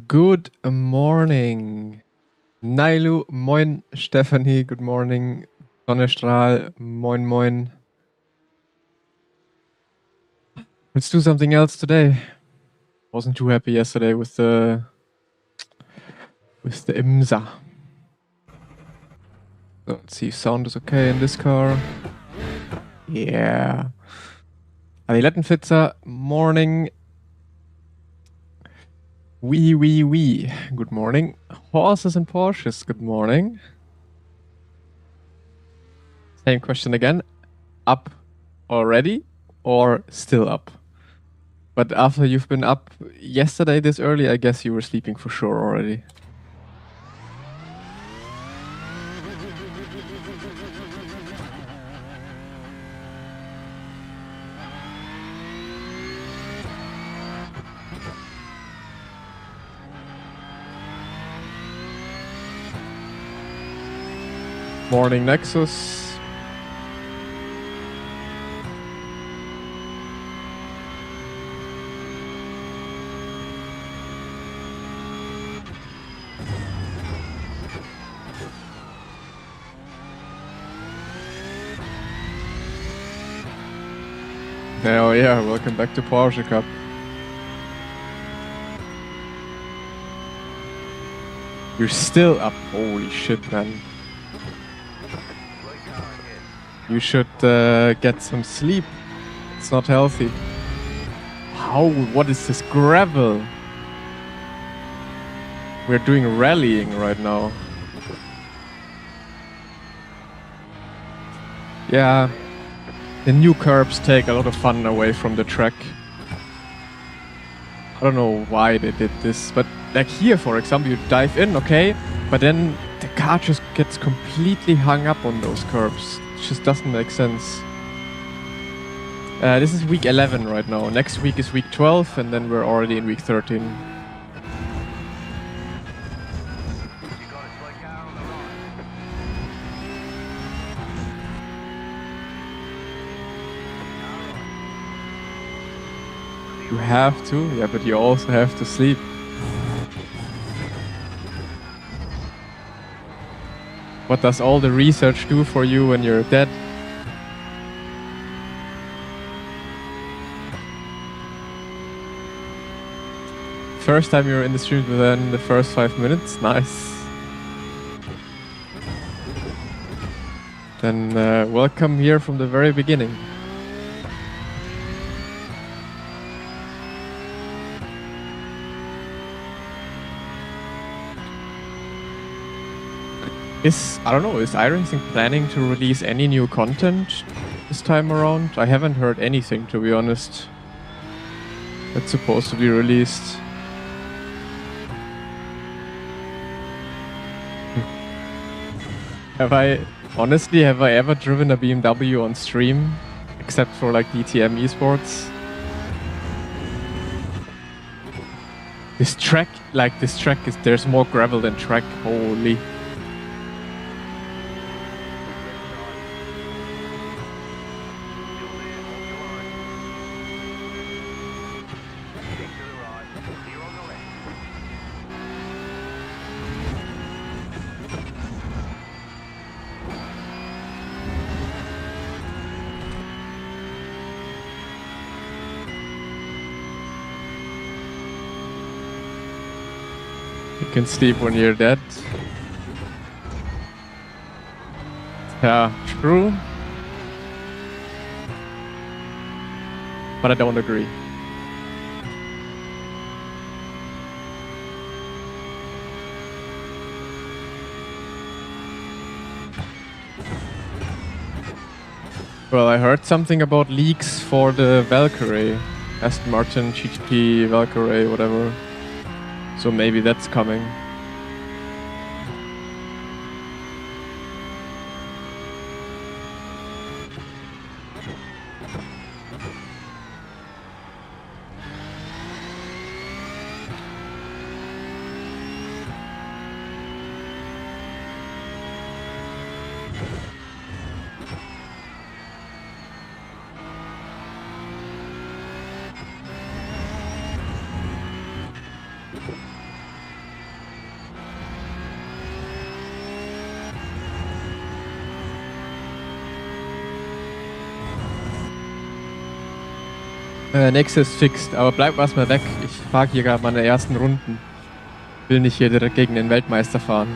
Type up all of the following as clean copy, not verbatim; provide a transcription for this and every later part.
Good morning. Nailu, moin. Stephanie, good morning. Sonnenstrahl, moin moin. Let's do something else today. Wasn't too happy yesterday with the IMSA. So let's see if sound is okay in this car. Yeah. Adilettenfitzer, morning. Wee. Good morning. Horses and Porsches, good morning. Same question again. Up already or still up? But after you've been up yesterday this early, I guess you were sleeping for sure already. Morning, Nexus. Oh yeah, welcome back to Porsche Cup. You're still up. Holy shit, man. You should get some sleep. It's not healthy. How? What is this gravel? We're doing rallying right now. Yeah. The new curbs take a lot of fun away from the track. I don't know why they did this, but like here, for example, you dive in, okay, but then the car just gets completely hung up on those curbs. It just doesn't make sense. This is week 11 right now. Next week is week 12, and then we're already in week 13. You have to? Yeah, but you also have to sleep. What does all the research do for you when you're dead? First time you're in the stream within the first 5 minutes? Nice. Then welcome here from the very beginning. I don't know, is iRacing planning to release any new content this time around? I haven't heard anything, to be honest. That's supposed to be released. Have I ever driven a BMW on stream? Except for like DTM esports? This track there's more gravel than track, holy. You can sleep when you're dead. Yeah, true. But I don't agree. Well, I heard something about leaks for the Valkyrie. Aston Martin, GTP, Valkyrie, whatever. So maybe that's coming. Nächstes fixed, aber bleib erstmal weg. Ich fahre hier gerade meine ersten Runden. Will nicht hier direkt gegen den Weltmeister fahren.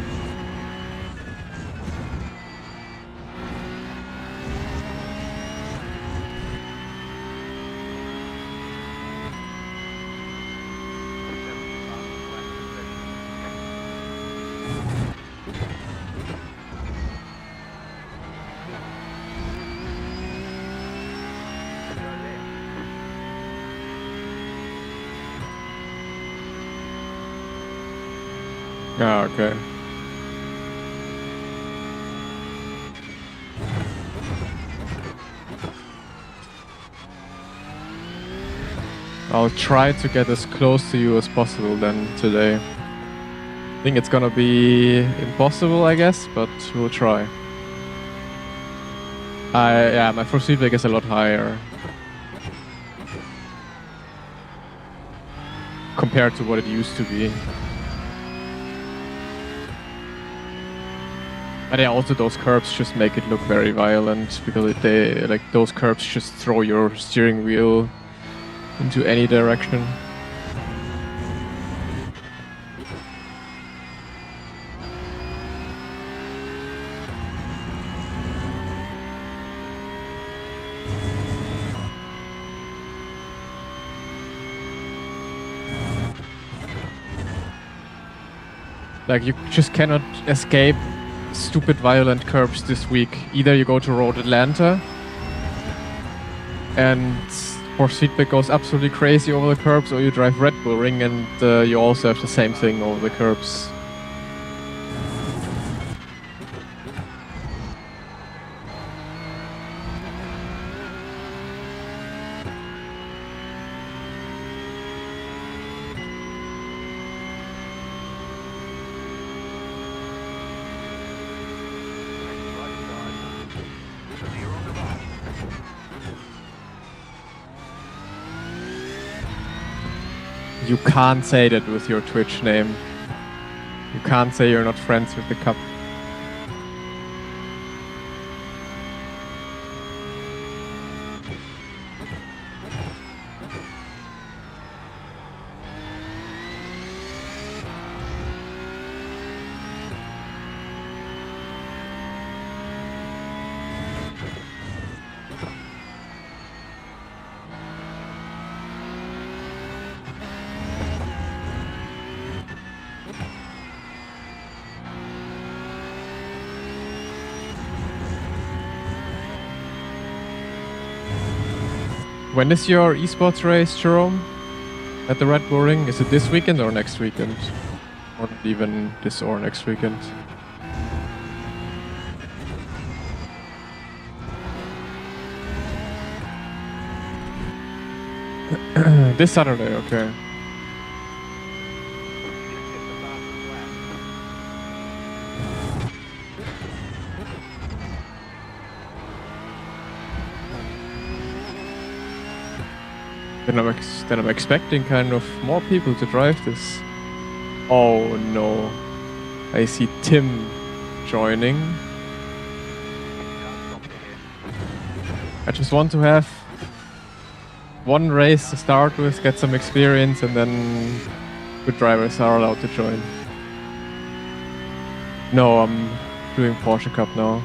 Ja, okay. I'll try to get as close to you as possible then today. I think it's gonna be impossible, I guess, but we'll try. Yeah, my first feedback is a lot higher compared to what it used to be. But yeah, also those curbs just make it look very violent because those curbs just throw your steering wheel into any direction. Like, you just cannot escape stupid violent curbs this week. Either you go to Road Atlanta and force feedback goes absolutely crazy over the curbs, or you drive Red Bull Ring and you also have the same thing over the curbs. You can't say that with your Twitch name. You can't say you're not friends with the cup. When is your esports race, Jerome? At the Red Bull Ring? Is it this weekend or next weekend? Or not even this or next weekend? This Saturday, okay. Then I'm expecting kind of more people to drive this. Oh no. I see Tim joining. I just want to have one race to start with, get some experience, and then good drivers are allowed to join. No, I'm doing Porsche Cup now.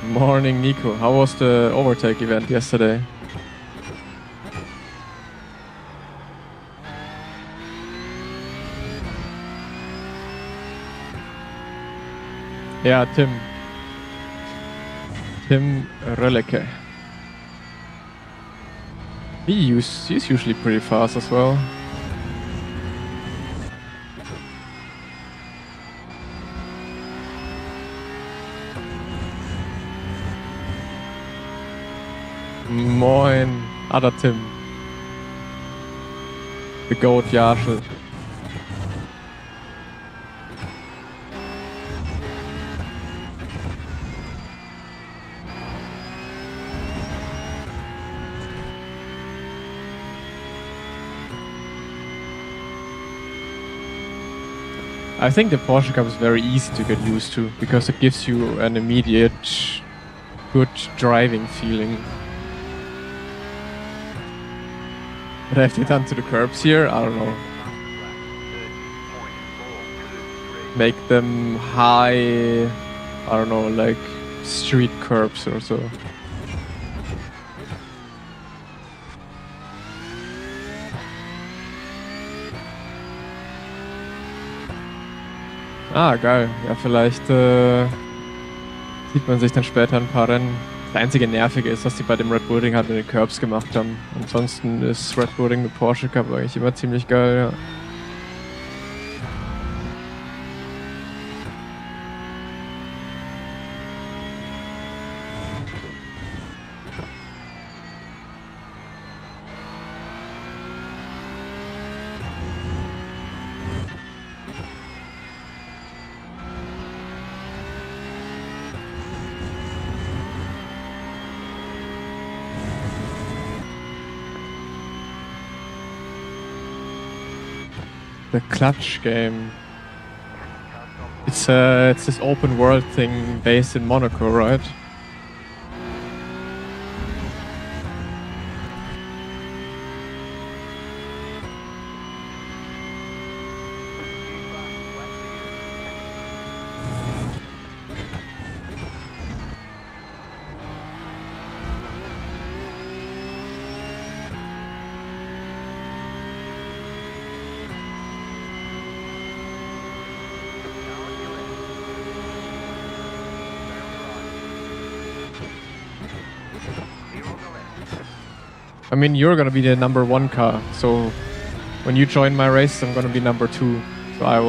Morning, Nico. How was the overtake event yesterday? Yeah, Tim Relecke. He's usually pretty fast as well. Moin, other Tim. The goat Yarshel. I think the Porsche Cup is very easy to get used to because it gives you an immediate good driving feeling. What have they done to the curbs here? I don't know. Make them high, I don't know, like street curbs or so. Ah, geil. Ja, vielleicht sieht man sich dann später ein paar Rennen. Das einzige Nervige ist, was die bei dem Red Bull Ring halt mit den Curbs gemacht haben. Ansonsten ist Red Bull Ring mit Porsche Cup eigentlich immer ziemlich geil, ja. The clutch game. It's this open world thing based in Monaco, right? I mean, you're gonna be the number 1 car, so when you join my race, I'm gonna be number 2. So I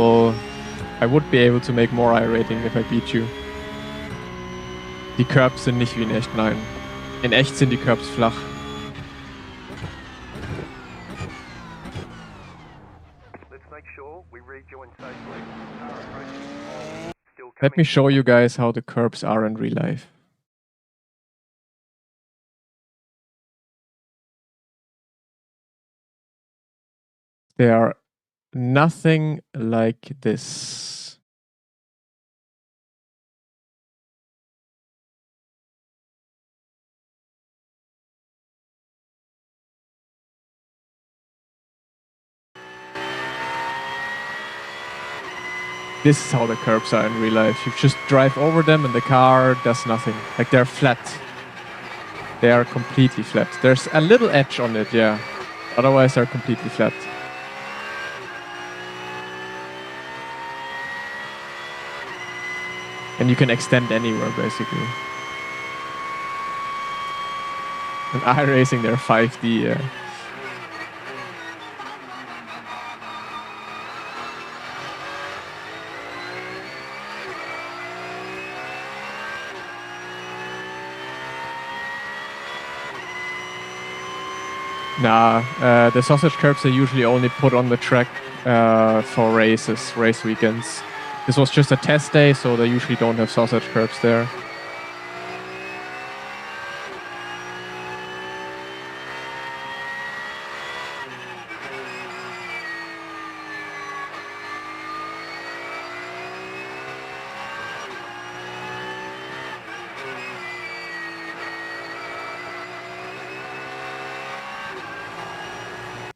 would be able to make more iRating if I beat you. Die Curbs sind nicht wie in echt, nein. In echt sind die Curbs flach. Let me show you guys how the curbs are in real life. They are nothing like this. This is how the curbs are in real life. You just drive over them and the car does nothing. Like, they're flat. They are completely flat. There's a little edge on it, yeah. Otherwise, they're completely flat. And you can extend anywhere, basically. And iRacing, they're 5D, yeah. Nah, the sausage curbs are usually only put on the track for race weekends. This was just a test day, so they usually don't have sausage curbs there.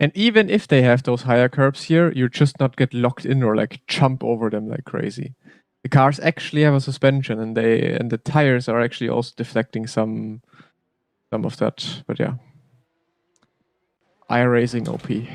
And even if they have those higher curbs here, you just not get locked in or like jump over them like crazy. The cars actually have a suspension, and the tires are actually also deflecting some of that. But yeah, iRacing OP.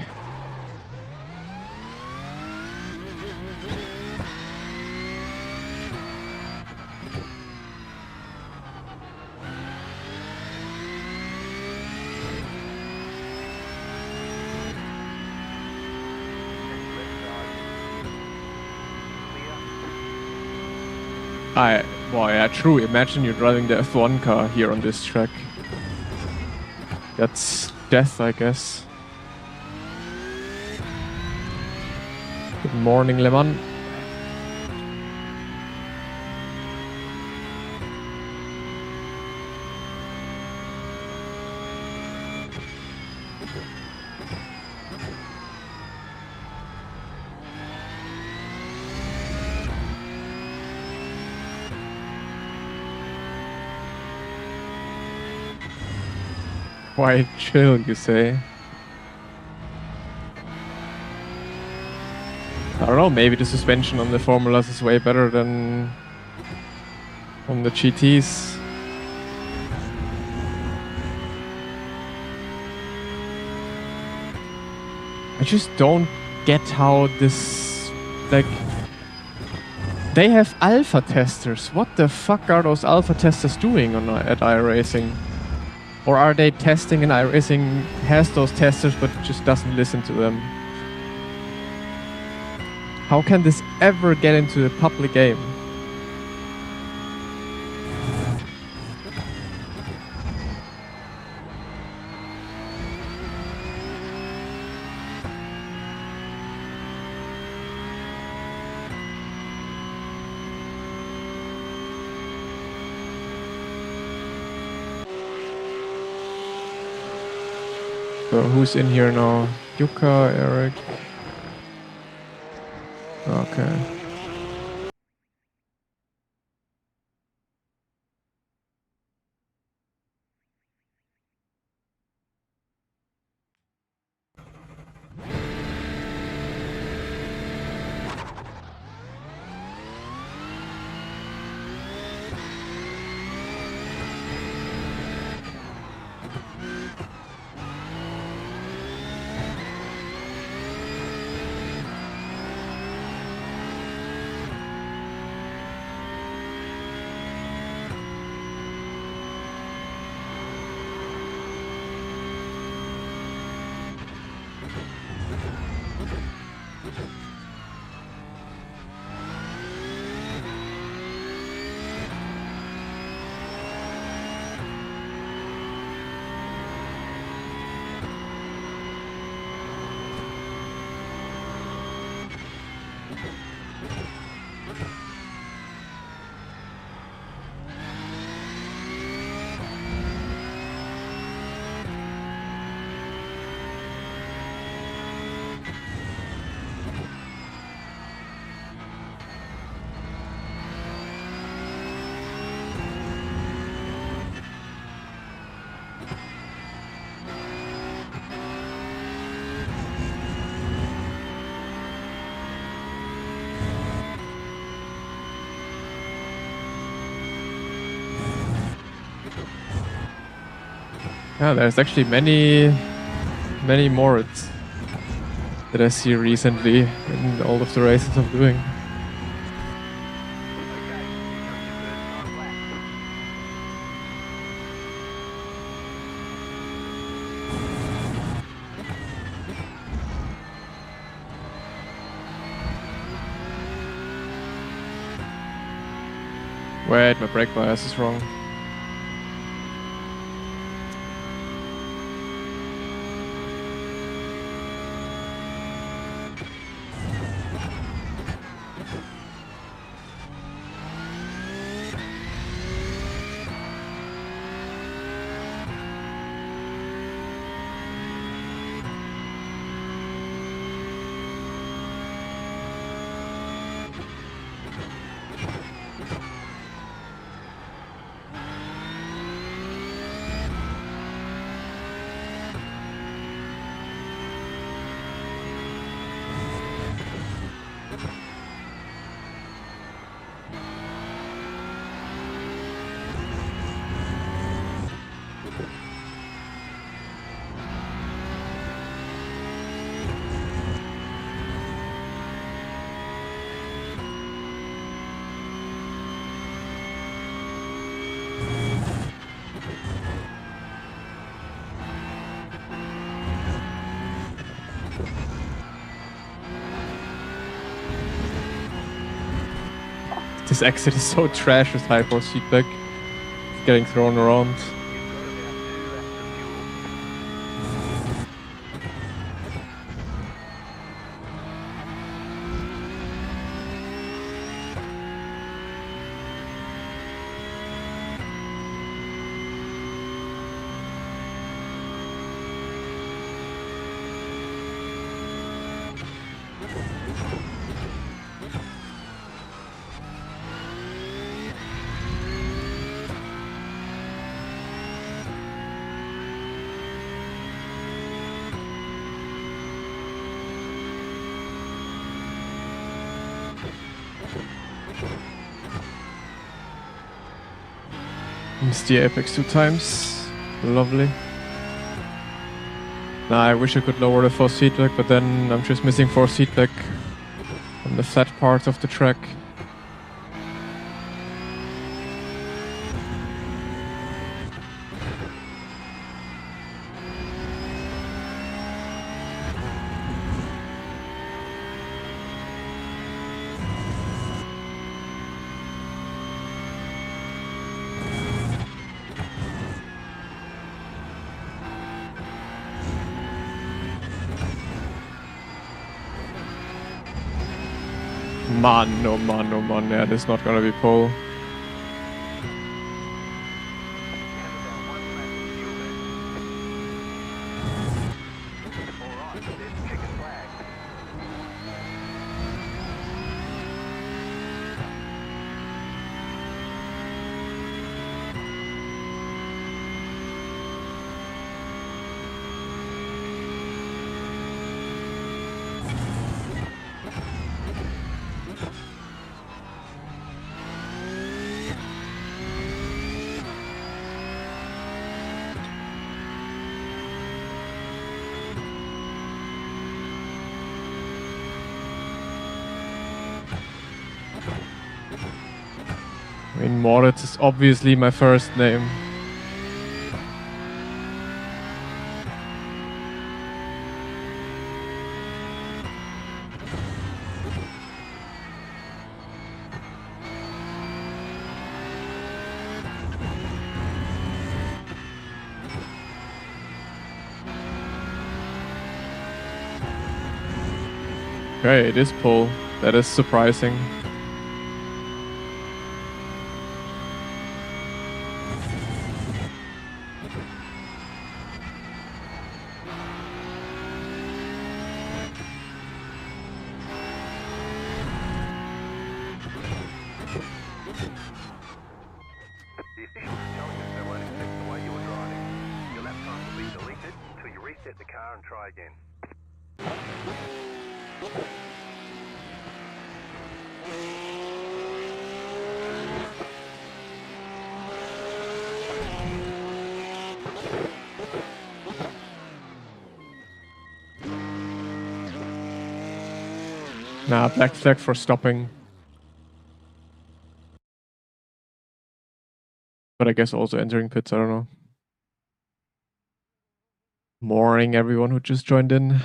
Well, yeah, true. Imagine you're driving the F1 car here on this track. That's death, I guess. Good morning, Le Mans. Quite chill, you say? I don't know, maybe the suspension on the Formulas is way better than on the GTs. I just don't get how this, like, they have alpha testers. What the fuck are those alpha testers doing at iRacing? Or are they testing and iRacing has those testers but just doesn't listen to them? How can this ever get into the public game? So who's in here now? Yuka, Eric. Okay. Yeah, there's actually many mods that I see recently in all of the races I'm doing. Wait, my brake bias is wrong. This exit is so trash with high force feedback. Getting thrown around. Missed the apex 2 times. Lovely. Now I wish I could lower the force feedback, but then I'm just missing force feedback on the flat parts of the track. Man, oh man, oh man, yeah, this is not gonna be pole. I mean, Moritz is obviously my first name. Okay, it is pole. That is surprising. Nah, black flag for stopping. But I guess also entering pits, I don't know. Morning, everyone who just joined in.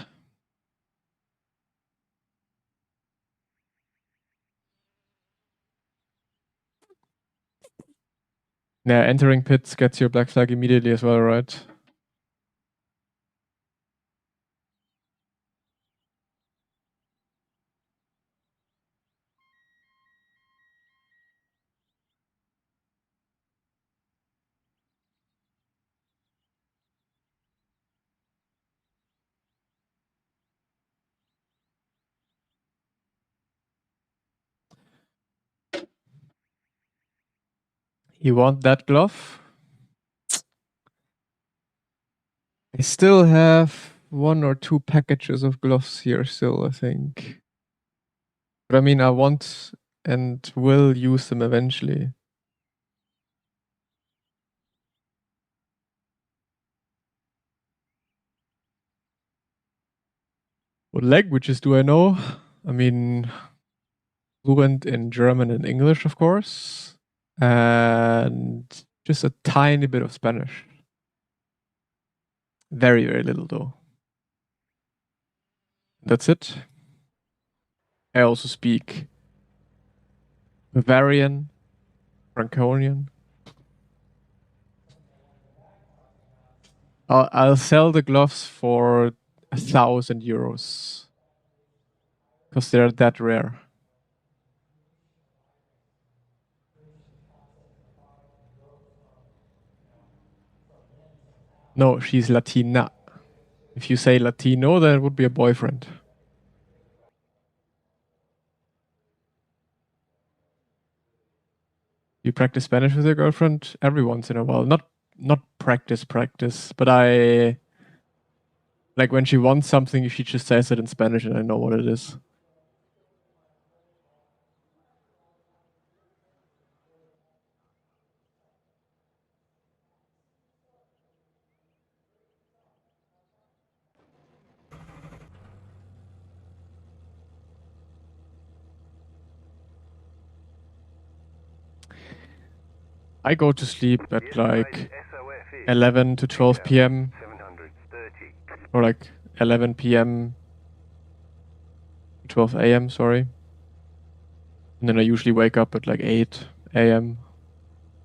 Yeah, entering pits gets your black flag immediately as well, right? You want that glove? I still have 1 or 2 packages of gloves here still, I think. But I mean, I want and will use them eventually. What languages do I know? I mean, fluent in German and English, of course. And just a tiny bit of Spanish. Very, very little though. That's it. I also speak Bavarian, Franconian. I'll sell the gloves for 1,000 euros because they're that rare. No, she's Latina. If you say Latino, then it would be a boyfriend. You practice Spanish with your girlfriend every once in a while. Not practice, but I like when she wants something, she just says it in Spanish and I know what it is. I go to sleep at like 11 to 12 p.m. or like 11 p.m. 12 a.m. sorry. And then I usually wake up at like 8 a.m.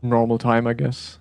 normal time, I guess.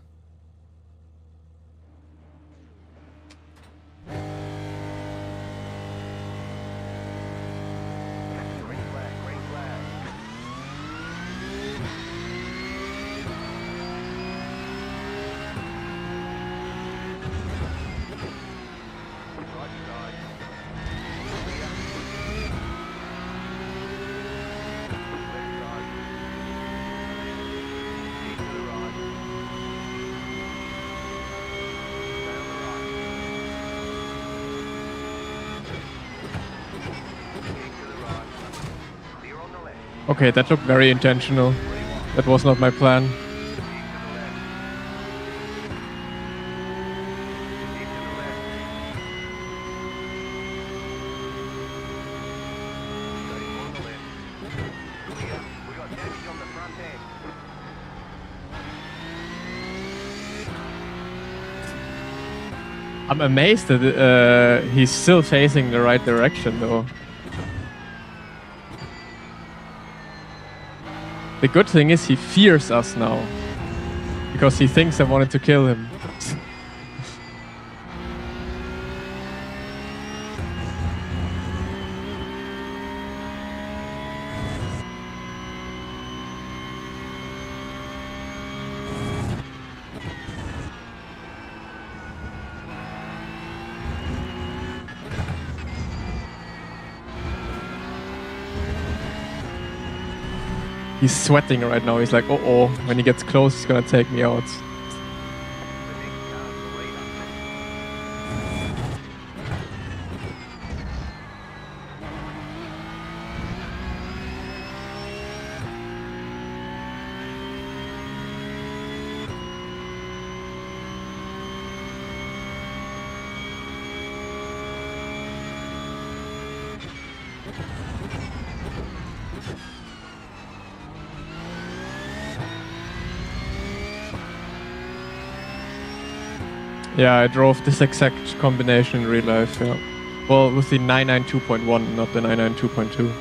Okay, that looked very intentional. That was not my plan. I'm amazed that he's still facing the right direction though. The good thing is he fears us now, because he thinks I wanted to kill him. He's sweating right now. He's like, oh, when he gets close, he's gonna take me out. Yeah, I drove this exact combination in real life, yeah. Well, with the 992.1, not the 992.2.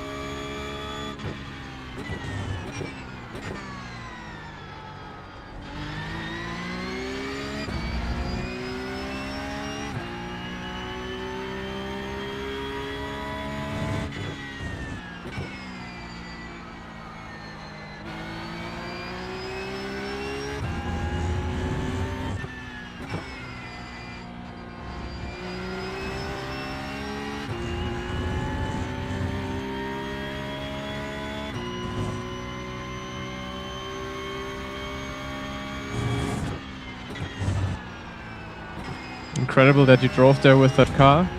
Incredible that you drove there with that car.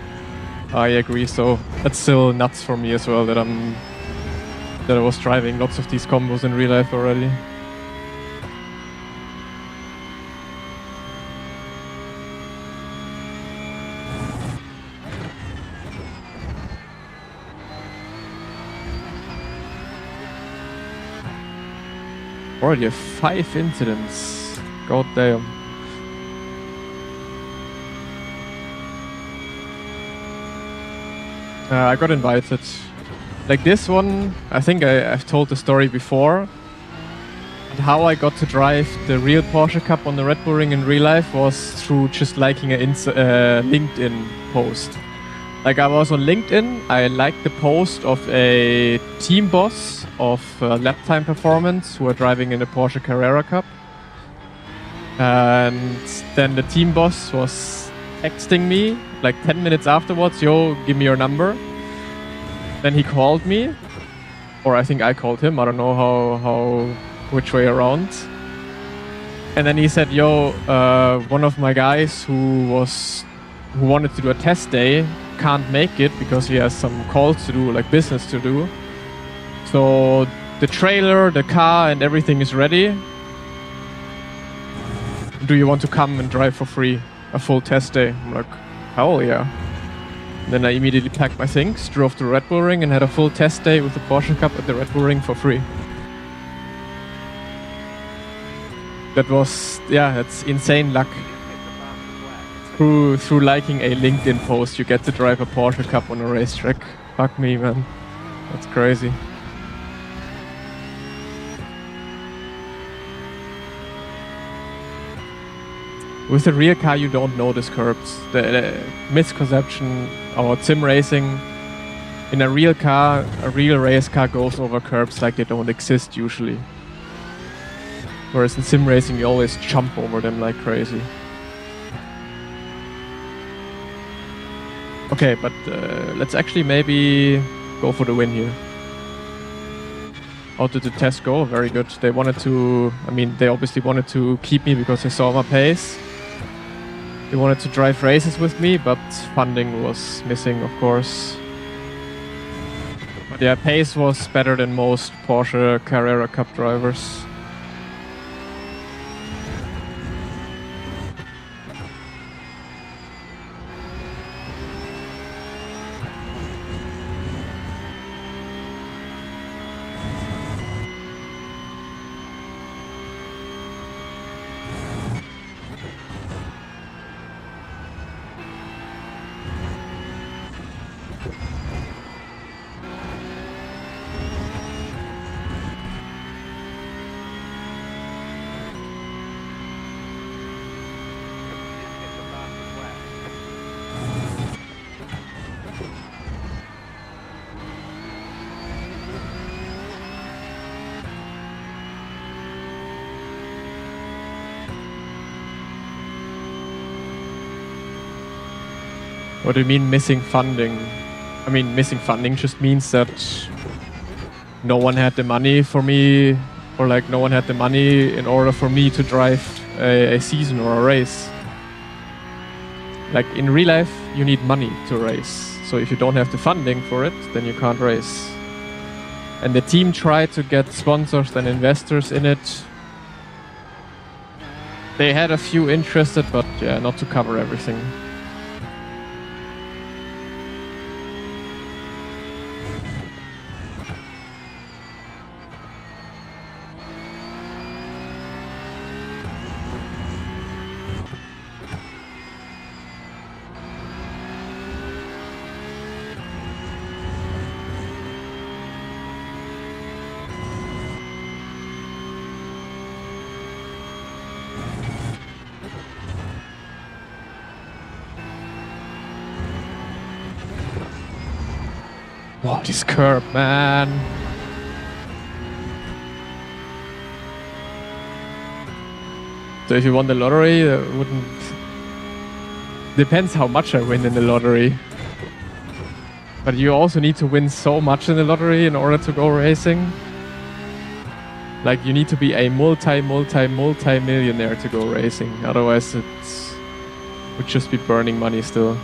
I agree, so that's still nuts for me as well that I was driving lots of these combos in real life already. Already have 5 incidents. God damn. I got invited. Like this one, I think I've told the story before. And how I got to drive the real Porsche Cup on the Red Bull Ring in real life was through just liking a LinkedIn post. Like I was on LinkedIn, I liked the post of a team boss of Lap Time Performance who are driving in the Porsche Carrera Cup. And then the team boss was texting me like 10 minutes afterwards, yo, give me your number. Then he called me, or I think I called him, I don't know which way around. And then he said, yo, one of my guys who wanted to do a test day can't make it because he has some calls to do, like business to do. So the trailer, the car and everything is ready. Do you want to come and drive for free a full test day? I'm like, hell yeah. And then I immediately packed my things, drove to Red Bull Ring and had a full test day with the Porsche Cup at the Red Bull Ring for free. That was, yeah, that's insane luck. Through liking a LinkedIn post, you get to drive a Porsche Cup on a racetrack. Fuck me, man. That's crazy. With a real car, you don't notice curbs. The misconception about sim racing, in a real car, a real race car goes over curbs like they don't exist usually. Whereas in sim racing, you always jump over them like crazy. Okay, but let's actually maybe go for the win here. How did the test go? Very good. They wanted to, I mean, they obviously wanted to keep me because they saw my pace. They wanted to drive races with me, but funding was missing, of course. But yeah, pace was better than most Porsche Carrera Cup drivers. What do you mean missing funding? I mean, missing funding just means that no one had the money for me, or like no one had the money in order for me to drive a season or a race. Like in real life, you need money to race. So if you don't have the funding for it, then you can't race. And the team tried to get sponsors and investors in it. They had a few interested, but yeah, not to cover everything. Wow, this curb, man. So if you won the lottery, wouldn't... Depends how much I win in the lottery. But you also need to win so much in the lottery in order to go racing. Like, you need to be a multi-millionaire to go racing. Otherwise, it would just be burning money still.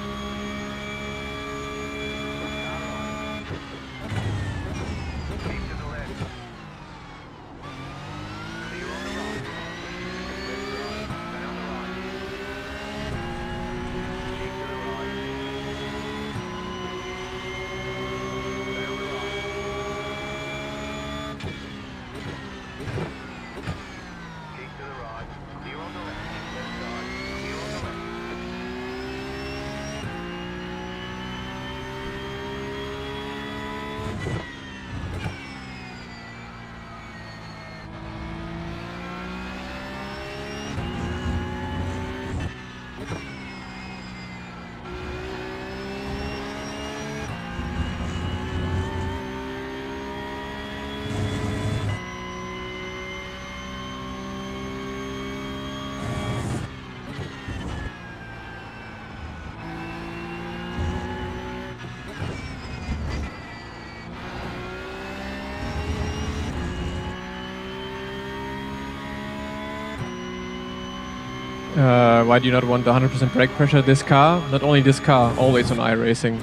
Why do you not want the 100% brake pressure this car? Not only this car, always on iRacing.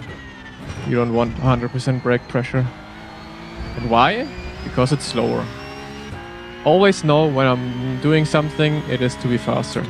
You don't want 100% brake pressure. And why? Because it's slower. Always know when I'm doing something, it is to be faster.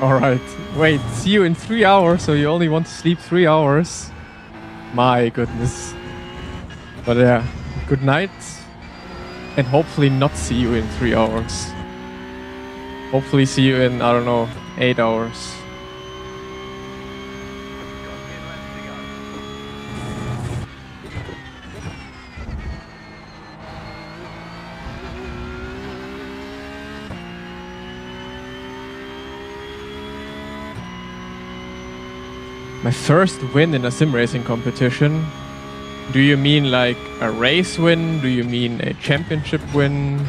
Alright. Wait, see you in 3 hours, so you only want to sleep 3 hours? My goodness. But yeah, good night. And hopefully not see you in 3 hours. Hopefully see you in, I don't know, 8 hours. My first win in a sim racing competition? Do you mean like a race win? Do you mean a championship win?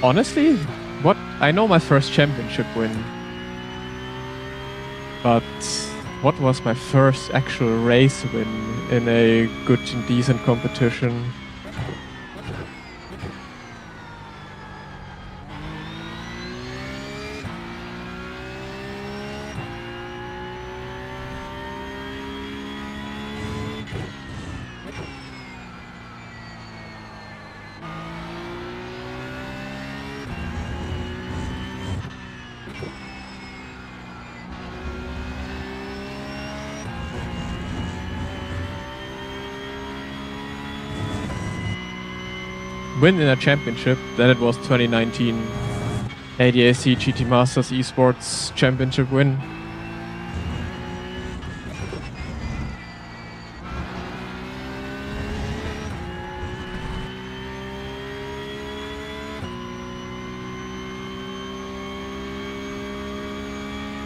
Honestly, what? I know my first championship win. But what was my first actual race win in a good and decent competition? Win in a championship, then it was 2019 ADAC GT Masters Esports Championship win.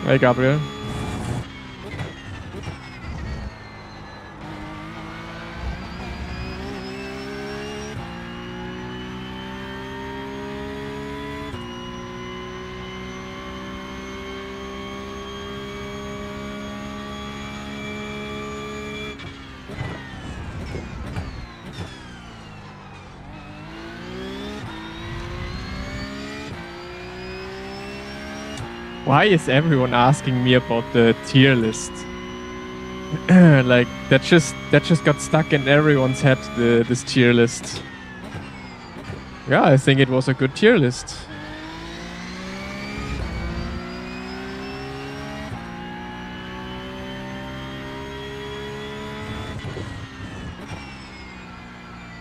Hey Gabriel. Why is everyone asking me about the tier list? Like that just got stuck in everyone's head, this tier list. Yeah, I think it was a good tier list.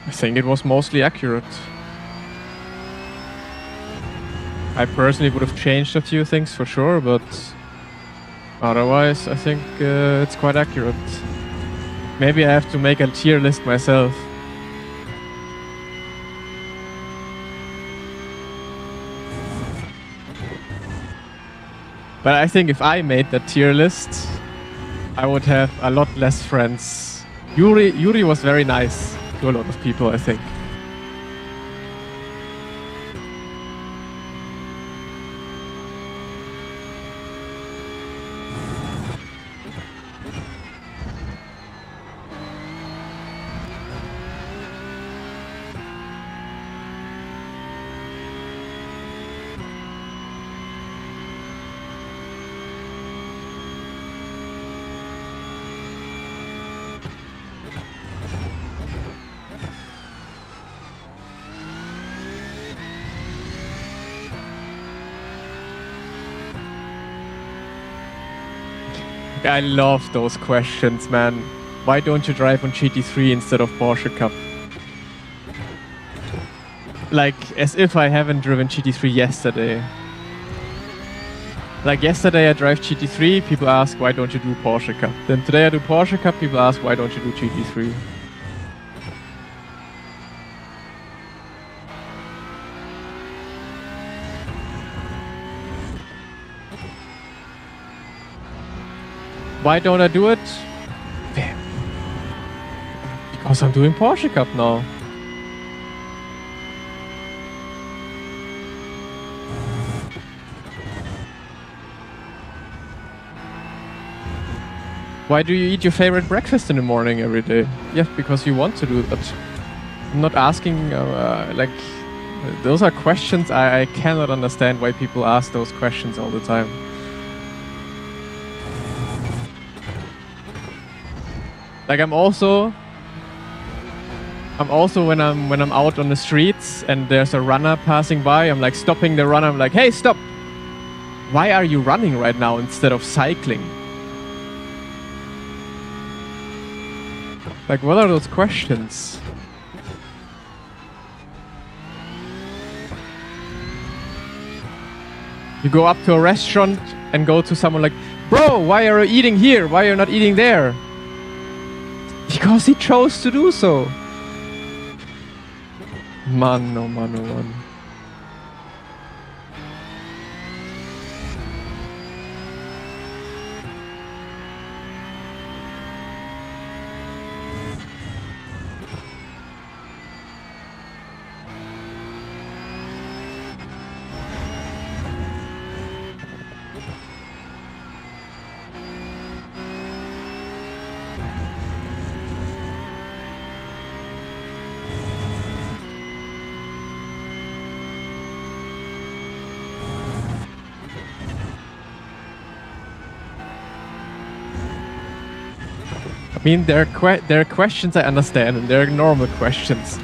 I think it was mostly accurate. I personally would have changed a few things for sure, but otherwise I think it's quite accurate. Maybe I have to make a tier list myself. But I think if I made that tier list, I would have a lot less friends. Yuri was very nice to a lot of people, I think. I love those questions, man. Why don't you drive on GT3 instead of Porsche Cup? Like, as if I haven't driven GT3 yesterday. Like, yesterday I drive GT3, people ask, why don't you do Porsche Cup? Then today I do Porsche Cup, people ask, why don't you do GT3? Why don't I do it? Because I'm doing Porsche Cup now. Why do you eat your favorite breakfast in the morning every day? Yes, because you want to do that. I'm not asking, like, those are questions I cannot understand why people ask those questions all the time. Like, I'm also I'm also when I'm out on the streets and there's a runner passing by, I'm like stopping the runner. I'm like, hey, stop! Why are you running right now instead of cycling? Like, what are those questions? You go up to a restaurant and go to someone like, bro, why are you eating here? Why are you not eating there? Because he chose to do so. Man, oh man, oh man. I mean, there are questions I understand, and they're normal questions.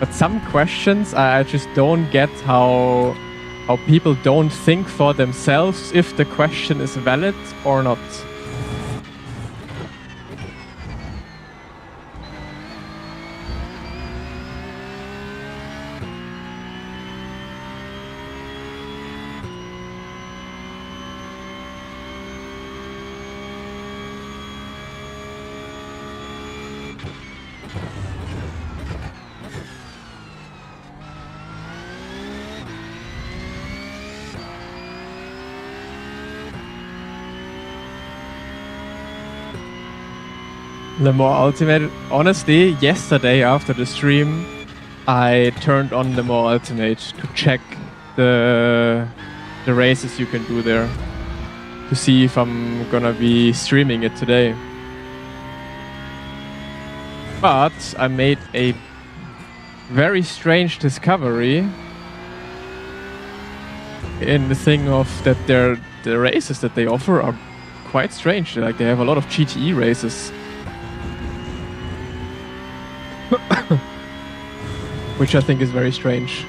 But some questions I just don't get how people don't think for themselves if the question is valid or not. Le Mans Ultimate, honestly, yesterday after the stream, I turned on Le Mans Ultimate to check the races you can do there, to see if I'm gonna be streaming it today. But I made a very strange discovery in the thing of that the races that they offer are quite strange. Like, they have a lot of GTE races. Which I think is very strange.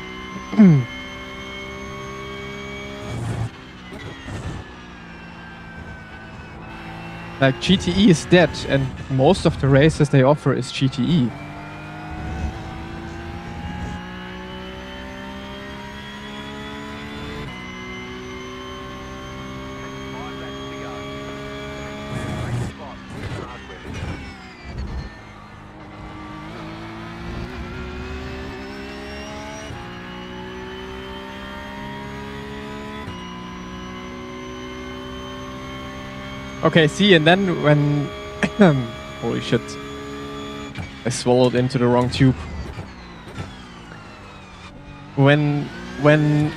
Like, GTE is dead, and most of the races they offer is GTE. Okay, see, and then when... holy shit. I swallowed into the wrong tube. When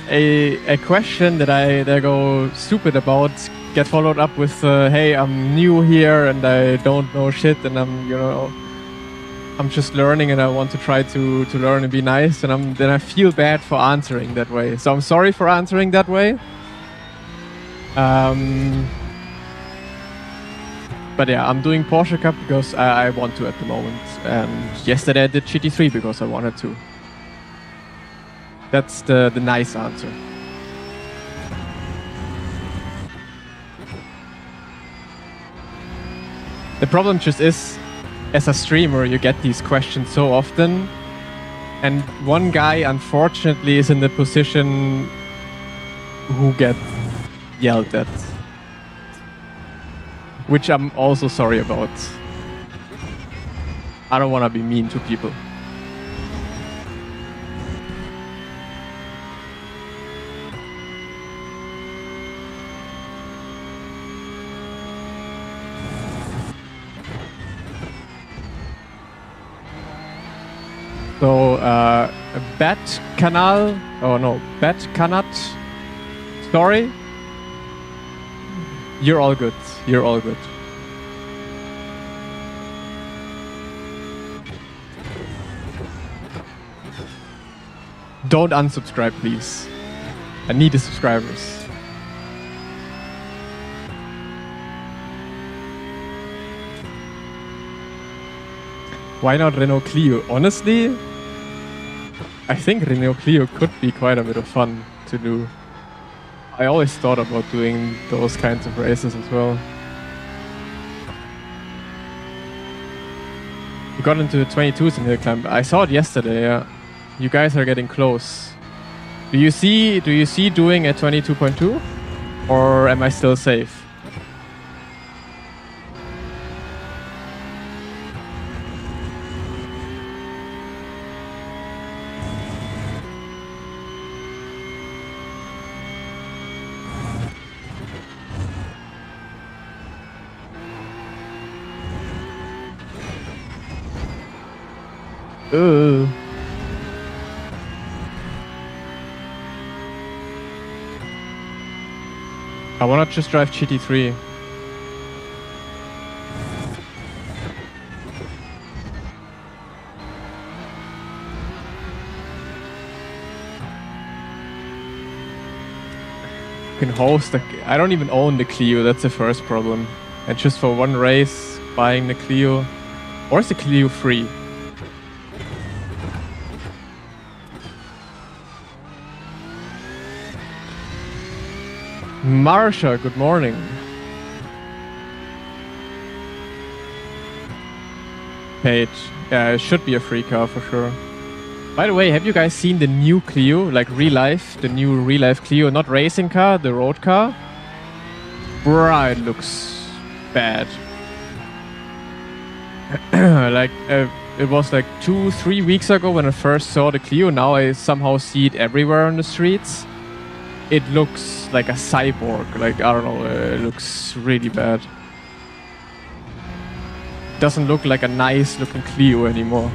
a question that I go stupid about get followed up with, hey, I'm new here and I don't know shit and I'm just learning and I want to try to learn and be nice, and then I feel bad for answering that way. So I'm sorry for answering that way. But yeah, I'm doing Porsche Cup because I want to at the moment. And yesterday I did GT3 because I wanted to. That's the nice answer. The problem just is, as a streamer, you get these questions so often. And one guy, unfortunately, is in the position who gets yelled at. Which I'm also sorry about. I don't want to be mean to people. So, Bat Kanal, oh no, Bat Kanat, sorry. You're all good. You're all good. Don't unsubscribe, please. I need the subscribers. Why not Renault Clio? Honestly, I think Renault Clio could be quite a bit of fun to do. I always thought about doing those kinds of races as well. We got into the 22s in hill climb. I saw it yesterday. Yeah. You guys are getting close. Do you see doing a 22.2, or am I still safe? I wanna just drive GT3. You can host I don't even own the Clio, that's the first problem. And just for one race, buying the Clio. Or is the Clio free? Marsha, good morning. Paige, yeah, it should be a free car for sure. By the way, have you guys seen the new Clio, like real life, the new real life Clio, not racing car, the road car? Bruh, it looks bad. Like, it was like 2-3 weeks ago when I first saw the Clio. Now I somehow see it everywhere on the streets. It looks like a cyborg, like, I don't know, it looks really bad. Doesn't look like a nice looking Clio anymore.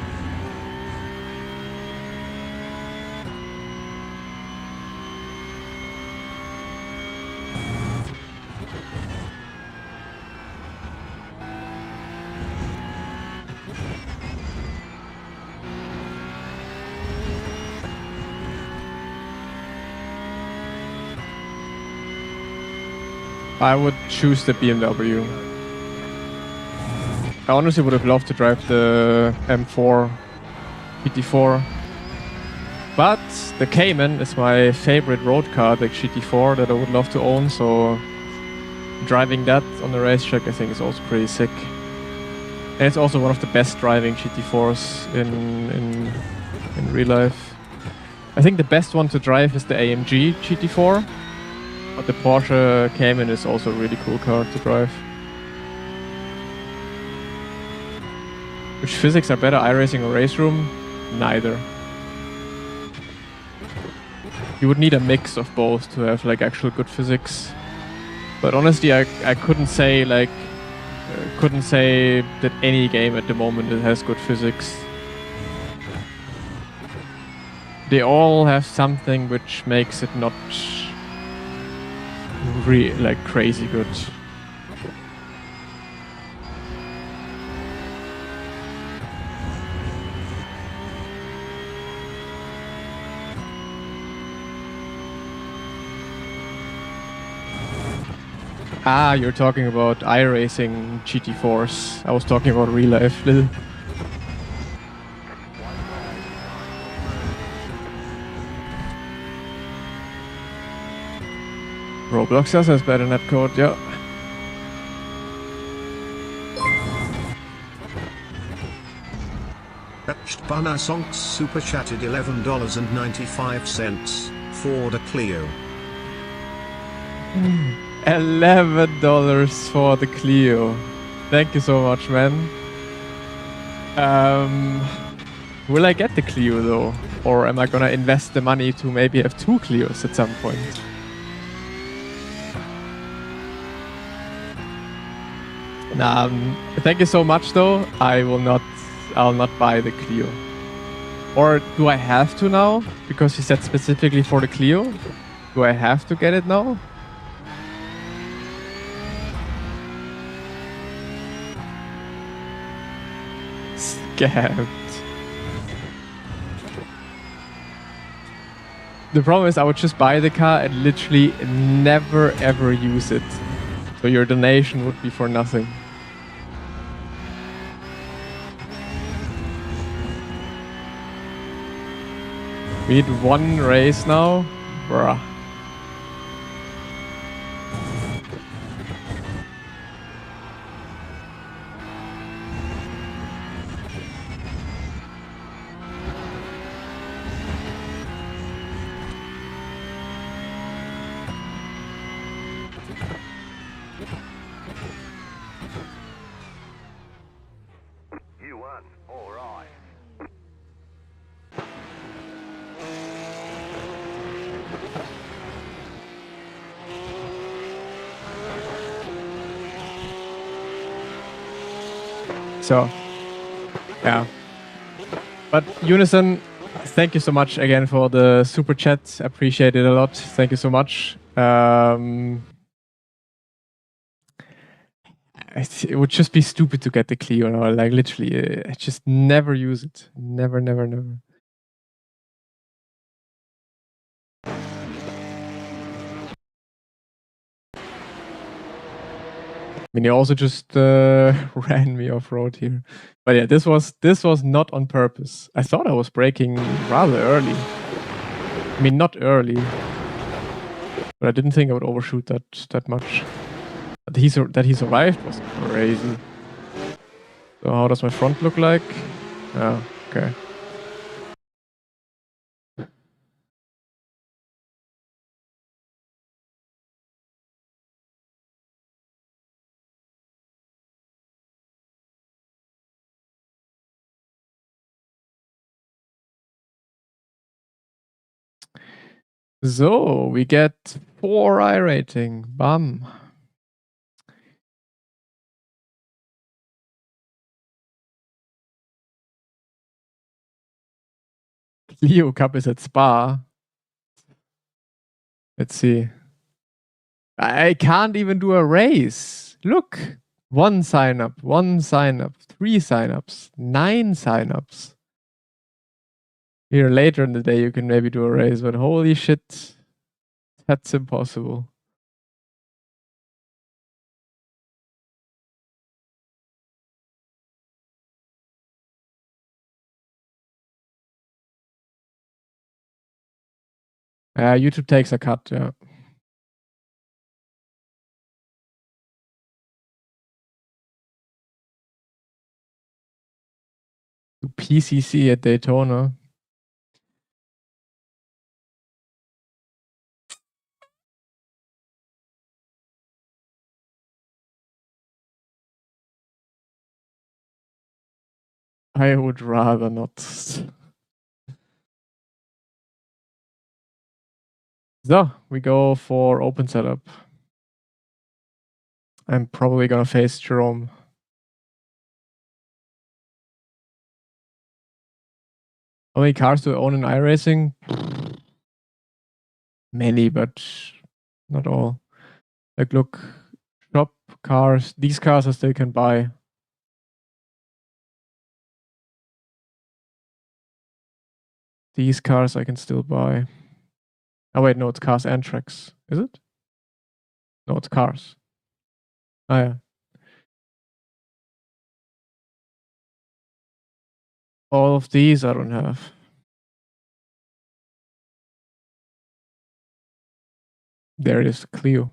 I would choose the BMW. I honestly would have loved to drive the M4 GT4, but the Cayman is my favorite road car, the GT4, that I would love to own, so driving that on the racetrack I think is also pretty sick. And it's also one of the best driving GT4s in real life. I think the best one to drive is the AMG GT4. But the Porsche Cayman is also a really cool car to drive. Which physics are better, iRacing or Race Room? Neither. You would need a mix of both to have like actual good physics. But honestly, I couldn't say like that any game at the moment that has good physics. They all have something which makes it not like crazy good. Ah, you're talking about iRacing GT4s. I was talking about real life, Lil. Roblox has better netcode, yeah. Bana Sonks super chatted $11.95 for the Clio. $11 for the Clio. Thank you so much, man. Will I get the Clio though? Or am I gonna invest the money to maybe have 2 Clios at some point? Thank you so much though. I'll not buy the Clio. Or do I have to now? Because you said specifically for the Clio? Do I have to get it now? Scammed. The problem is I would just buy the car and literally never ever use it. So your donation would be for nothing. We need one race now. Bruh. You won. All right. So, yeah. But Unison, thank you so much again for the super chat. Appreciate it a lot. Thank you so much. It would just be stupid to get the Clio now. Like literally, I just never use it. Never, never, never. I mean, he also just ran me off road here. But yeah, this was not on purpose. I thought I was braking rather early. I mean, not early, but I didn't think I would overshoot that much. That he survived was crazy. So how does my front look like? Oh, okay. So we get 4 I rating. Bam. Clio Cup is at Spa. Let's see. I can't even do a race. Look. 1 sign up, 3 signups, 9 signups. Here later in the day you can maybe do a race, but holy shit. That's impossible. YouTube takes a cut, yeah. PCC at Daytona. I would rather not. So, we go for open setup. I'm probably gonna face Jerome. How many cars do I own in iRacing? Many, but not all. Like, look, shop cars. These cars I still can buy. These cars I can still buy. Oh wait, no, it's cars and tracks. Is it? No, it's cars. Oh yeah. All of these I don't have. There it is, Clio.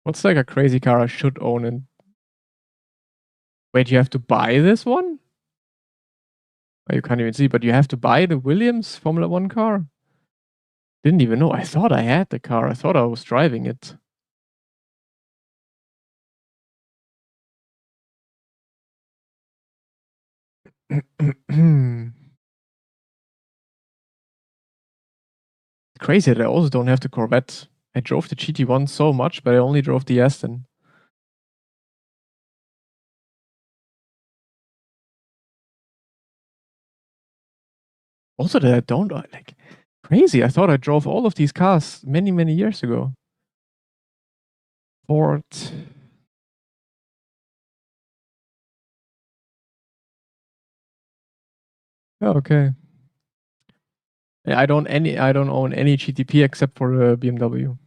What's like a crazy car I should own? And wait, you have to buy this one? Oh, you can't even see, but you have to buy the Williams Formula One car? Didn't even know. I thought I had the car. I thought I was driving it. Crazy that I also don't have the Corvette. I drove the GT1 so much, but I only drove the Aston. Also that I don't like crazy. I thought I drove all of these cars many, many years ago. Ford. Oh, okay. Yeah, I don't own any GTP except for the BMW.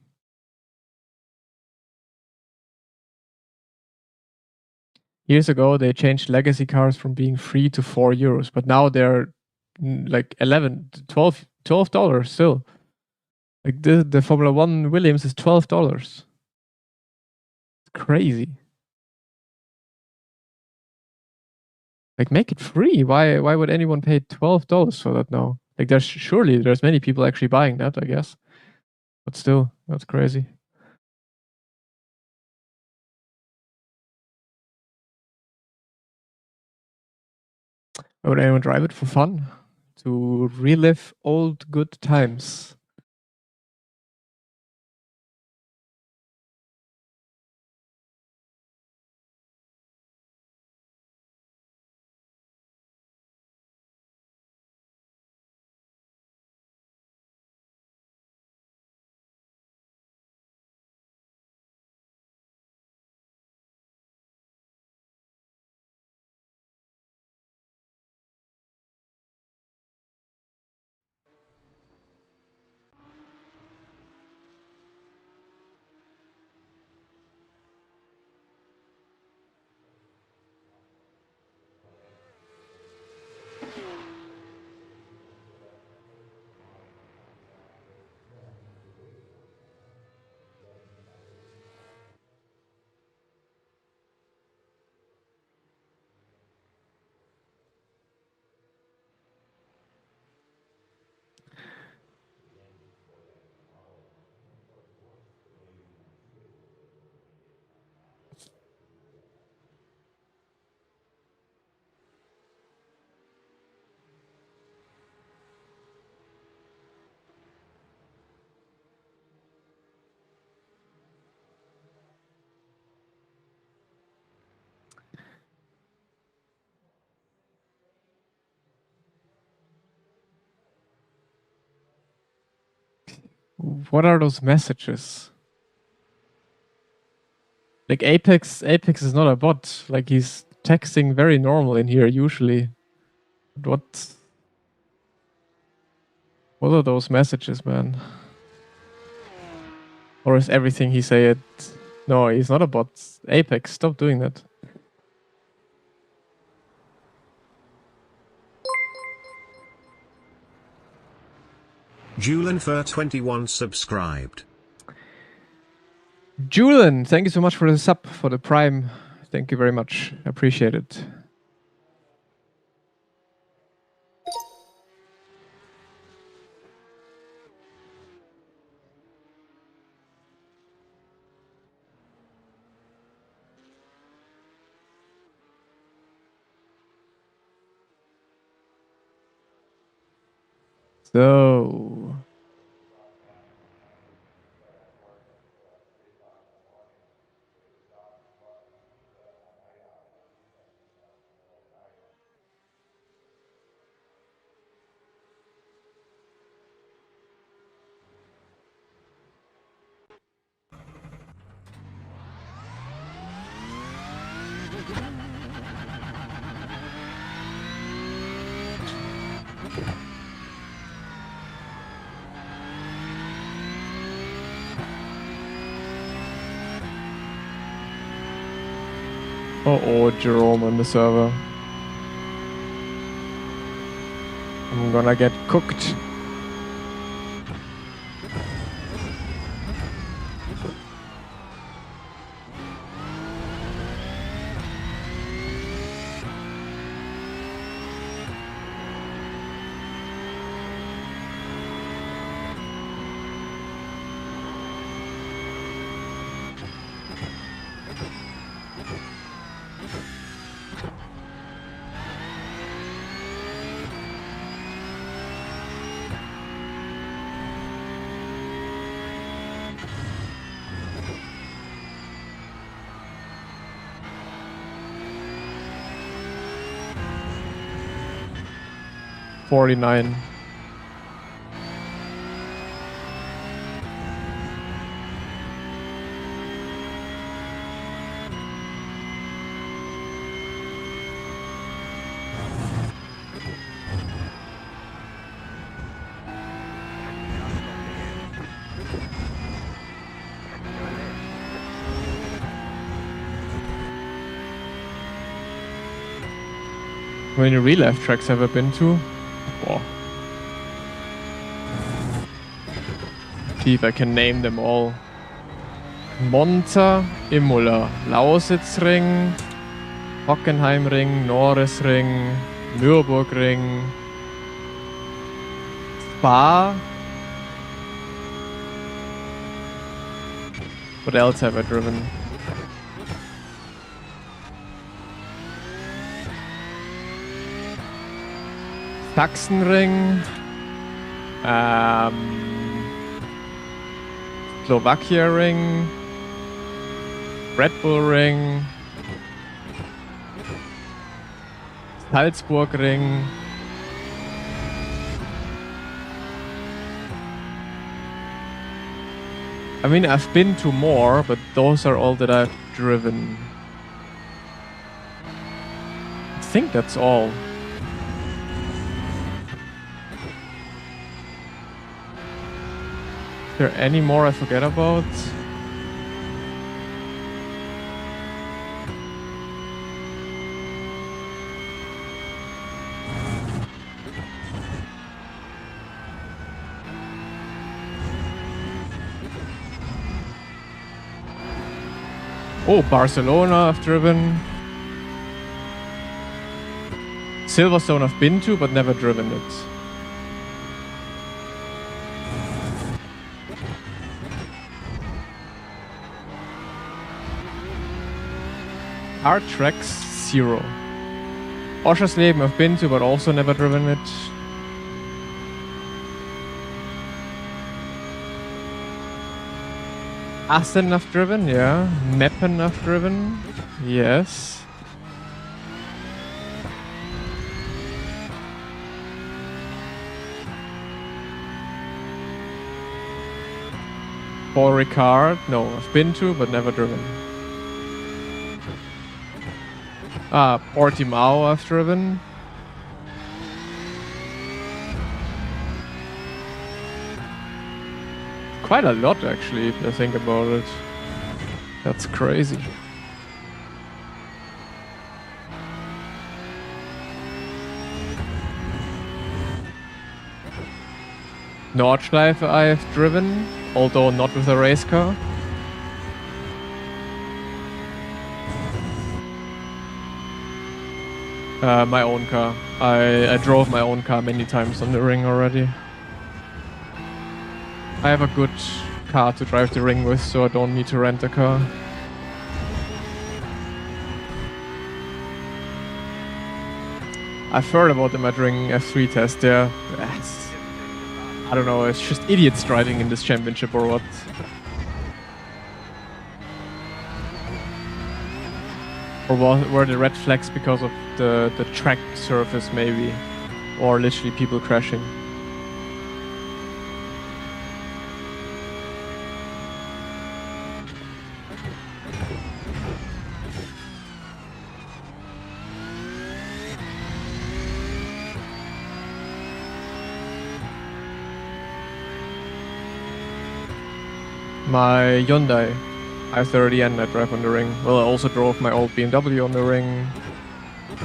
Years ago, they changed legacy cars from being free to €4, but now they're like 11, 12, $12 still. Like the Formula One Williams is $12. It's crazy. Like, make it free. Why would anyone pay $12 for that now? Like, there's many people actually buying that, I guess. But still, that's crazy. Would anyone drive it for fun? To relive old good times? What are those messages? Like Apex is not a bot. Like he's texting very normal in here usually. What are those messages, man? Or is everything he said? No, he's not a bot. Apex, stop doing that. Julian for 21 subscribed. Julian, thank you so much for the sub, for the Prime. Thank you very much. Appreciate it. So, oh, Jerome on the server. I'm gonna get cooked. $49. How many real life tracks have I been to? Wow. See if I can name them all. Monza, Imola, Lausitzring, Hockenheimring, Norrisring, Nürburgring, Spa. What else have I driven? Sachsenring, Slovakia Ring, Red Bull Ring, Salzburg Ring, I mean, I've been to more, but those are all that I've driven. I think that's all. Is there any more I forget about? Oh, Barcelona I've driven. Silverstone I've been to, but never driven it. Hard tracks, 0. Oschersleben I've been to, but also never driven it. Assen I've driven, yeah. Meppen I've driven, yes. Paul Ricard, no, I've been to, but never driven. Portimao I've driven. Quite a lot actually, if I think about it. That's crazy. Nordschleife I have driven, although not with a race car. My own car. I drove my own car many times on the ring already. I have a good car to drive the ring with, so I don't need to rent a car. I've heard about the Mad Ring F3 test, yeah. I don't know, it's just idiots driving in this championship or what. Or were the red flags because of the track surface maybe? Or literally people crashing? My Hyundai i30N I drive on the ring. Well, I also drove my old BMW on the ring.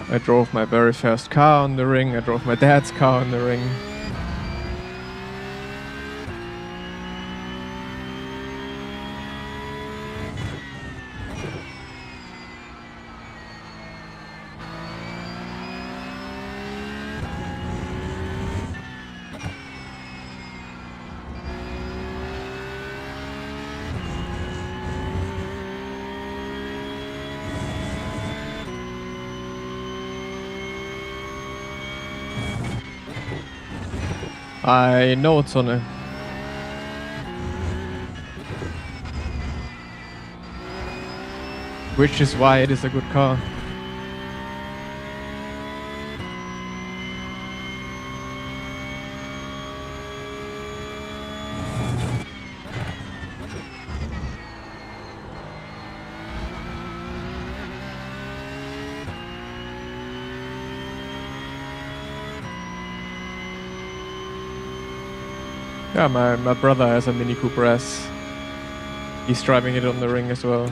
I drove my very first car on the ring. I drove my dad's car on the ring. I know it's on it. Which is why it is a good car. Yeah, my brother has a Mini Cooper S. He's driving it on the ring as well.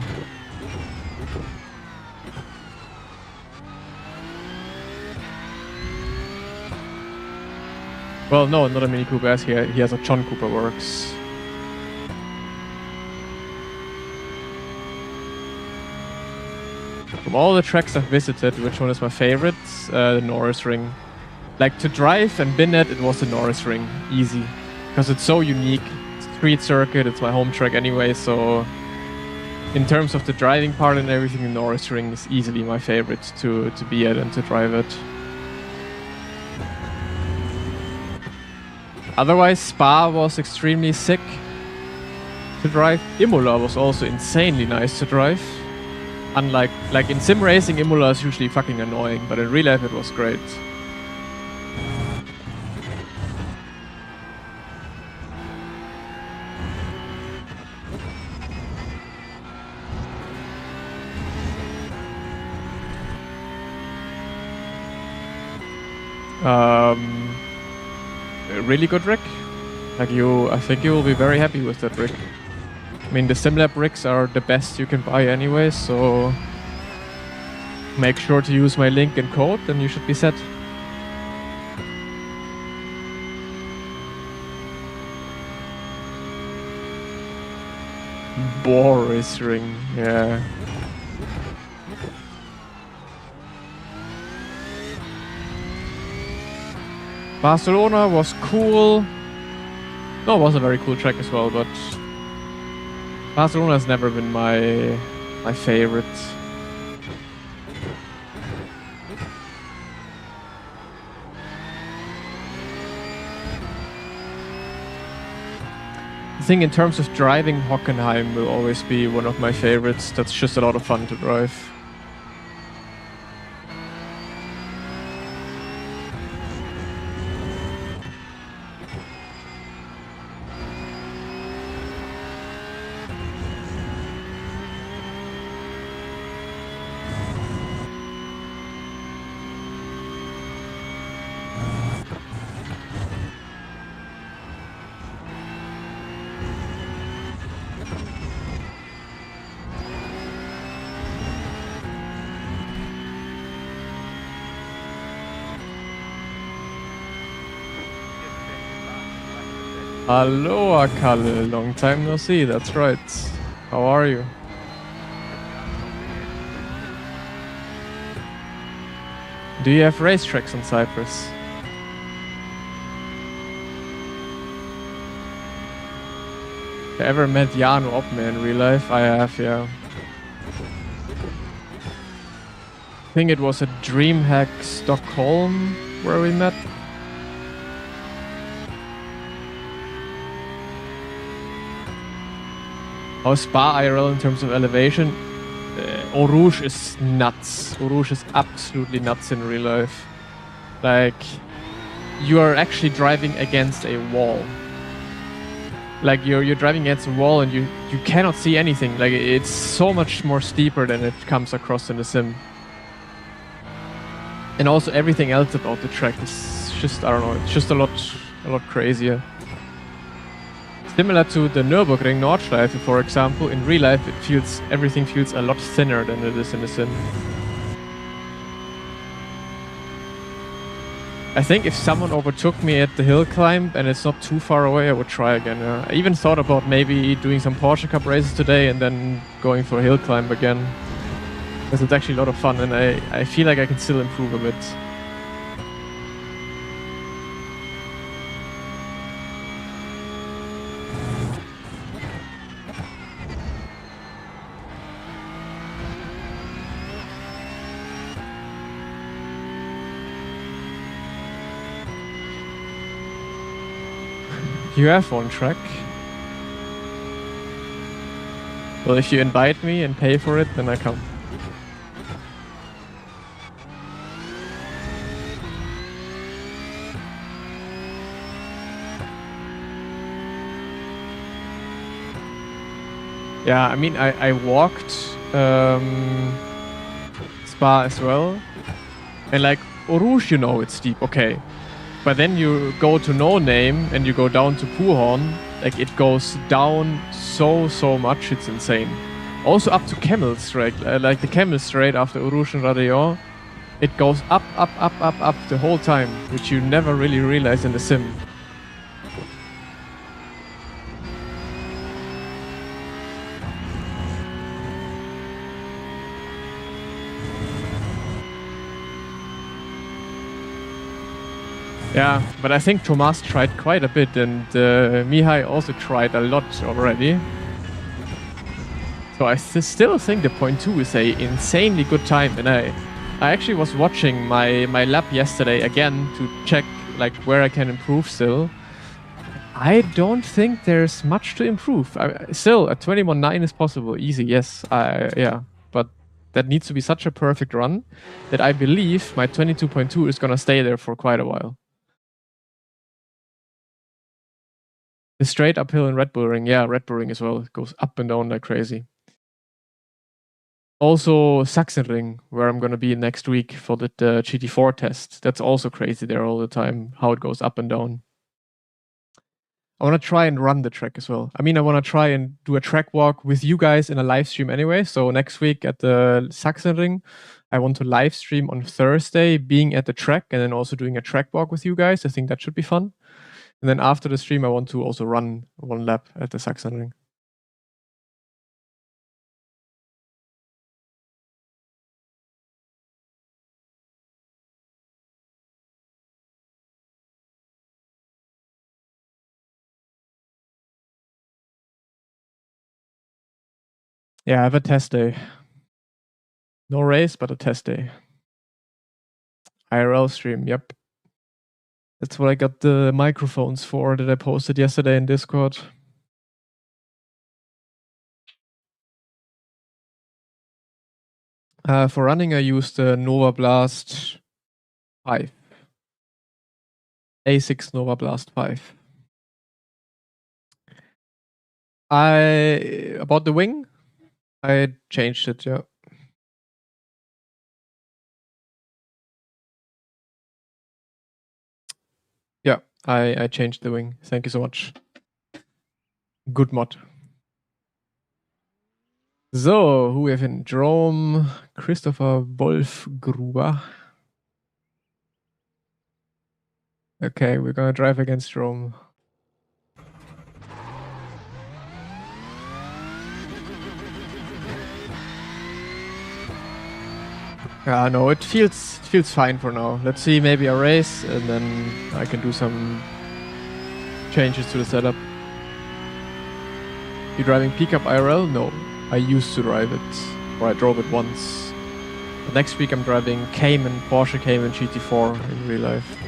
Well, no, not a Mini Cooper S. He has a John Cooper Works. From all the tracks I've visited, which one is my favorite? The Norris Ring. Like, to drive and bin at, it was the Norris Ring. Easy. Because it's so unique. Street circuit, it's my home track anyway, so... In terms of the driving part and everything, the Norris Ring is easily my favorite to be at and to drive it. Otherwise, Spa was extremely sick to drive. Imola was also insanely nice to drive. Unlike, like in sim racing, Imola is usually fucking annoying, but in real life it was great. A really good rig. Like I think you will be very happy with that rig. I mean, the SimLab rigs are the best you can buy anyway, so make sure to use my link and code, and you should be set. Boris Ring, yeah. Barcelona was cool. No, it was a very cool track as well, but Barcelona has never been my favorite. I think in terms of driving, Hockenheim will always be one of my favorites. That's just a lot of fun to drive. Aloha, Kalle. Long time no see, that's right. How are you? Do you have racetracks on Cyprus? Have you ever met Jano Opme in real life? I have, yeah. I think it was at DreamHack Stockholm where we met. How Spa IRL in terms of elevation? Eau Rouge is nuts. Eau Rouge is absolutely nuts in real life. Like, you are actually driving against a wall. Like, you're driving against a wall and you cannot see anything. Like, it's so much more steeper than it comes across in the sim. And also everything else about the track is just, I don't know, it's just a lot crazier. Similar to the Nürburgring Nordschleife, for example, in real life everything feels a lot thinner than it is in the sim. I think if someone overtook me at the hill climb and it's not too far away, I would try again. I even thought about maybe doing some Porsche Cup races today and then going for a hill climb again. Because it's actually a lot of fun and I feel like I can still improve a bit. You have one track. Well, if you invite me and pay for it, then I come. Yeah, I mean, I walked Spa as well. And like, Eau Rouge, you know it's steep, okay. But then you go to No Name and you go down to Puhorn, like it goes down so much, it's insane. Also up to Camel Straight, like the Camel Straight after Eau Rouge and Radeon. it goes up, up, up, up, up the whole time, which you never really realize in the sim. Yeah, but I think Tomas tried quite a bit, and Mihai also tried a lot already. So I still think the 0.2 is a insanely good time, and I actually was watching my lap yesterday again to check like where I can improve still. I don't think there's much to improve. Still, a 21.9 is possible, easy, yes. Yeah, but that needs to be such a perfect run that I believe my 22.2 is gonna stay there for quite a while. The straight uphill in Red Bull Ring, yeah, Red Bull Ring as well. It goes up and down like crazy. Also, Sachsenring, where I'm gonna be next week for the GT4 test. That's also crazy there all the time, how it goes up and down. I want to try and run the track as well. I mean, I want to try and do a track walk with you guys in a live stream anyway. So next week at the Sachsenring, I want to live stream on Thursday, being at the track and then also doing a track walk with you guys. I think that should be fun. And then after the stream, I want to also run one lap at the Sachsenring. Yeah, I have a test day. No race, but a test day. IRL stream, yep. That's what I got the microphones for that I posted yesterday in Discord. For running, I used the Nova Blast 5. A6 Nova Blast 5. About the wing, I changed it, yeah. Yeah, I changed the wing. Thank you so much. Good mod. So, who we have in Jerome, Christopher Wolfgruber. Okay, we're gonna drive against Jerome. Yeah, no, it feels fine for now. Let's see maybe a race and then I can do some changes to the setup. You driving pickup IRL? No, I used to drive it, or I drove it once. But next week I'm driving Cayman, Porsche Cayman GT4 in real life.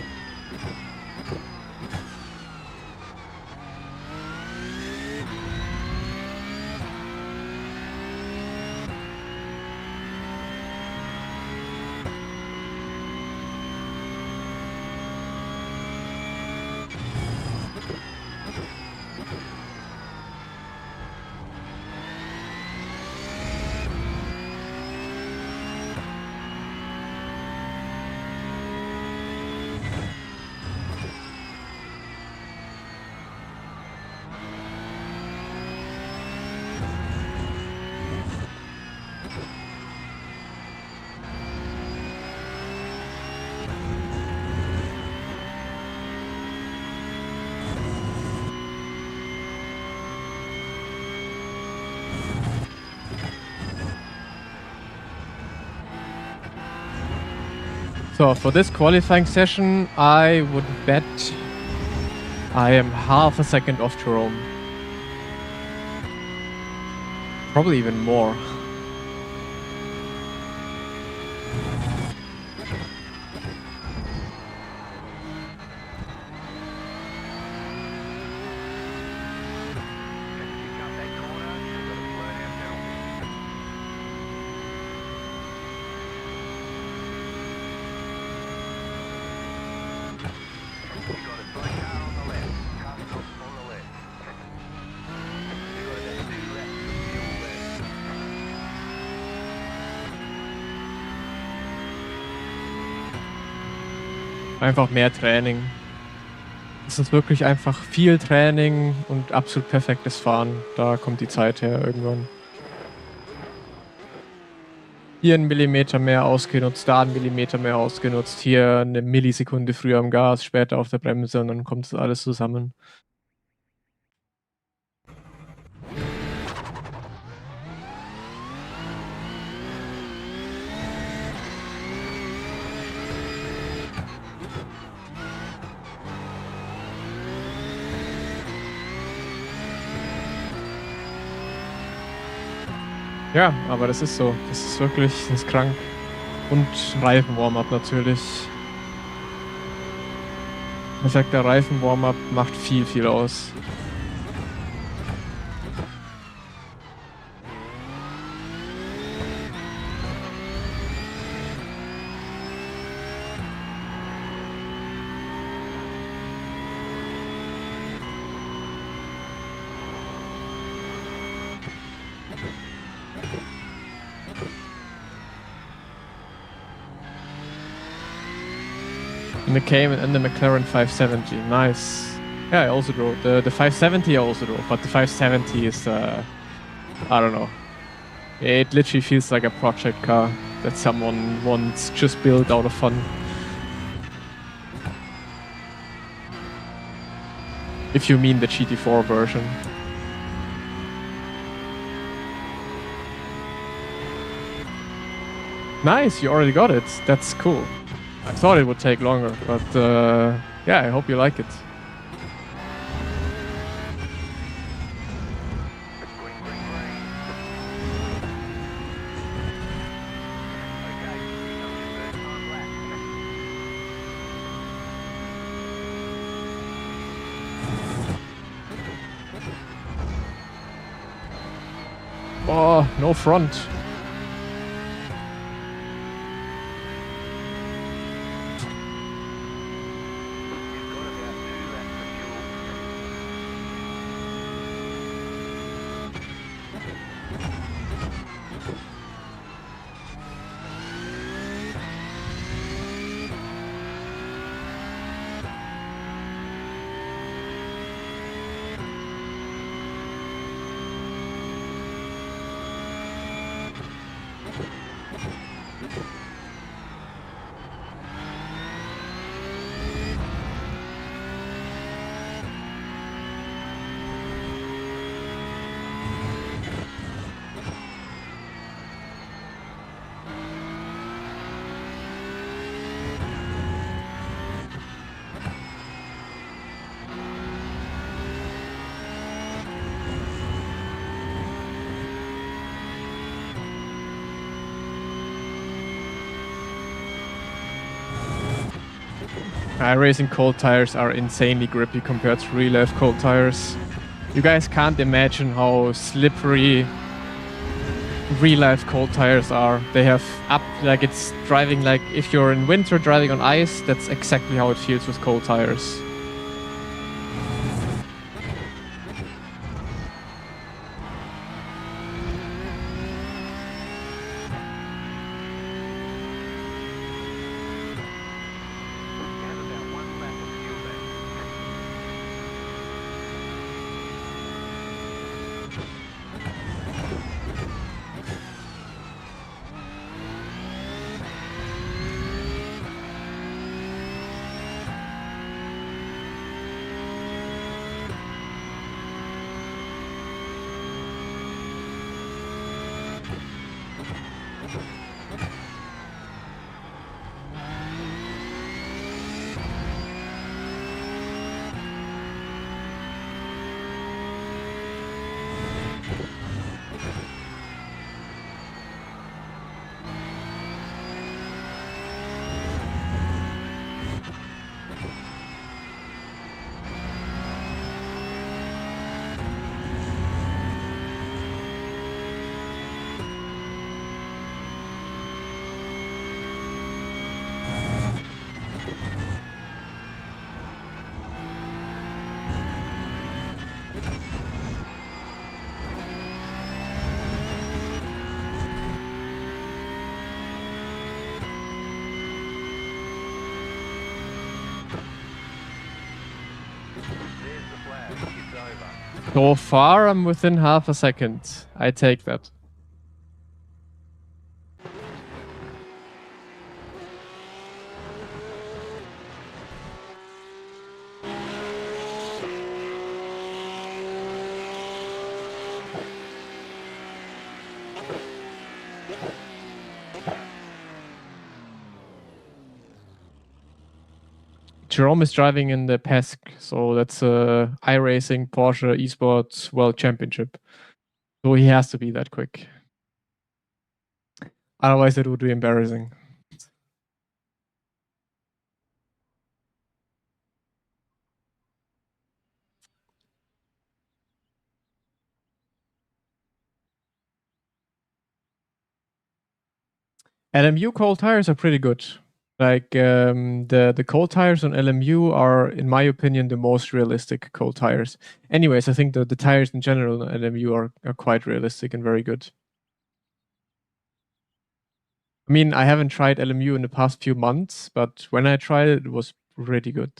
So for this qualifying session, I would bet I am half a second off Jerome. Probably even more. Einfach mehr Training. Es ist wirklich einfach viel Training und absolut perfektes Fahren. Da kommt die Zeit her irgendwann. hier einen Millimeter mehr ausgenutzt, da einen Millimeter mehr ausgenutzt, hier eine Millisekunde früher am Gas, später auf der Bremse und dann kommt das alles zusammen. Ja, aber das ist so. Das ist wirklich, das ist krank. Und Reifen-Warm-Up natürlich. Perfekter Reifen-Warm-Up macht viel, viel aus. And the Cayman and the McLaren 570, nice. Yeah, I also drove the 570. I also drove, but the 570 is I don't know. It literally feels like a project car that someone once just built out of fun. If you mean the GT4 version. Nice, you already got it. That's cool. I thought it would take longer, but yeah, I hope you like it. Green, green, green. Okay, first time lap. Oh, no front. iRacing cold tires are insanely grippy compared to real life cold tires. You guys can't imagine how slippery real life cold tires are. They have up, like it's driving like if you're in winter driving on ice, that's exactly how it feels with cold tires. Have about one lap of fuel left. There's the flag. It's over. So far, I'm within half a second. I take that. Jerome is driving in the PESC, so that's a iRacing Porsche Esports World Championship. So he has to be that quick. Otherwise, it would be embarrassing. LMU cold tires are pretty good. Like the cold tires on LMU are, in my opinion, the most realistic cold tires. Anyways, I think the tires in general on LMU are quite realistic and very good. I mean, I haven't tried LMU in the past few months, but when I tried it, it was pretty good.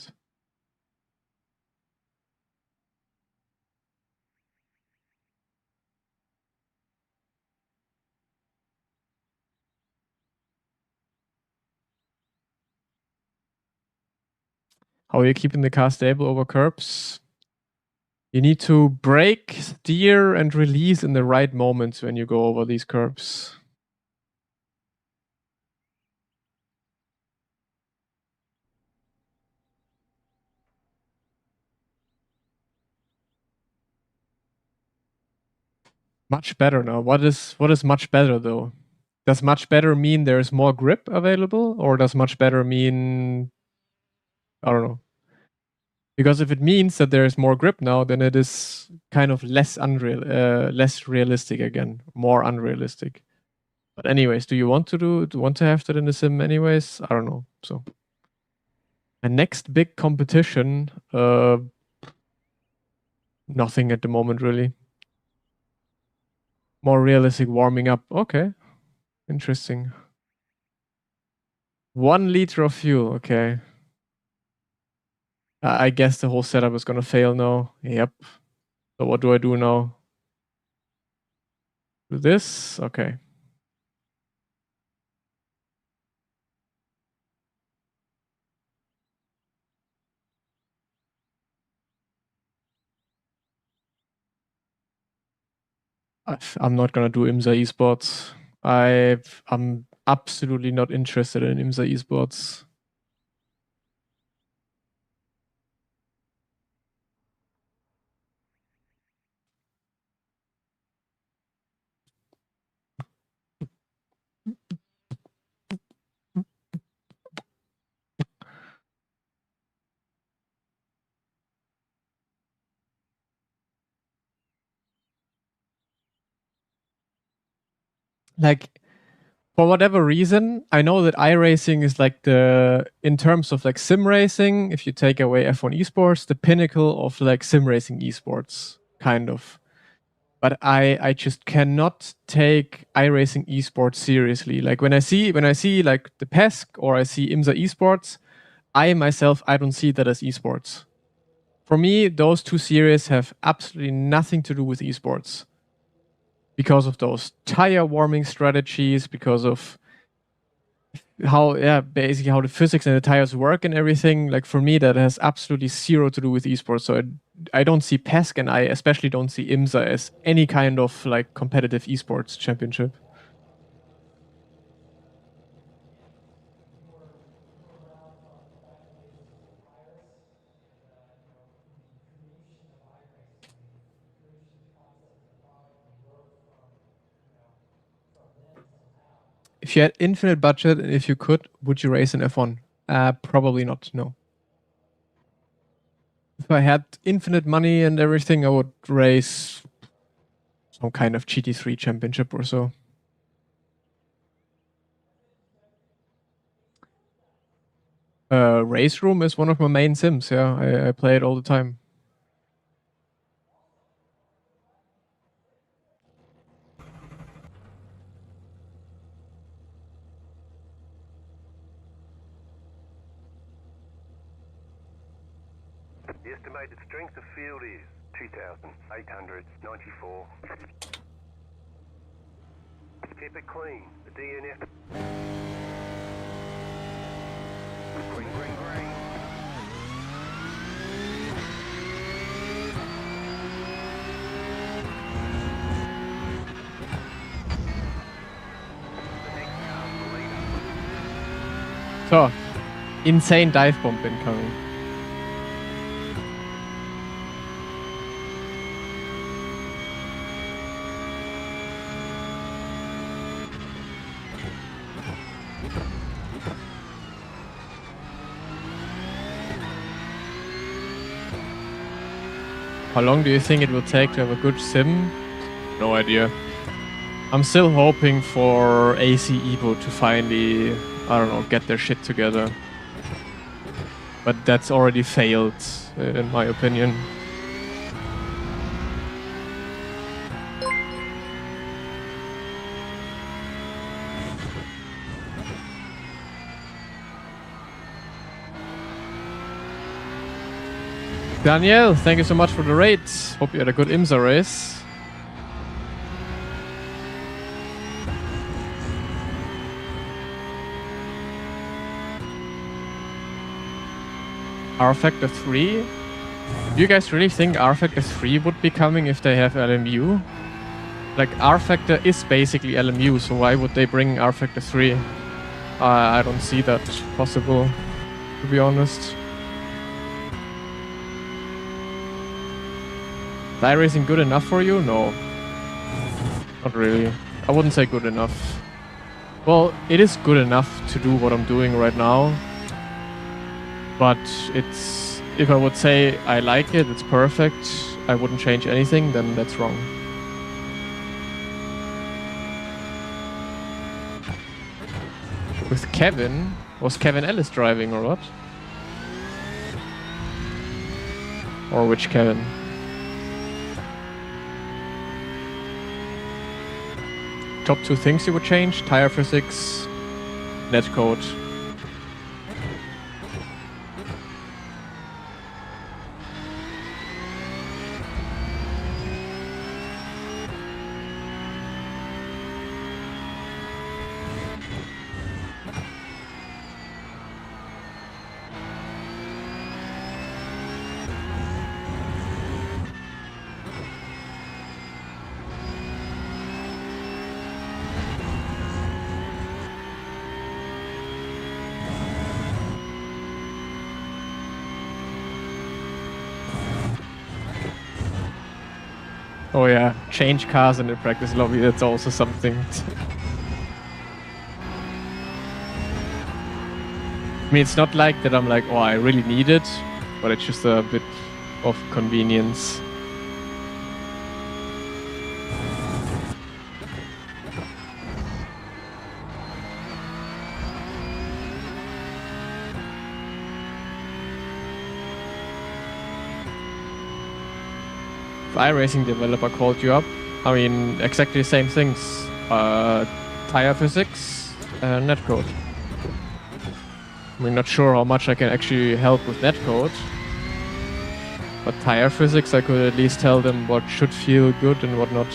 How are you keeping the car stable over curbs? You need to brake, steer, and release in the right moments when you go over these curbs. Much better now. What is much better though? Does much better mean there's more grip available, or does much better mean I don't know? Because if it means that there is more grip now, then it is kind of less realistic again, more unrealistic. But anyways, do you want to have that in the sim anyways? I don't know. So my next big competition, nothing at the moment really. More realistic warming up. Okay, interesting. 1 liter of fuel. Okay. I guess the whole setup is gonna fail now. Yep. So what do I do now? Do this? Okay. I'm not gonna do IMSA esports. I'm absolutely not interested in IMSA esports. Like, for whatever reason, I know that iRacing is like in terms of like sim racing, if you take away F1 esports, the pinnacle of like sim racing esports, kind of. But I just cannot take iRacing esports seriously. Like when I see like the PESC or I see IMSA esports, I myself I don't see that as esports. For me, those two series have absolutely nothing to do with esports. Because of those tire warming strategies, because of basically how the physics and the tires work and everything. Like for me, that has absolutely zero to do with esports. So I don't see PESC and I especially don't see IMSA as any kind of like competitive esports championship. If you had infinite budget and if you could, would you race an F1? Probably not. No. If I had infinite money and everything, I would race some kind of GT3 championship or so. Race Room is one of my main sims. Yeah, I play it all the time. The estimated strength of field is 2,894. Keep it clean. The DNF. Green, green, green. So, insane dive bomb incoming. How long do you think it will take to have a good sim? No idea. I'm still hoping for AC Evo to finally, I don't know, get their shit together. But that's already failed, in my opinion. Daniel, thank you so much for the raid. Hope you had a good IMSA race. R Factor 3? Do you guys really think R Factor 3 would be coming if they have LMU? Like, R Factor is basically LMU, so why would they bring R Factor 3? I don't see that possible, to be honest. Is iRacing good enough for you? No. Not really. I wouldn't say good enough. Well, it is good enough to do what I'm doing right now. But it's... if I would say I like it, it's perfect, I wouldn't change anything, then that's wrong. With Kevin? Was Kevin Ellis driving or what? Or which Kevin? Top 2 things you would change? Tire physics, netcode. Oh yeah, change cars in the practice lobby, that's also something. I mean, it's not like that I'm like, oh, I really need it, but it's just a bit of convenience. If iRacing developer called you up, I mean, exactly the same things. Tire physics and netcode. I mean, not sure how much I can actually help with netcode. But tire physics, I could at least tell them what should feel good and what not.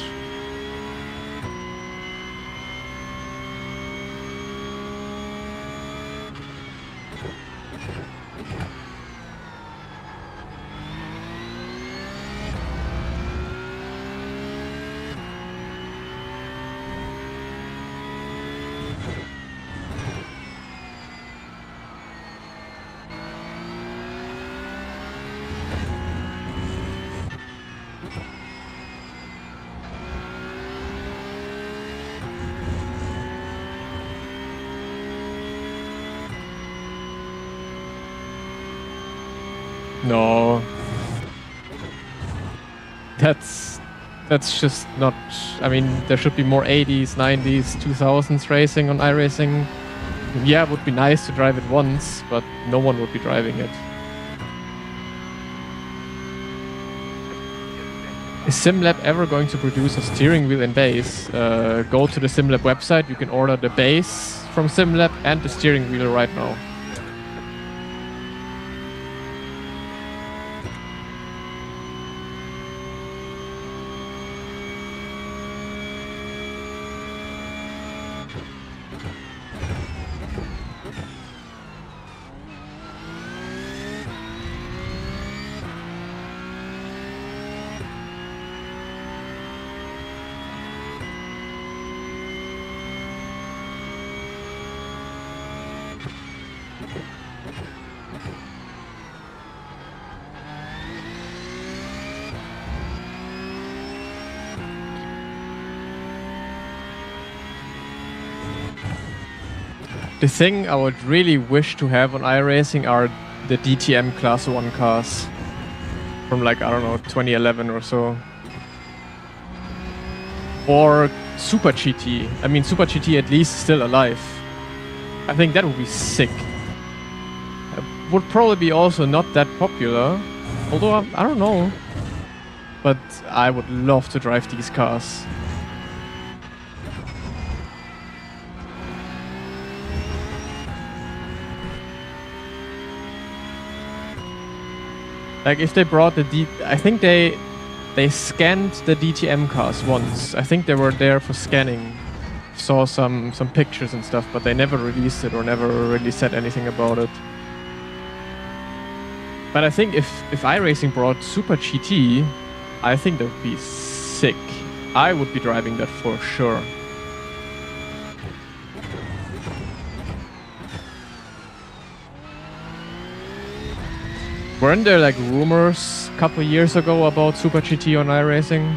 No. That's just not... I mean, there should be more 80s, 90s, 2000s racing on iRacing. Yeah, it would be nice to drive it once, but no one would be driving it. Is SimLab ever going to produce a steering wheel and base? Go to the SimLab website, you can order the base from SimLab and the steering wheel right now. The thing I would really wish to have on iRacing are the DTM Class 1 cars. From like, I don't know, 2011 or so. Or Super GT. I mean, Super GT at least is still alive. I think that would be sick. It would probably be also not that popular. Although, I don't know. But I would love to drive these cars. Like if they brought the I think they scanned the DTM cars once. I think they were there for scanning. Saw some pictures and stuff, but they never released it or never really said anything about it. But I think if iRacing brought Super GT, I think that would be sick. I would be driving that for sure. Weren't there like rumors a couple years ago about Super GT on iRacing?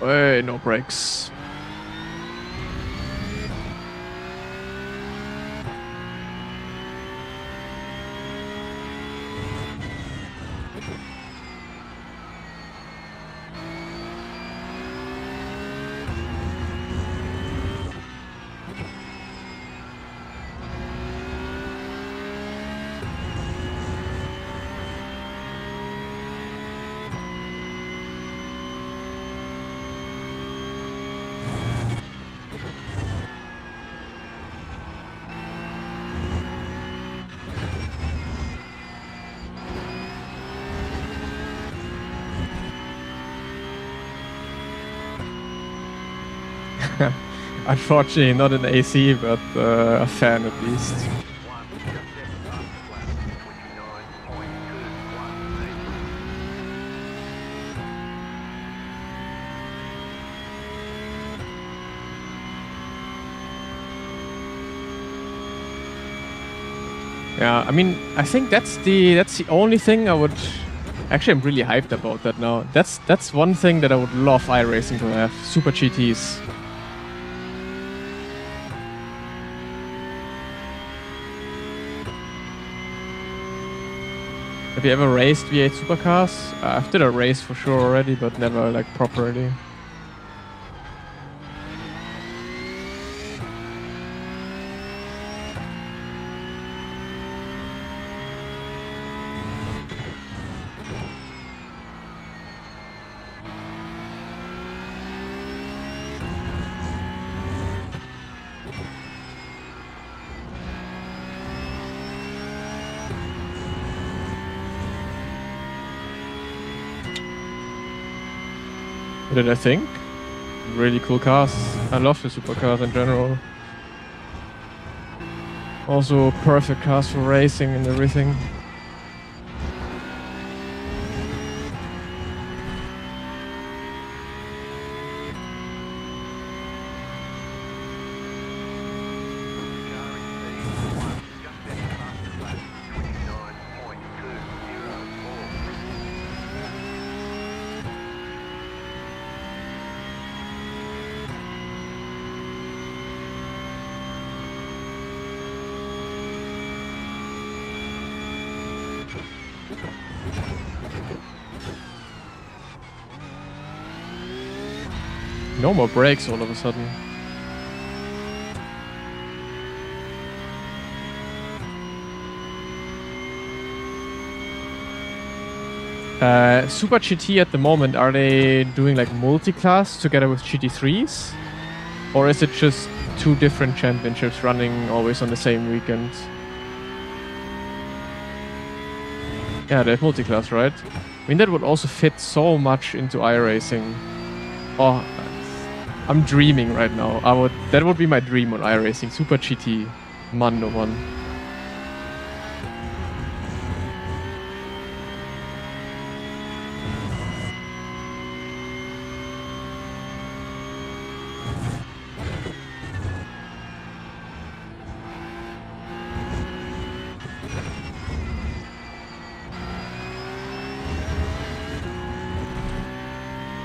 Hey, no brakes. Unfortunately, not an AC, but a fan at least. Yeah, I mean, I think that's the only thing I would. Actually, I'm really hyped about that now. That's one thing that I would love iRacing to have. Super GTs. Have you ever raced V8 supercars? I've did a race for sure already, but never like properly. What did I think? Really cool cars. I love the supercars in general. Also perfect cars for racing and everything. No more brakes all of a sudden. Super GT at the moment, are they doing like multi-class together with GT3s? Or is it just two different championships running always on the same weekend? Yeah, they have multi-class, right? I mean, that would also fit so much into iRacing. Oh, I'm dreaming right now. That would be my dream on iRacing. Super GT, Mando one.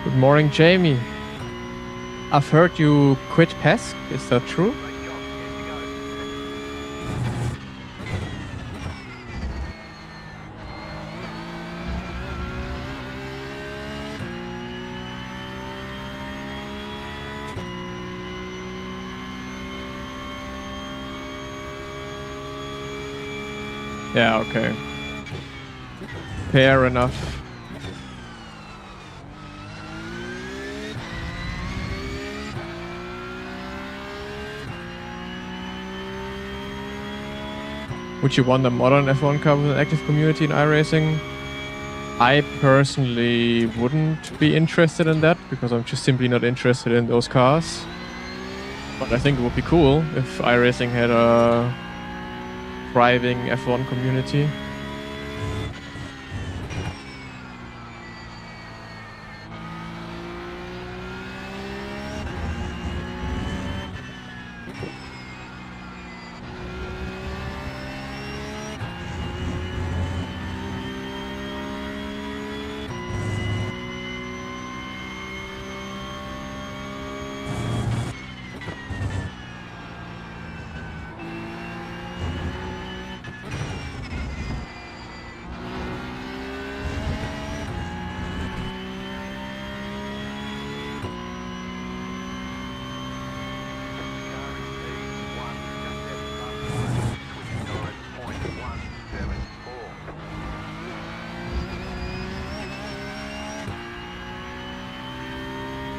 Good morning, Jamie. I've heard you quit PESC. Is that true? Great job. Here you go. Yeah, okay. Fair enough. Would you want a modern F1 car with an active community in iRacing? I personally wouldn't be interested in that because I'm just simply not interested in those cars. But I think it would be cool if iRacing had a thriving F1 community.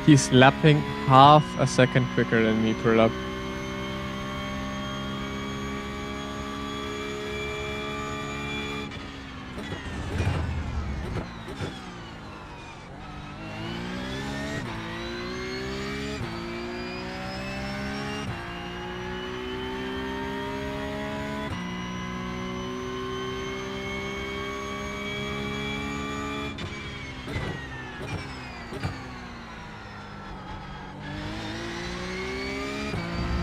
He's lapping half a second quicker than me per lap.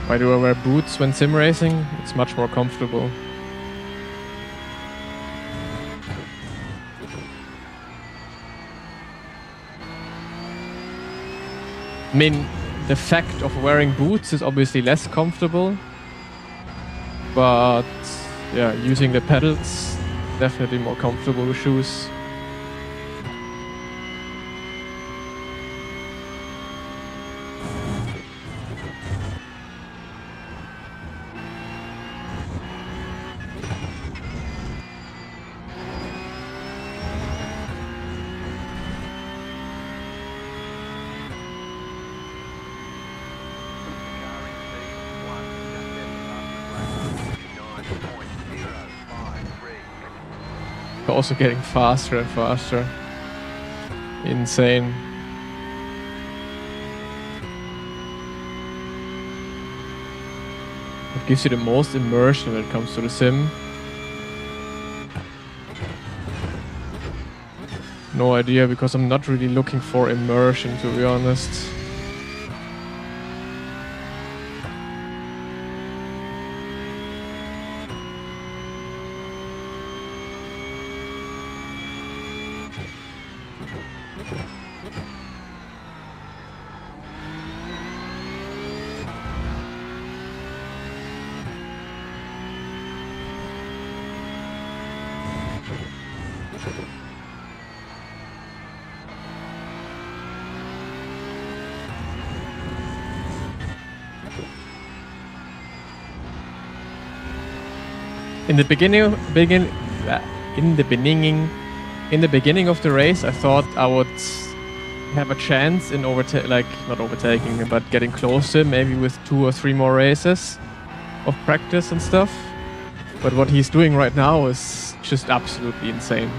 Why do I wear boots when sim racing? It's much more comfortable. I mean, the fact of wearing boots is obviously less comfortable, but yeah, using the pedals, definitely more comfortable with shoes. Also getting faster and faster. Insane. What gives you the most immersion when it comes to the sim? No idea, because I'm not really looking for immersion, to be honest. In the beginning of the race, I thought I would have a chance in not overtaking, but getting close to him, maybe with 2 or 3 more races of practice and stuff. But what he's doing right now is just absolutely insane.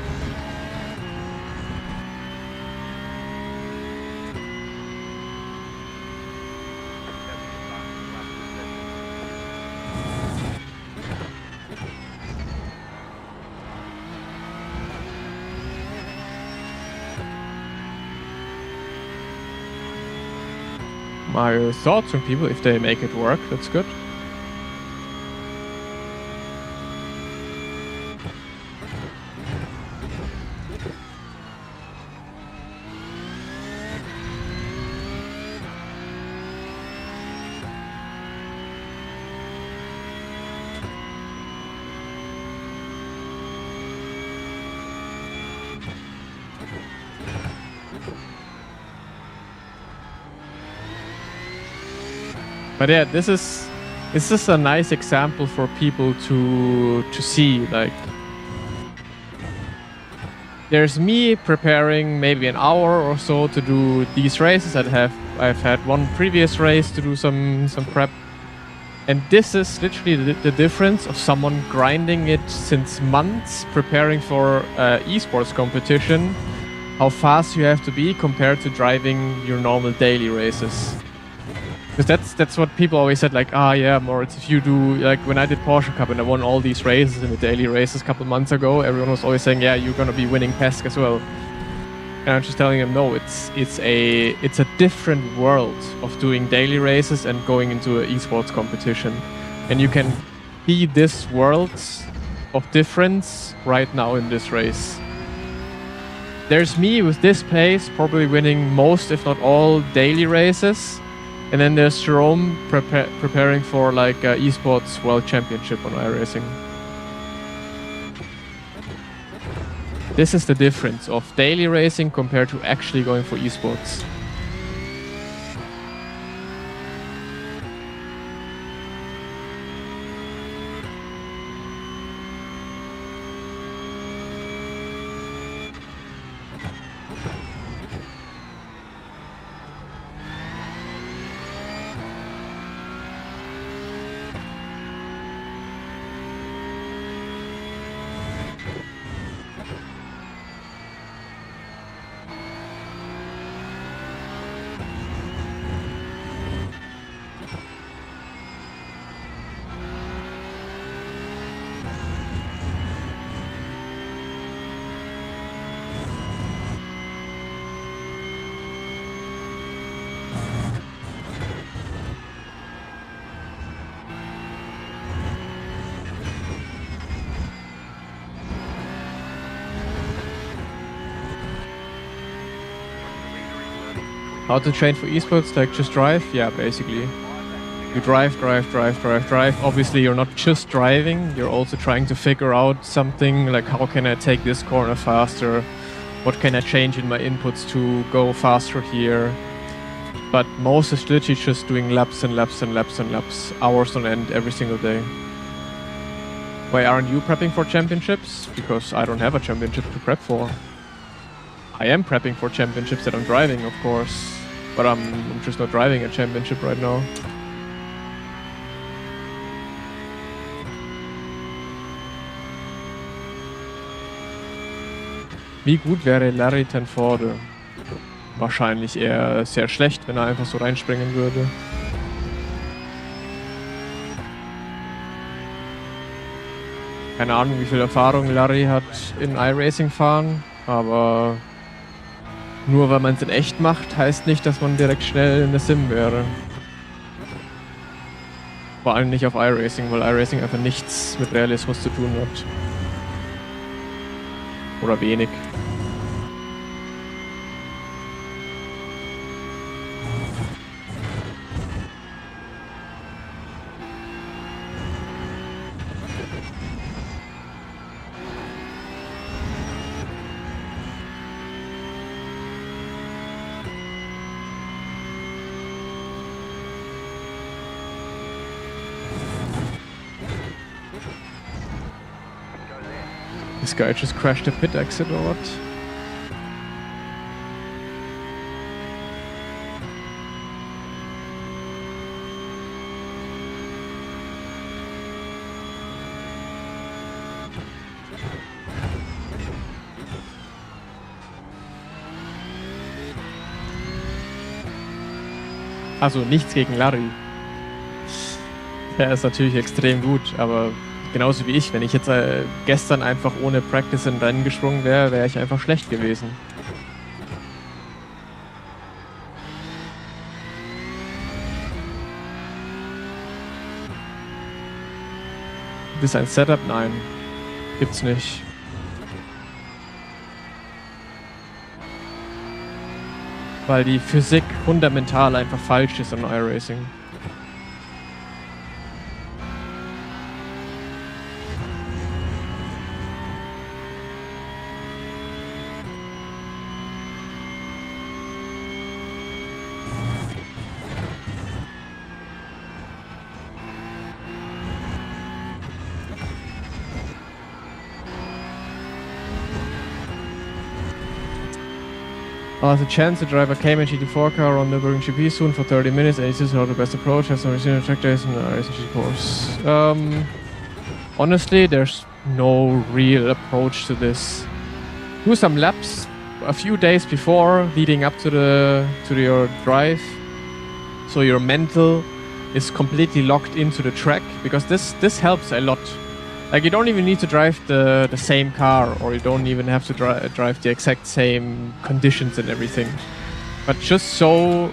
My thoughts on people, if they make it work, that's good. But yeah, this is a nice example for people to see. Like, there's me preparing maybe an hour or so to do these races. I've had one previous race to do some prep, and this is literally the difference of someone grinding it since months, preparing for esports competition. How fast you have to be compared to driving your normal daily races. Because that's what people always said, like, yeah, Moritz, if you do, like, when I did Porsche Cup and I won all these races in the daily races a couple months ago, everyone was always saying, yeah, you're gonna be winning PESC as well. And I'm just telling them, no, it's a different world of doing daily races and going into an esports competition. And you can see this world of difference right now in this race. There's me with this pace, probably winning most, if not all, daily races. And then there's Jerome preparing for like esports world championship on iRacing. This is the difference of daily racing compared to actually going for esports. How to train for esports? Like, just drive? Yeah, basically. You drive. Obviously, you're not just driving, you're also trying to figure out something like, how can I take this corner faster? What can I change in my inputs to go faster here? But most is literally just doing laps and laps and laps and laps, hours on end every single day. Why aren't you prepping for championships? Because I don't have a championship to prep for. I am prepping for championships that I'm driving, of course, but I'm just not driving a championship right now. Wie gut wäre Larry Tenforde? Wahrscheinlich eher sehr schlecht, wenn er einfach so reinspringen würde. Keine Ahnung, wie viel Erfahrung Larry hat in iRacing fahren, aber nur weil man es in echt macht, heißt nicht, dass man direkt schnell in der Sim wäre. Vor allem nicht auf iRacing, weil iRacing einfach nichts mit Realismus zu tun hat. Oder wenig. This guy just crashed a pit exit or what? Also nichts gegen Larry. Er ist natürlich extrem gut, aber genauso wie ich, wenn ich jetzt gestern einfach ohne Practice in Rennen gesprungen wäre, wäre ich einfach schlecht gewesen. Gibt es ein Setup? Nein, gibt's nicht. Weil die Physik fundamental einfach falsch ist im iRacing. I'll have the chance to drive a Cayman GT4 car on the Nürburgring GP soon for 30 minutes, and this is how the best approach. Have some resume track days and racing GT course. Honestly, there's no real approach to this. Do some laps a few days before, leading up to your drive, so your mental is completely locked into the track, because this helps a lot. Like, you don't even need to drive the same car, or you don't even have to drive the exact same conditions and everything. But just so,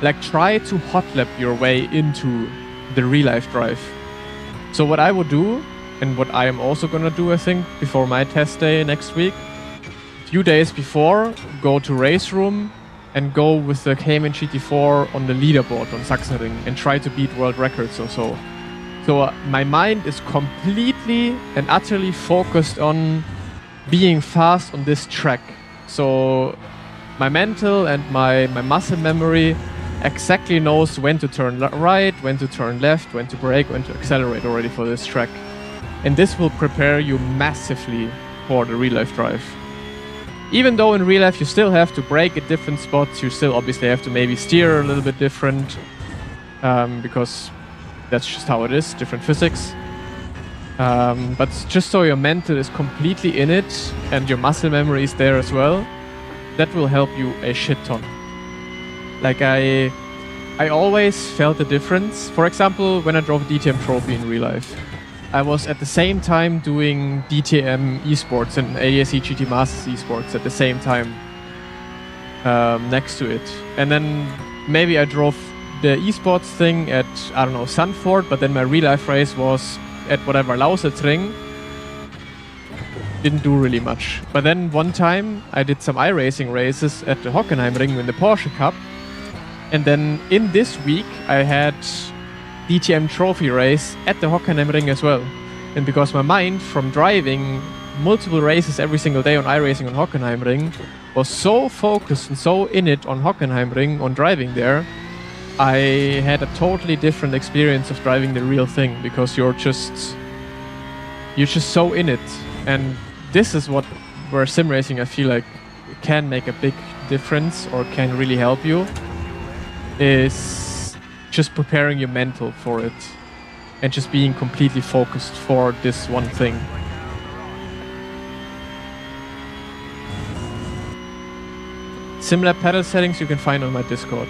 like, try to hot lap your way into the real life drive. So what I would do, and what I am also gonna do, I think, before my test day next week, a few days before, go to race room and go with the Cayman GT4 on the leaderboard on Sachsenring and try to beat world records or so. So my mind is completely and utterly focused on being fast on this track. So my mental and my muscle memory exactly knows when to turn right, when to turn left, when to brake, when to accelerate already for this track. And this will prepare you massively for the real life drive. Even though in real life you still have to brake at different spots, you still obviously have to maybe steer a little bit different, because that's just how it is, different physics. But just so your mental is completely in it and your muscle memory is there as well, that will help you a shit ton. Like, I always felt the difference. For example, when I drove DTM Trophy in real life, I was at the same time doing DTM esports and ADAC GT Masters esports at the same time, next to it. And then maybe I drove the esports thing at, I don't know, Sandford, but then my real life race was at whatever, Lausitzring. Didn't do really much. But then one time I did some iRacing races at the Hockenheimring in the Porsche Cup. And then in this week I had DTM Trophy race at the Hockenheimring as well. And because my mind from driving multiple races every single day on iRacing on Hockenheimring was so focused and so in it on Hockenheimring, on driving there, I had a totally different experience of driving the real thing, because you're just so in it. And this is where sim racing, I feel like, can make a big difference or can really help you, is just preparing your mental for it and just being completely focused for this one thing. SimLab pedal settings you can find on my Discord.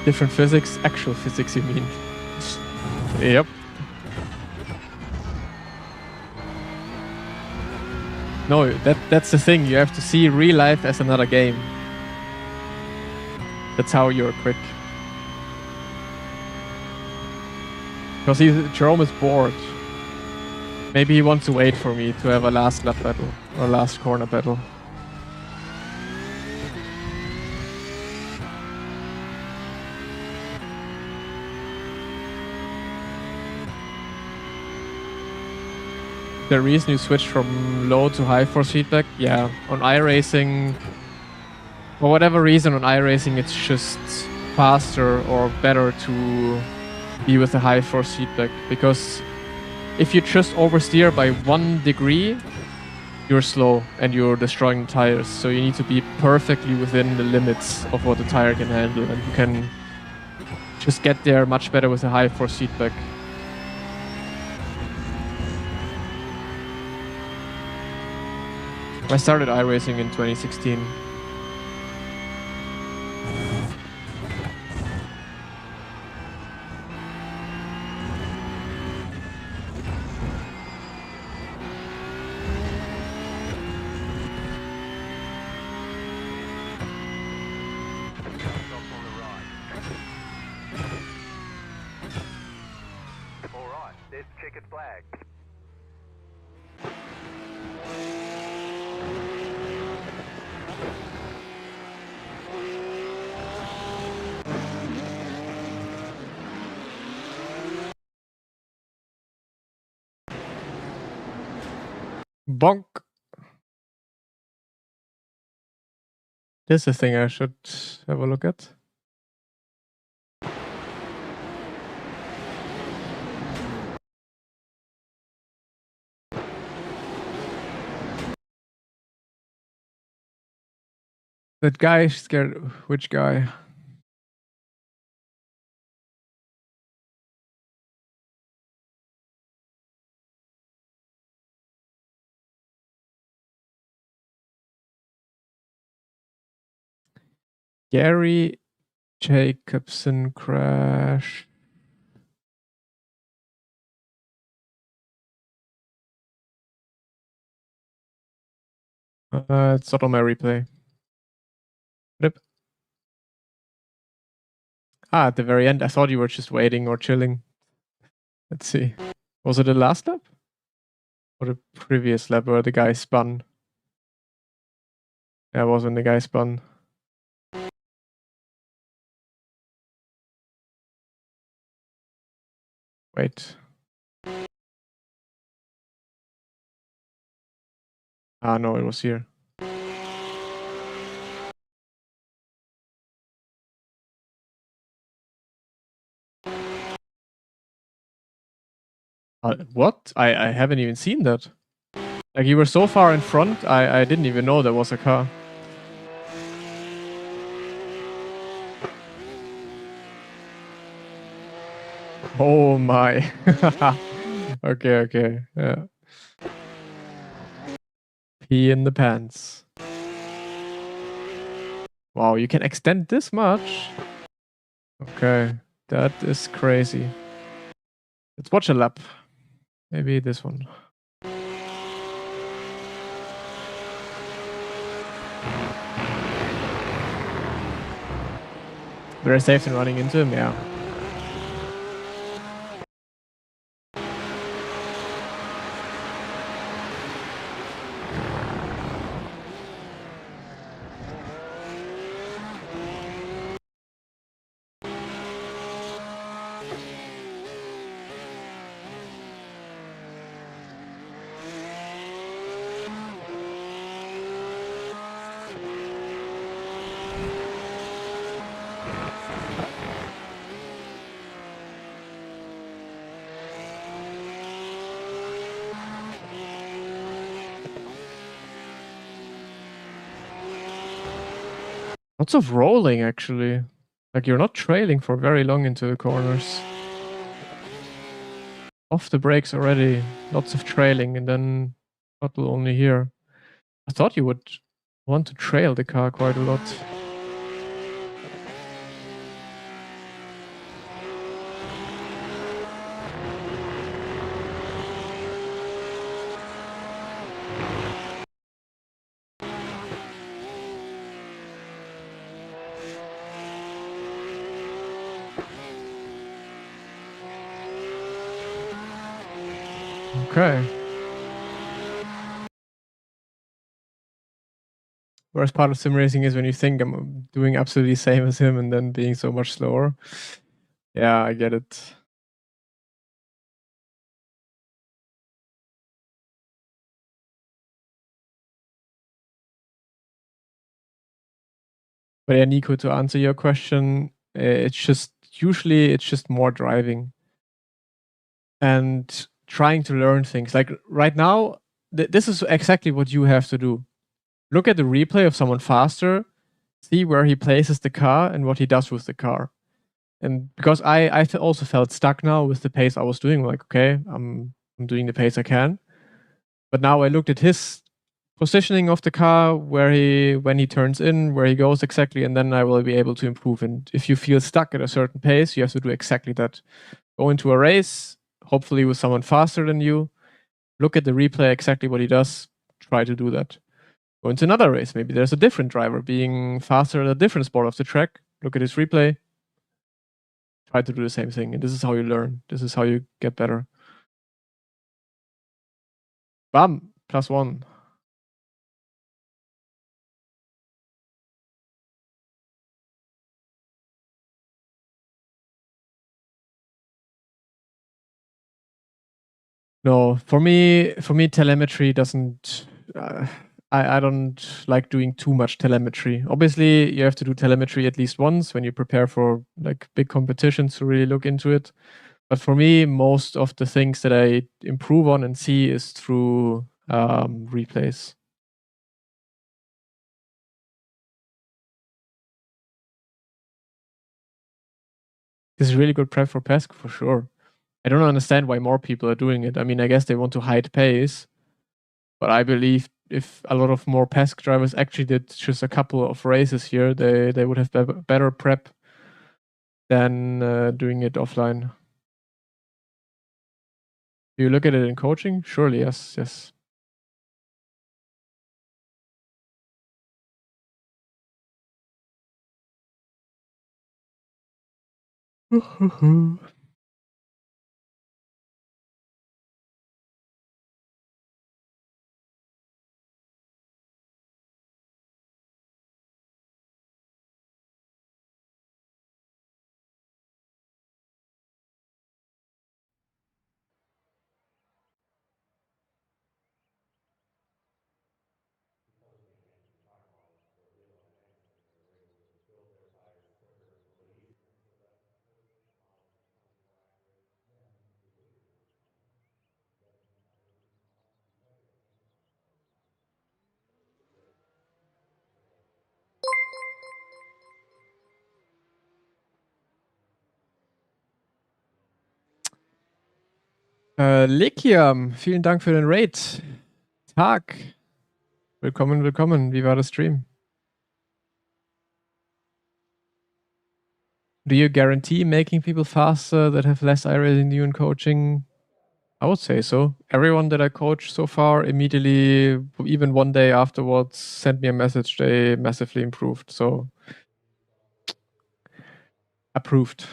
Different physics? Actual physics, you mean? Yep. No, that's the thing. You have to see real life as another game. That's how you're quick. Because Jerome is bored. Maybe he wants to wait for me to have a last lap battle or last corner battle. The reason you switched from low to high force feedback? Yeah, on iRacing, for whatever reason on iRacing it's just faster or better to be with a high force feedback, because if you just oversteer by 1 degree, you're slow and you're destroying the tires. So you need to be perfectly within the limits of what the tire can handle, and you can just get there much better with a high force feedback. I started iRacing in 2016. Alright, there's checkered flag. Bonk. This is a thing I should have a look at. That guy scared. Which guy? Gary Jacobson crash. It's not on my replay. Yep. Ah, at the very end. I thought you were just waiting or chilling. Let's see. Was it the last lap? Or the previous lap where the guy spun? Yeah, it was when the guy spun. Wait. Ah, no, it was here. What? I haven't even seen that. Like, you were so far in front, I didn't even know there was a car. Oh my. Okay. Yeah. Pee in the pants. Wow, you can extend this much? Okay, that is crazy. Let's watch a lap. Maybe this one. Very safe in running into him, yeah. Lots of rolling, actually. Like, you're not trailing for very long into the corners. Off the brakes already. Lots of trailing, and then throttle only here. I thought you would want to trail the car quite a lot. Okay. Worst part of sim racing is when you think I'm doing absolutely the same as him and then being so much slower. Yeah, I get it. But yeah, Nico, to answer your question, it's just usually it's just more driving and trying to learn things. Like right now, this is exactly what you have to do. Look at the replay of someone faster, see where he places the car and what he does with the car. And because I also felt stuck now with the pace I was doing, like, okay, I'm doing the pace I can. But now I looked at his positioning of the car, when he turns in, where he goes exactly, and then I will be able to improve. And if you feel stuck at a certain pace, you have to do exactly that. Go into a race, hopefully with someone faster than you. Look at the replay, exactly what he does. Try to do that. Go into another race. Maybe there's a different driver being faster at a different spot of the track. Look at his replay. Try to do the same thing. And this is how you learn. This is how you get better. Bam! +1. No, for me, telemetry doesn't. I don't like doing too much telemetry. Obviously, you have to do telemetry at least once when you prepare for like big competitions to really look into it. But for me, most of the things that I improve on and see is through replays. This is really good prep for PESC for sure. I don't understand why more people are doing it. I mean, I guess they want to hide pace, but I believe if a lot of more PESC drivers actually did just a couple of races here, they would have better prep than doing it offline. Do you look at it in coaching? Surely, yes, yes. Lekiam, vielen Dank für den Raid. Tag. Willkommen, willkommen. Wie war der Stream? Do you guarantee making people faster that have less iRating than you in coaching? I would say so. Everyone that I coached so far immediately, even one day afterwards, sent me a message. They massively improved. So approved.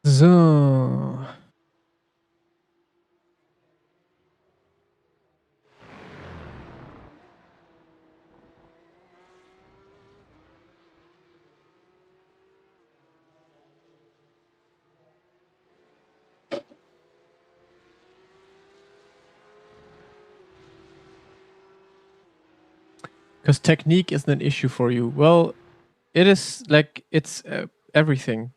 So. Because technique isn't an issue for you. Well, it is like it's everything.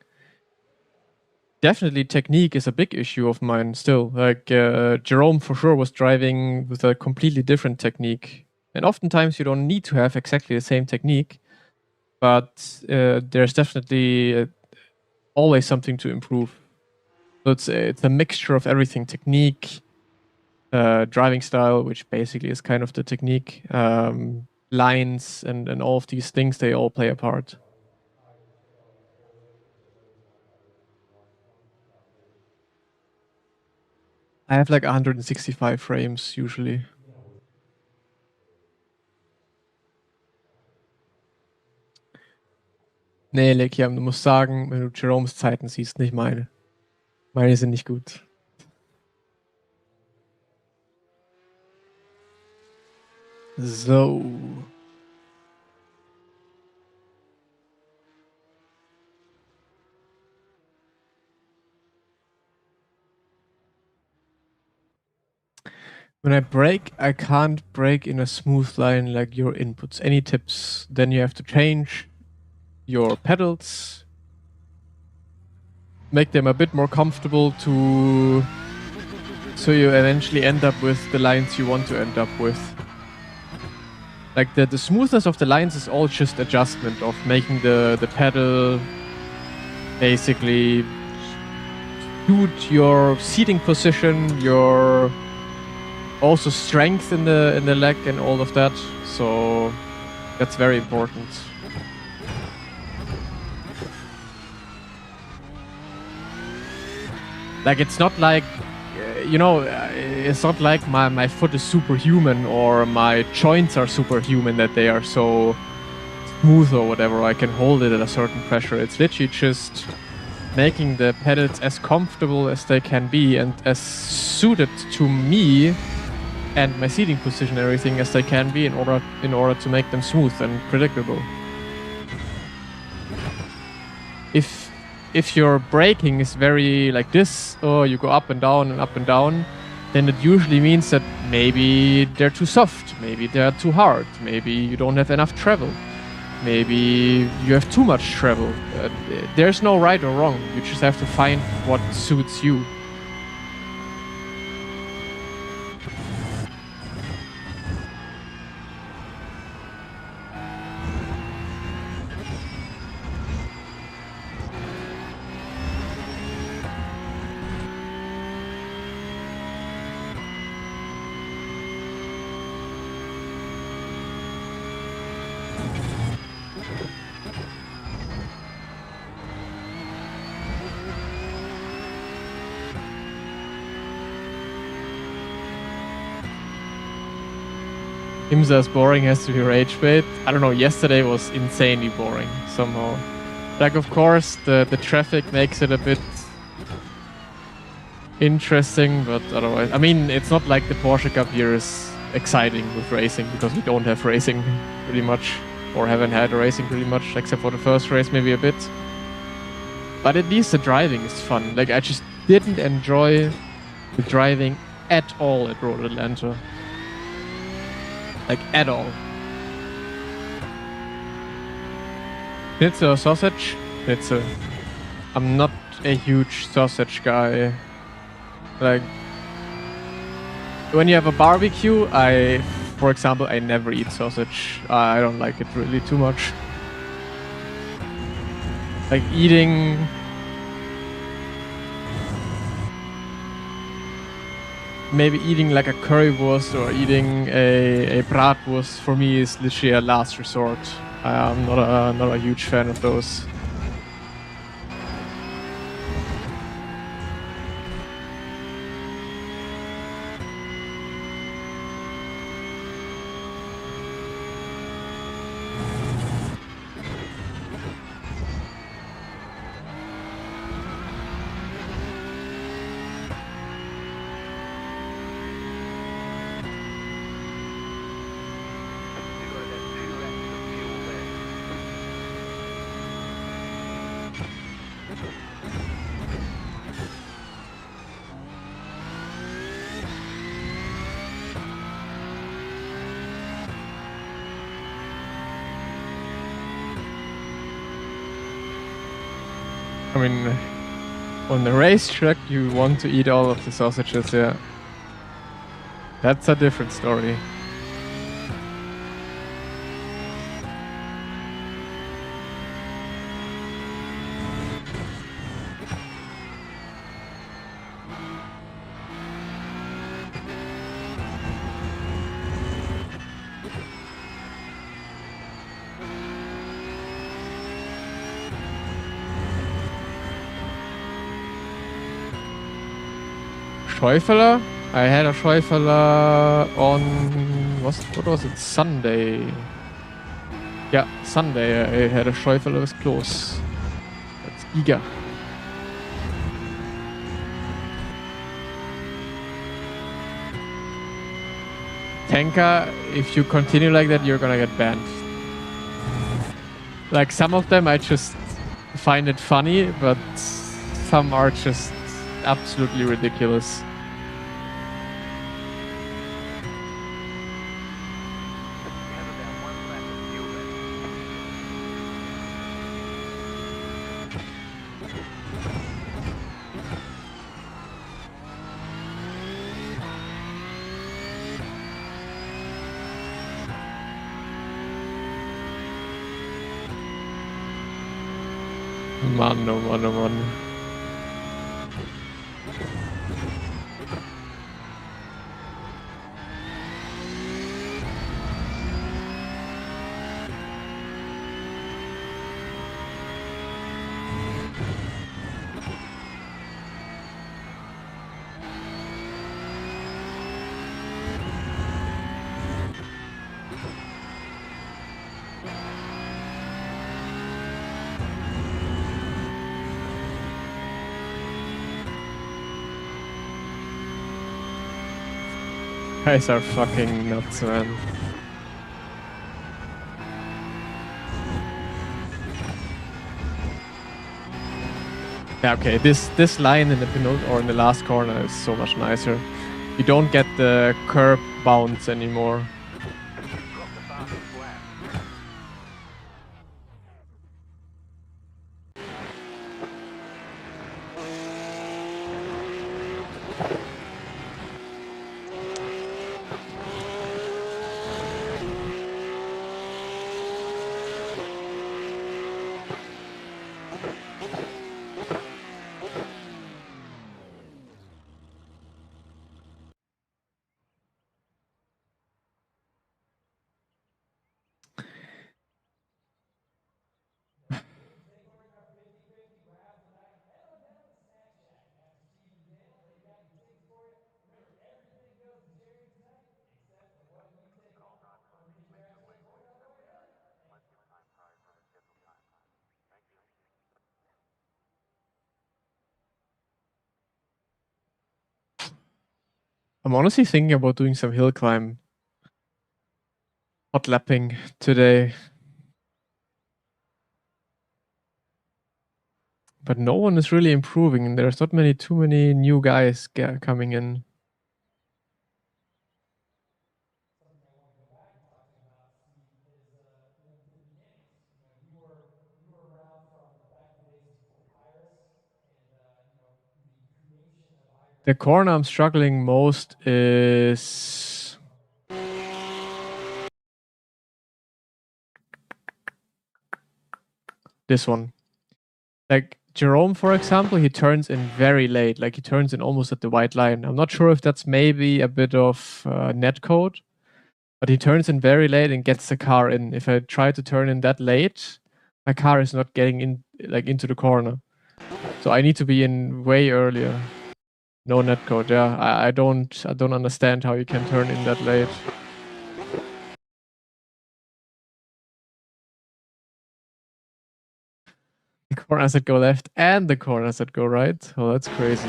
Definitely, technique is a big issue of mine still. Like Jerome for sure was driving with a completely different technique, and oftentimes you don't need to have exactly the same technique, but there's definitely always something to improve. So it's a mixture of everything: technique, driving style, which basically is kind of the technique, lines, and all of these things. They all play a part. I have like 165 frames usually. Nee, Lekiam, du musst sagen, wenn du Jeromes Zeiten siehst, nicht meine. Meine sind nicht gut. So. When I brake, I can't brake in a smooth line like your inputs. Any tips? Then you have to change your pedals, make them a bit more comfortable so you eventually end up with the lines you want to end up with. Like the smoothness of the lines is all just adjustment of making the pedal basically suit your seating position, your also strength in the leg and all of that. So that's very important. Like it's not like it's not like my foot is superhuman or my joints are superhuman that they are so smooth or whatever. I can hold it at a certain pressure. It's literally just making the pedals as comfortable as they can be and as suited to me and my seating position and everything as they can be in order to make them smooth and predictable. If your braking is very like this, or you go up and down, then it usually means that maybe they're too soft, maybe they're too hard, maybe you don't have enough travel, maybe you have too much travel. There's no right or wrong. You just have to find what suits you. Imsa is boring, has to be rage bait. I don't know, yesterday was insanely boring somehow. Like, of course, the traffic makes it a bit interesting, but otherwise, I mean, it's not like the Porsche Cup year is exciting with racing because we don't have racing pretty much, or haven't had racing pretty much, except for the first race, maybe a bit. But at least the driving is fun. Like, I just didn't enjoy the driving at all at Road Atlanta. Like, at all. Schnitzel or sausage? Schnitzel. I'm not a huge sausage guy. Like, when you have a barbecue, for example, I never eat sausage. I don't like it really too much. Like, maybe eating like a currywurst or eating a bratwurst for me is literally a last resort. I'm not a huge fan of those. I mean, on the racetrack, you want to eat all of the sausages, yeah. That's a different story. Schäuferler? I had a Schäuferler on, what was it, Sunday? Yeah, Sunday I had a Schäuferler with close. That's Giga. Tanker, if you continue like that, you're gonna get banned. Like some of them I just find it funny, but some are just absolutely ridiculous. Gather that one lap of fuel base. Mann, oh Mann, oh Mann. Guys are fucking nuts, man. Yeah, okay, this line in the or in the last corner is so much nicer. You don't get the curb bounce anymore. Drop the fastest lap. I'm honestly thinking about doing some hill climb. Hot lapping today. But no one is really improving, and there's not too many new guys coming in. The corner I'm struggling most is this one. Like Jerome, for example, he turns in very late. Like he turns in almost at the white line. I'm not sure if that's maybe a bit of net code, but he turns in very late and gets the car in. If I try to turn in that late, my car is not getting in like into the corner. So I need to be in way earlier. No net code. Yeah, I don't understand how you can turn in that late. The corners that go left and the corners that go right. Oh, that's crazy.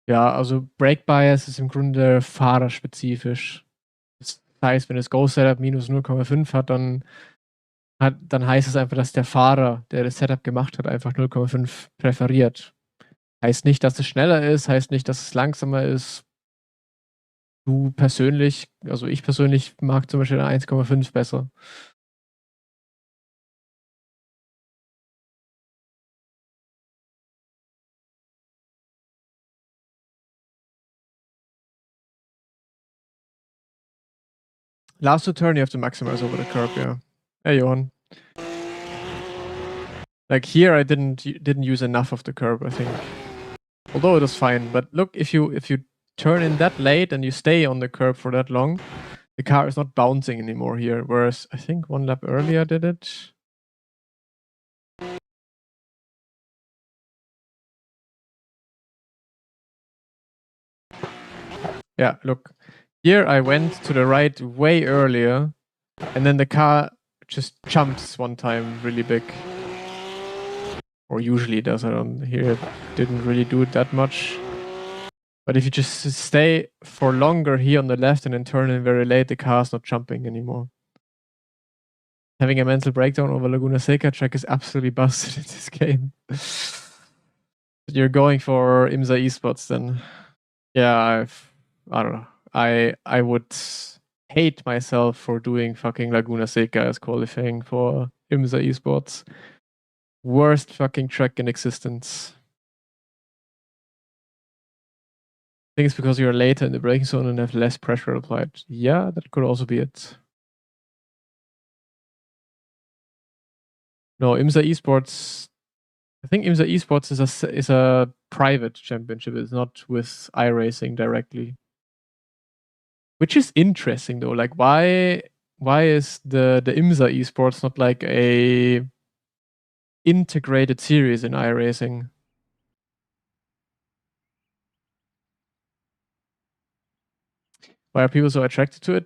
Ja, also Brake Bias ist im Grunde fahrerspezifisch. Das heißt, wenn das Go-Setup minus 0,5 hat, dann heißt es einfach, dass der Fahrer, der das Setup gemacht hat, einfach 0,5 präferiert. Heißt nicht, dass es schneller ist, heißt nicht, dass es langsamer ist. Du persönlich, also ich persönlich mag zum Beispiel 1,5 besser. Last to turn, you have to maximize over the curb, yeah. Hey, Johan. Like here, I didn't use enough of the curb, I think. Although it was fine, but look, if you turn in that late and you stay on the curb for that long, the car is not bouncing anymore here. Whereas I think one lap earlier did it. Yeah, look, Here I went to the right way earlier, and then the car just jumps one time really big. Or usually it does. I don't here it didn't really do it that much. But if you just stay for longer here on the left and then turn in very late, the car's not jumping anymore. Having a mental breakdown over Laguna Seca track is absolutely busted in this game. You're going for IMSA esports then. Yeah, I don't know. I would hate myself for doing fucking Laguna Seca as qualifying for IMSA esports. Worst fucking track in existence. I think it's because you're later in the braking zone and have less pressure applied. Yeah, that could also be it. No, IMSA esports. I think IMSA esports is a private championship. It's not with iRacing directly. Which is interesting though. Like why is the IMSA esports not like a integrated series in iRacing? Why are people so attracted to it?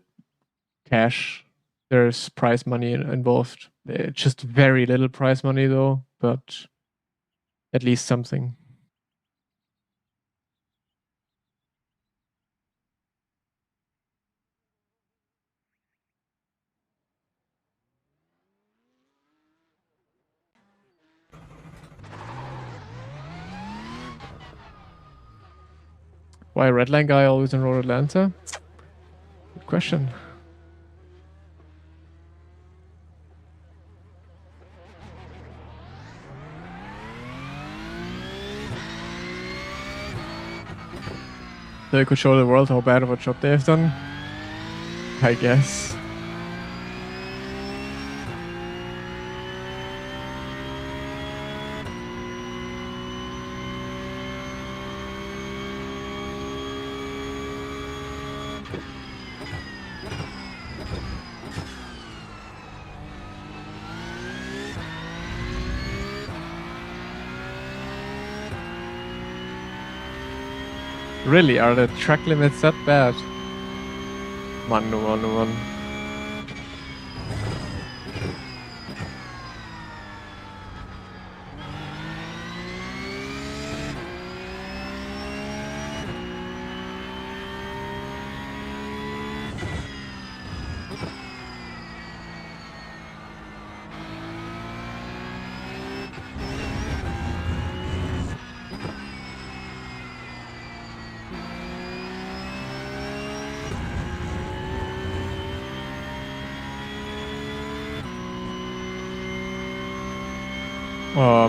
Cash. There's prize money involved. Just very little prize money though, but at least something. Why Redline guy always in Road Atlanta? Good question. They could show the world how bad of a job they have done. I guess. Really, are the track limits that bad? Mann, oh Mann, oh Mann.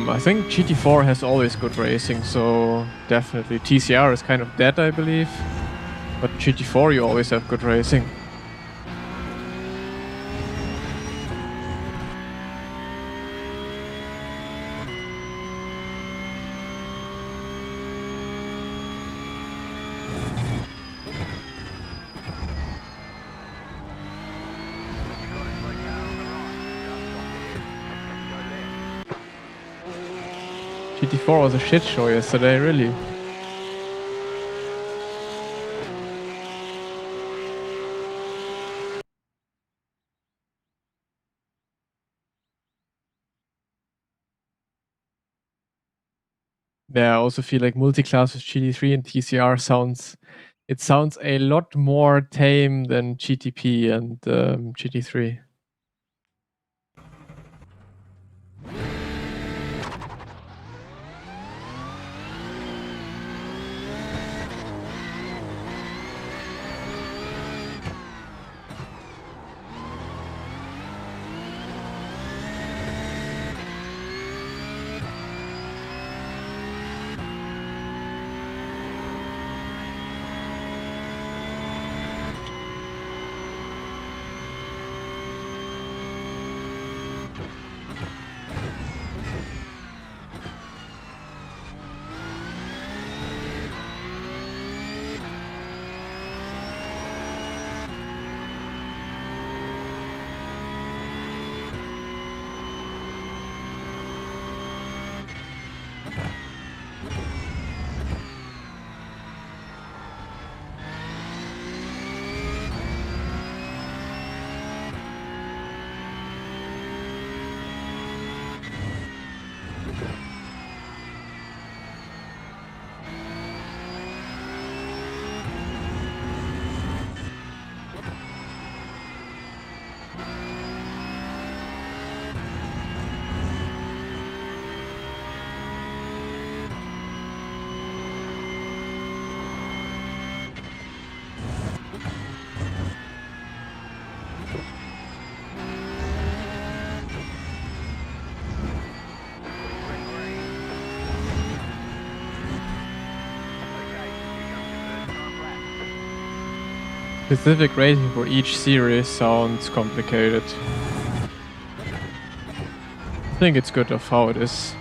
I think GT4 has always good racing, so definitely. TCR is kind of dead, I believe. But GT4 you always have good racing. GT4 was a shit show yesterday, really. Yeah, I also feel like multi-class with GT3 and TCR sounds a lot more tame than GTP and GT3. Specific rating for each series sounds complicated. I think it's good of how it is.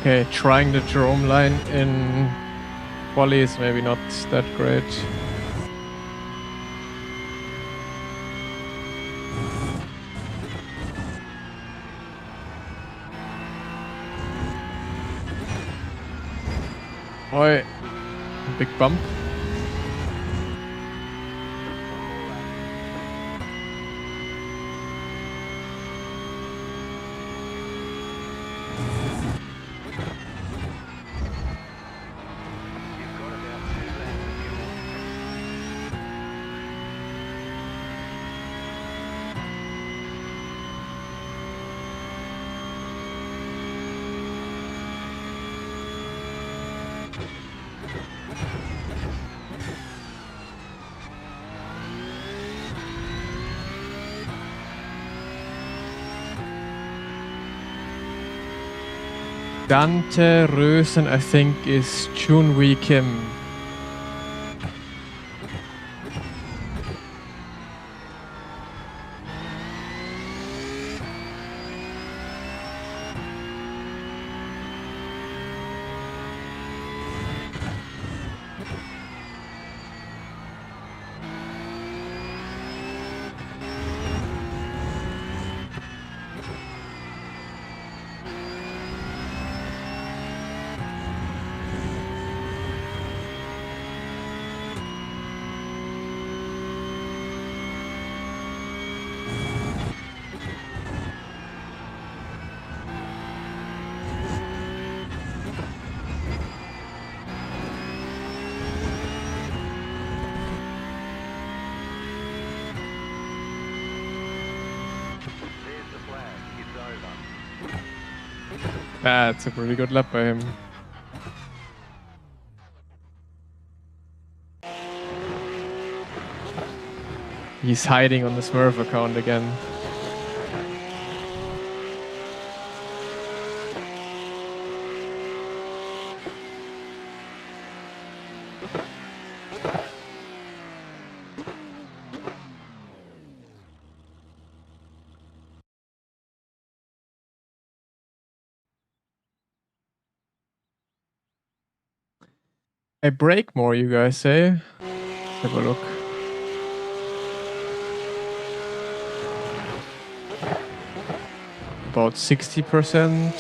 Okay, trying the Jerome line in quali is maybe not that great. Boy, big bump. You've got about 2 laps of fuel. Dante Rösen, I think, is Chun Wee Kim. There's the flag. It's over. That's a pretty good lap by him. He's hiding on the Smurf account again. I brake more, you guys say? Let's have a look. About 60%.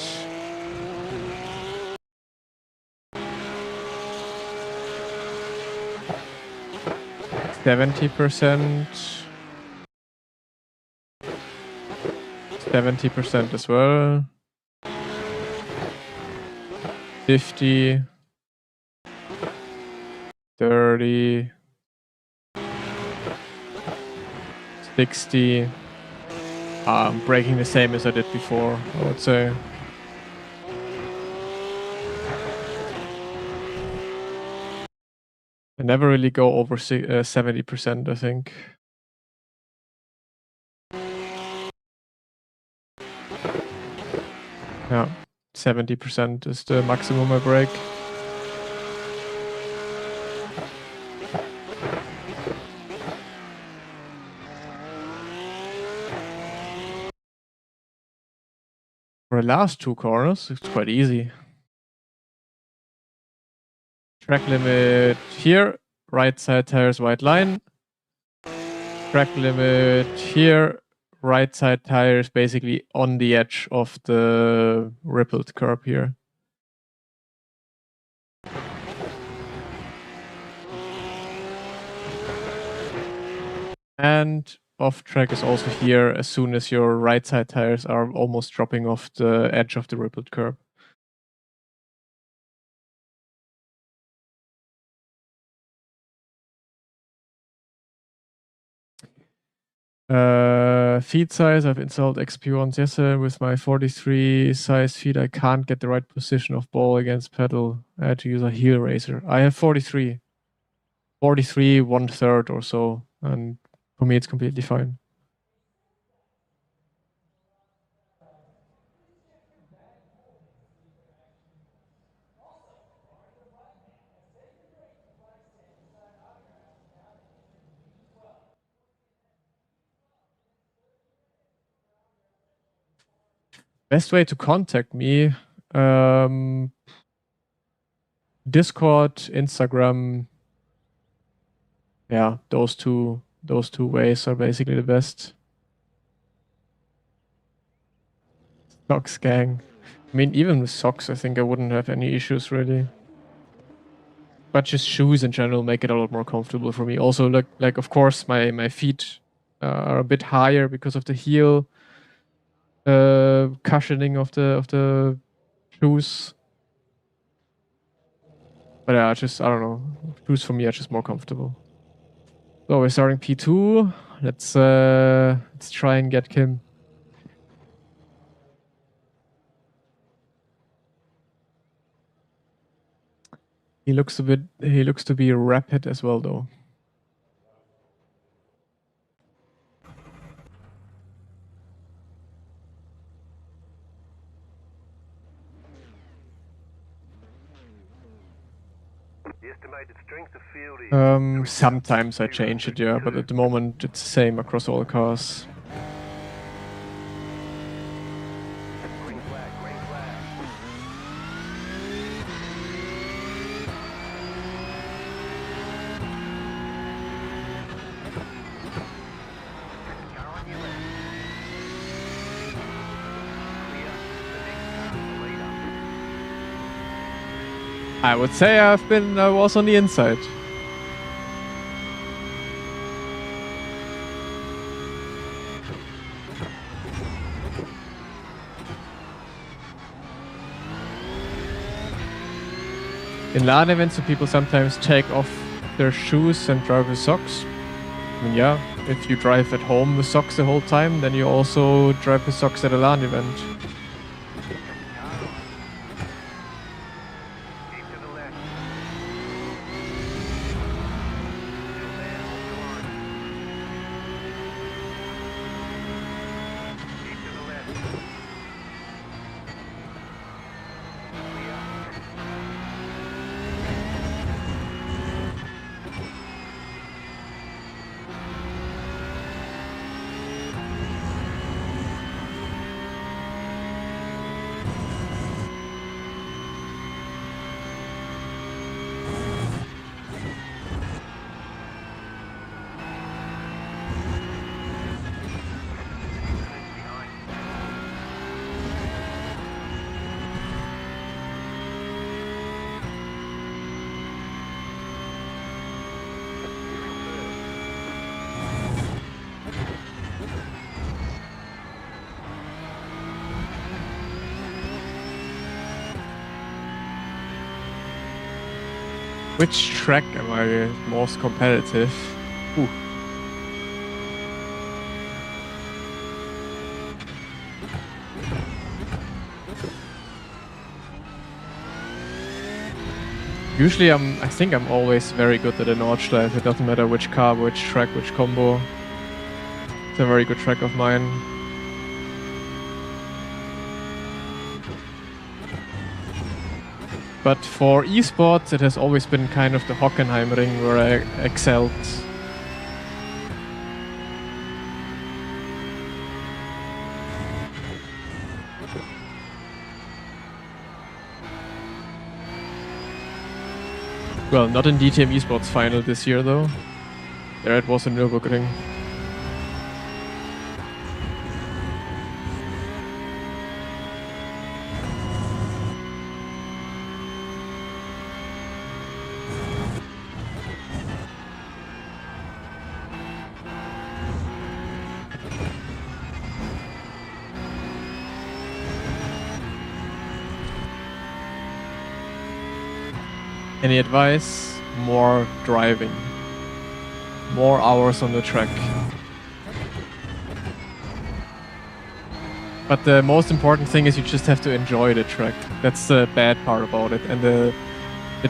70%. 70% as well. 50. 30. 60. Braking the same as I did before, I would say. I never really go over 70%, I think. Yeah, 70% is the maximum I brake. For the last 2 corners, it's quite easy. Track limit here, right side tires white line. Track limit here, right side tire is basically on the edge of the rippled curb here. And off track is also here as soon as your right side tires are almost dropping off the edge of the rippled curb. Feet size, I've installed XP1s yesterday with my 43 size feet. I can't get the right position of ball against pedal. I had to use a heel raiser. I have 43. 43, 1/3 or so. And for me, it's completely fine. Best way to contact me, Discord, Instagram. Yeah, those two ways are basically the best. Socks gang. I mean, even with socks, I think I wouldn't have any issues really. But just shoes in general make it a lot more comfortable for me. Also, like of course, my feet are a bit higher because of the heel cushioning of the shoes. But yeah, I don't know. Shoes for me are just more comfortable. So we're starting P2. Let's try and get Kim. He looks to be rapid as well though. The estimated strength of field is Sometimes I change it, yeah, but at the moment it's the same across all cars. green flag, green flag. Car on your left. Clear. The next car, the leader. I would say I was on the inside. In LAN events, people sometimes take off their shoes and drive with socks. I mean, yeah, if you drive at home with socks the whole time, then you also drive with socks at a LAN event. Keep to the left. Still there, hold the line. Keep to the left. Clear. Behind. Which track am I most competitive? Ooh. Usually I think I'm always very good at a Nordschleife. It doesn't matter which car, which track, which combo. It's a very good track of mine. But for esports, it has always been kind of the Hockenheim ring where I excelled. Well, not in DTM esports final this year though. There it was in Nürburgring. Any advice? More driving. More hours on the track. But the most important thing is you just have to enjoy the track. That's the bad part about it. And the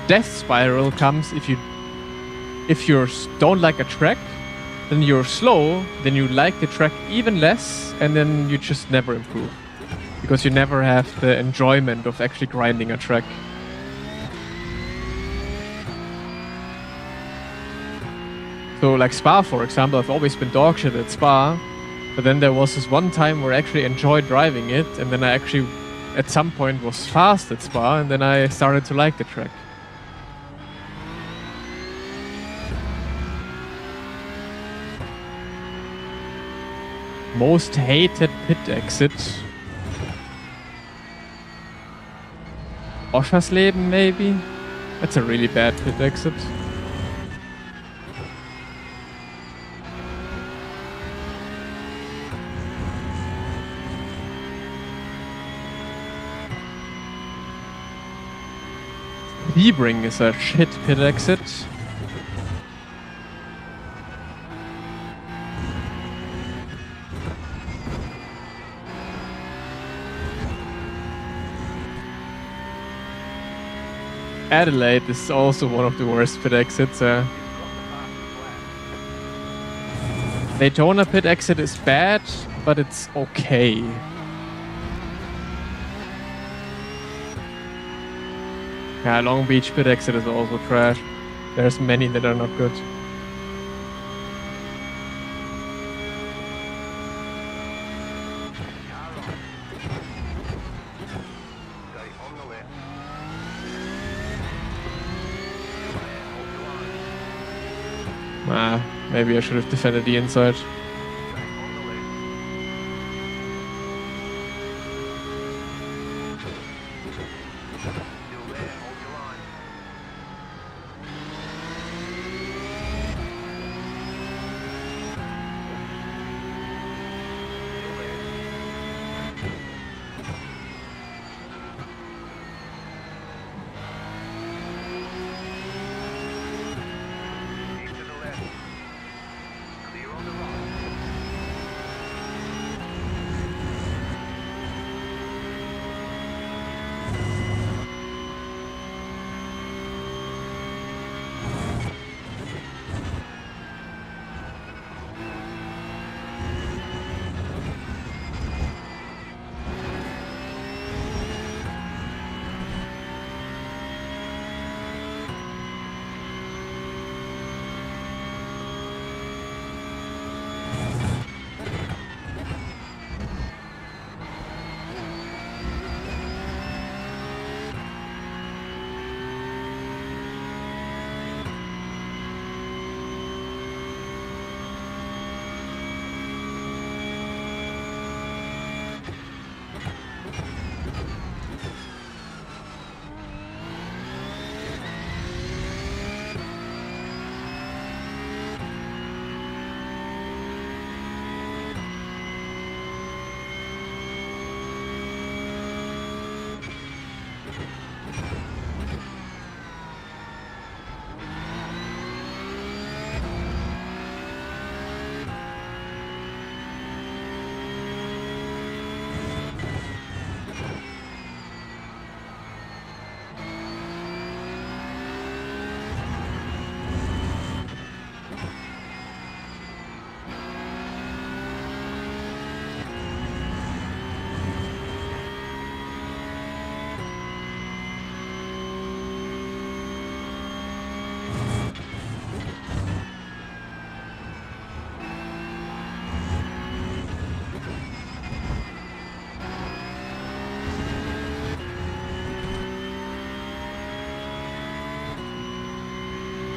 death spiral comes if you don't like a track, then you're slow, then you like the track even less, and then you just never improve. Because you never have the enjoyment of actually grinding a track. So like Spa, for example, I've always been dog shit at Spa, but then there was this one time where I actually enjoyed driving it, and then I actually at some point was fast at Spa, and then I started to like the track. Most hated pit exit. Oschersleben, maybe? That's a really bad pit exit. Sebring is a shit pit exit. Adelaide is also one of the worst pit exits. Daytona pit exit is bad, but it's okay. Yeah, Long Beach pit exit is also trash. There's many that are not good. Maybe I should have defended the inside.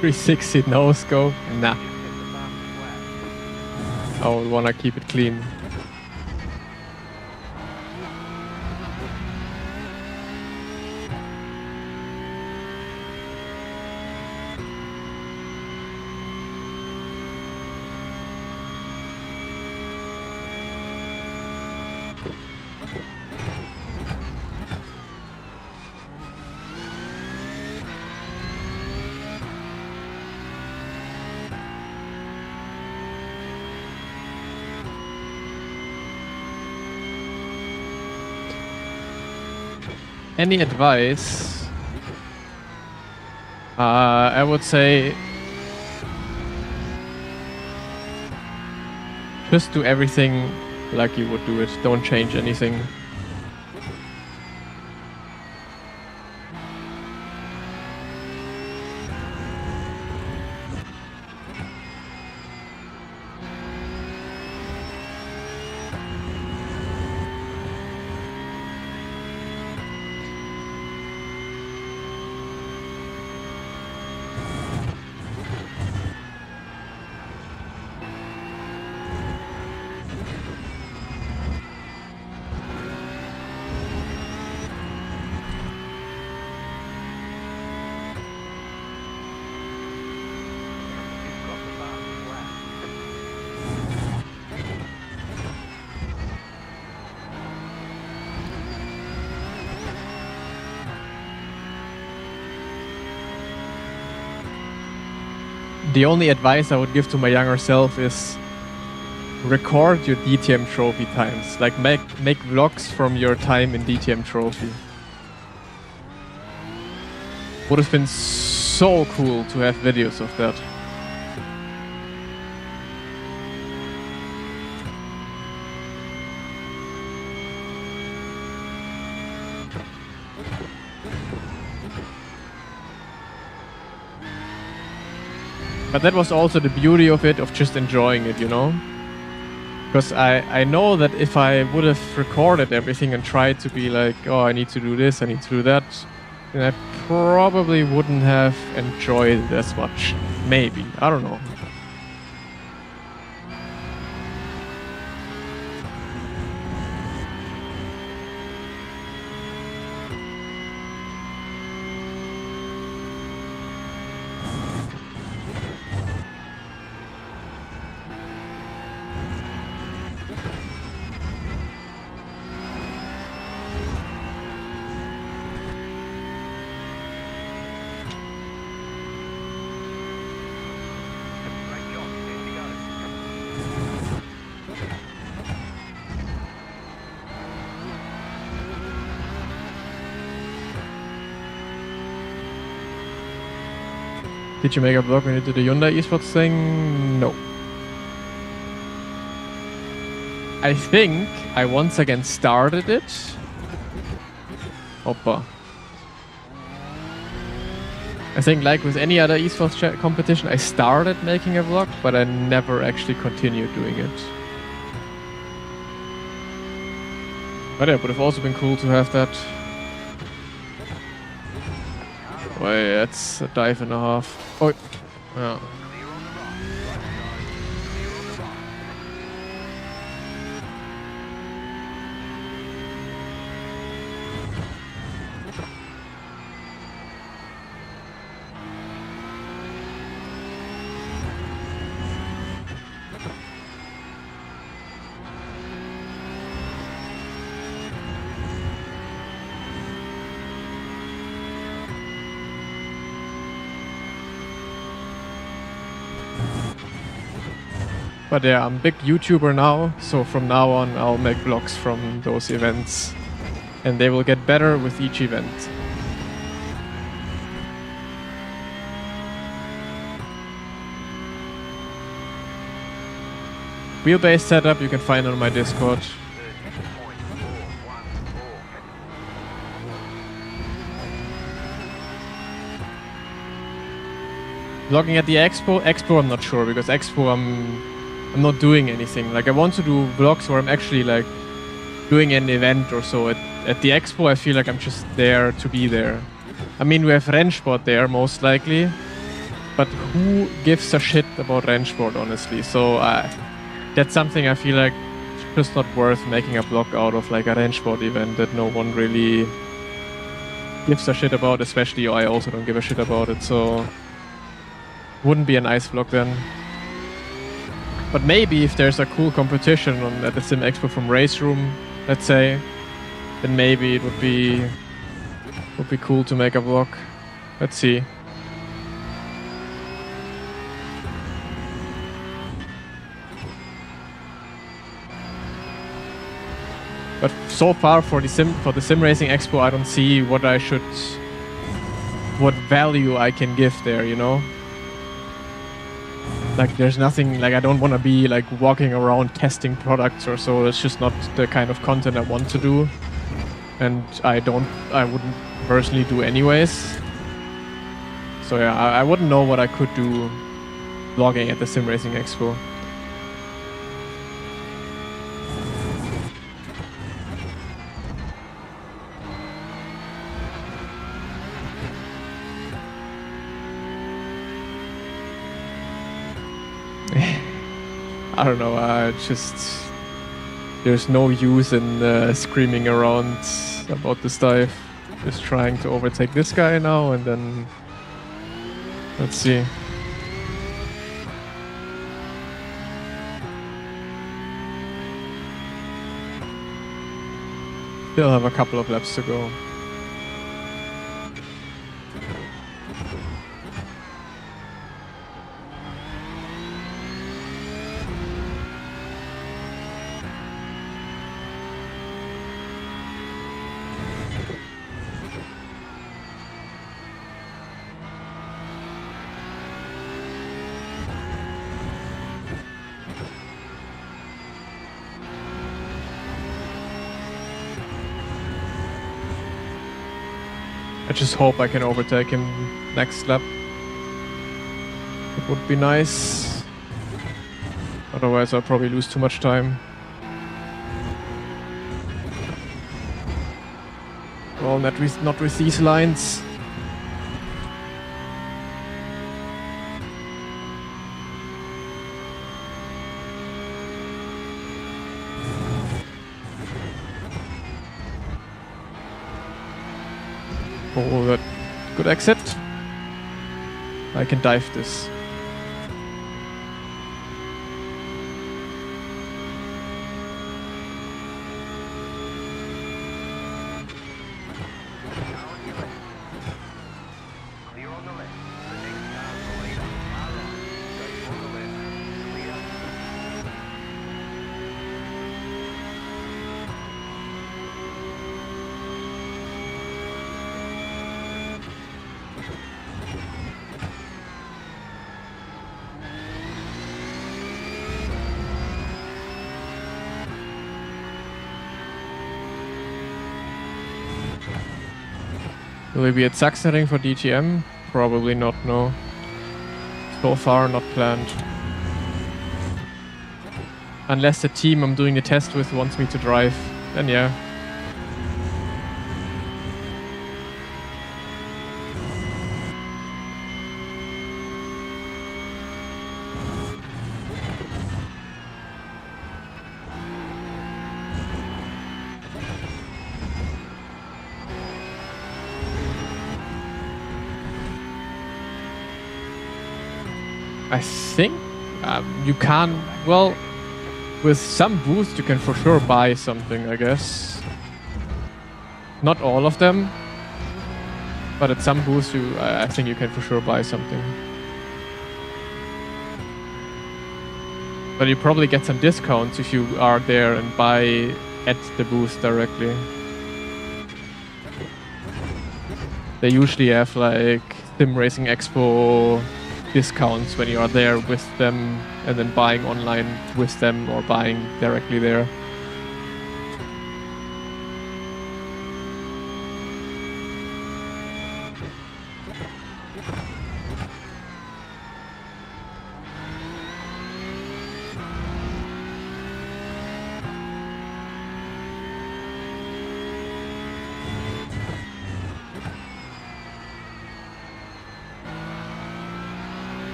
.360 no scope? Nah. I would wanna keep it clean. Any advice? I would say just do everything like you would do it. Don't change anything. You've got the bar flat. The only advice I would give to my younger self is record your DTM trophy times. Like make vlogs from your time in DTM trophy. Would have been so cool to have videos of that. But that was also the beauty of it, of just enjoying it, you know? Because I know that if I would have recorded everything and tried to be like, oh, I need to do this, I need to do that, then I probably wouldn't have enjoyed it as much. Maybe. I don't know. Right, John, here you go. Did you make a vlog when you did the Hyundai esports thing? No. I think I once again started it. Hoppa. I think like with any other esports competition, I started making a vlog, but I never actually continued doing it. But yeah, it would have also been cool to have that. Wait, that's a dive and a half. Oh, yeah. Clear on the right. Right side. Clear on the right. But yeah, I'm a big YouTuber now, so from now on I'll make vlogs from those events. And they will get better with each event. Wheelbase setup you can find on my Discord. 30.414. Vlogging at the Expo I'm not sure, because Expo I'm not doing anything. Like I want to do vlogs where I'm actually like doing an event or so. At the Expo I feel like I'm just there to be there. I mean, we have Rennsport there most likely, but who gives a shit about Rennsport honestly? So that's something I feel like just not worth making a vlog out of, like a Rennsport event that no one really gives a shit about, especially I also don't give a shit about it, so wouldn't be a nice vlog then. But maybe if there's a cool competition at the Sim Expo from Race Room, let's say, then maybe it would be cool to make a vlog. Let's see. But so far for the sim racing expo, I don't see what value I can give there, you know? Like there's nothing, like I don't want to be like walking around testing products or so. It's just not the kind of content I want to do. And I wouldn't personally do anyways. So yeah, I wouldn't know what I could do vlogging at the sim racing expo. I don't know, there's no use in screaming around about this dive. Just trying to overtake this guy now and then... Let's see. Still have a couple of laps to go. I just hope I can overtake him next lap. It would be nice. Otherwise I'll probably lose too much time. Well, not with these lines. Oh, that good exit. I can dive this. Clear on the left. The next car is later. Car right. Straight on the left. Clear. Will we be at Sachsenring for DTM? Probably not, no. So far, not planned. Unless the team I'm doing the test with wants me to drive, then yeah. I think you can, well, with some boosts you can for sure buy something, I guess. Not all of them, but at some boosts I think you can for sure buy something. But you probably get some discounts if you are there and buy at the booth directly. They usually have like Sim Racing Expo discounts when you are there with them and then buying online with them or buying directly there.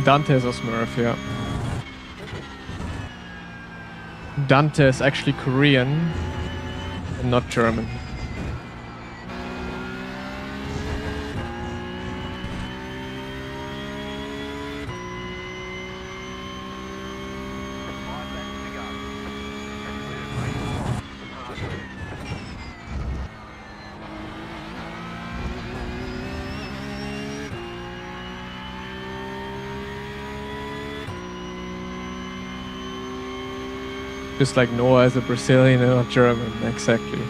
Dante is a Smurf, yeah. Dante is actually Korean and not German. Just like Noah is a Brazilian and not German, exactly.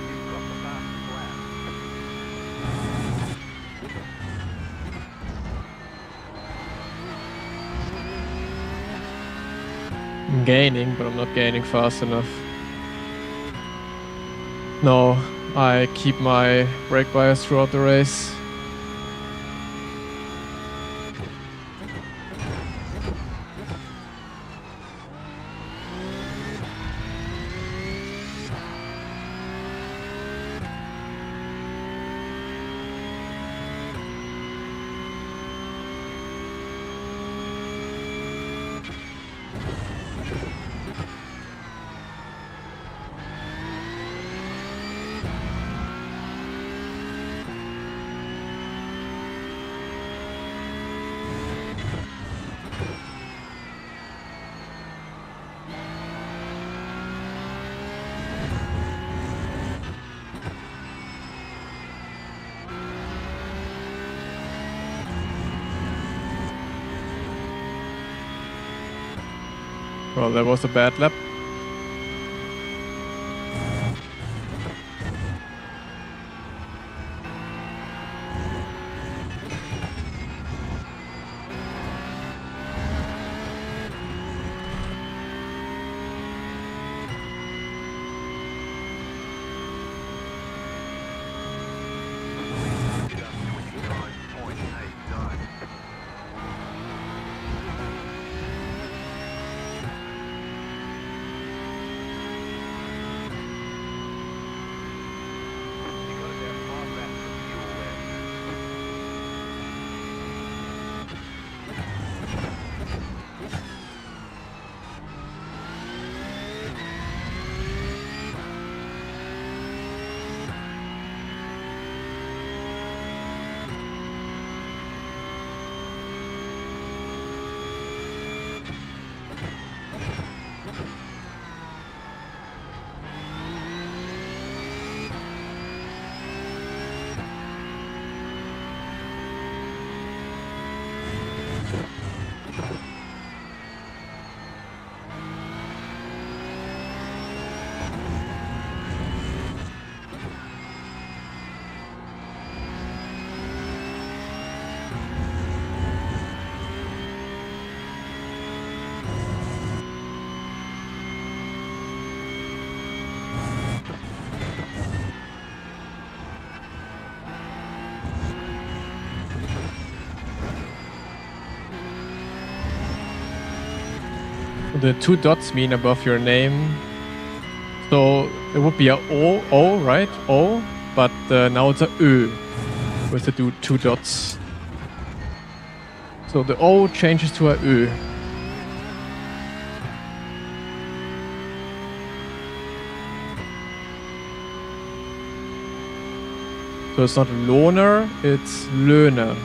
You've got the fastest lap. I'm gaining, but I'm not gaining fast enough. No, I keep my brake bias throughout the race. Well, that was a bad lap. Just 29.89. You got about 5 laps of fuel left. The 2 dots mean above your name. So it would be a O, right? O, but now it's a Ö with the 2 dots. So the O changes to a Ö. So it's not Lohner, it's Löhner.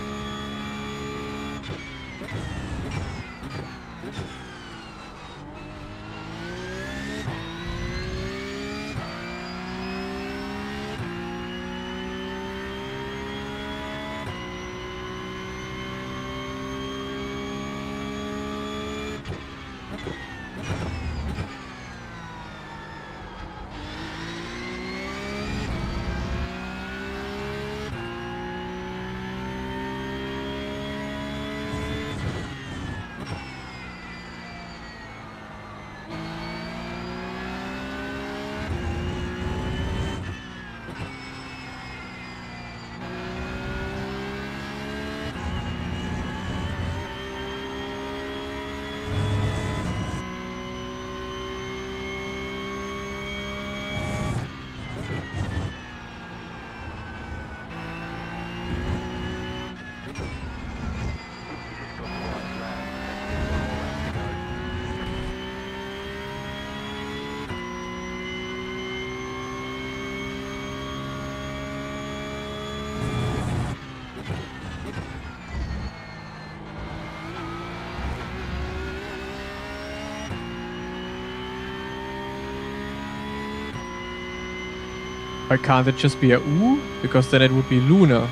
Why can't it just be a U? Because then it would be Luna.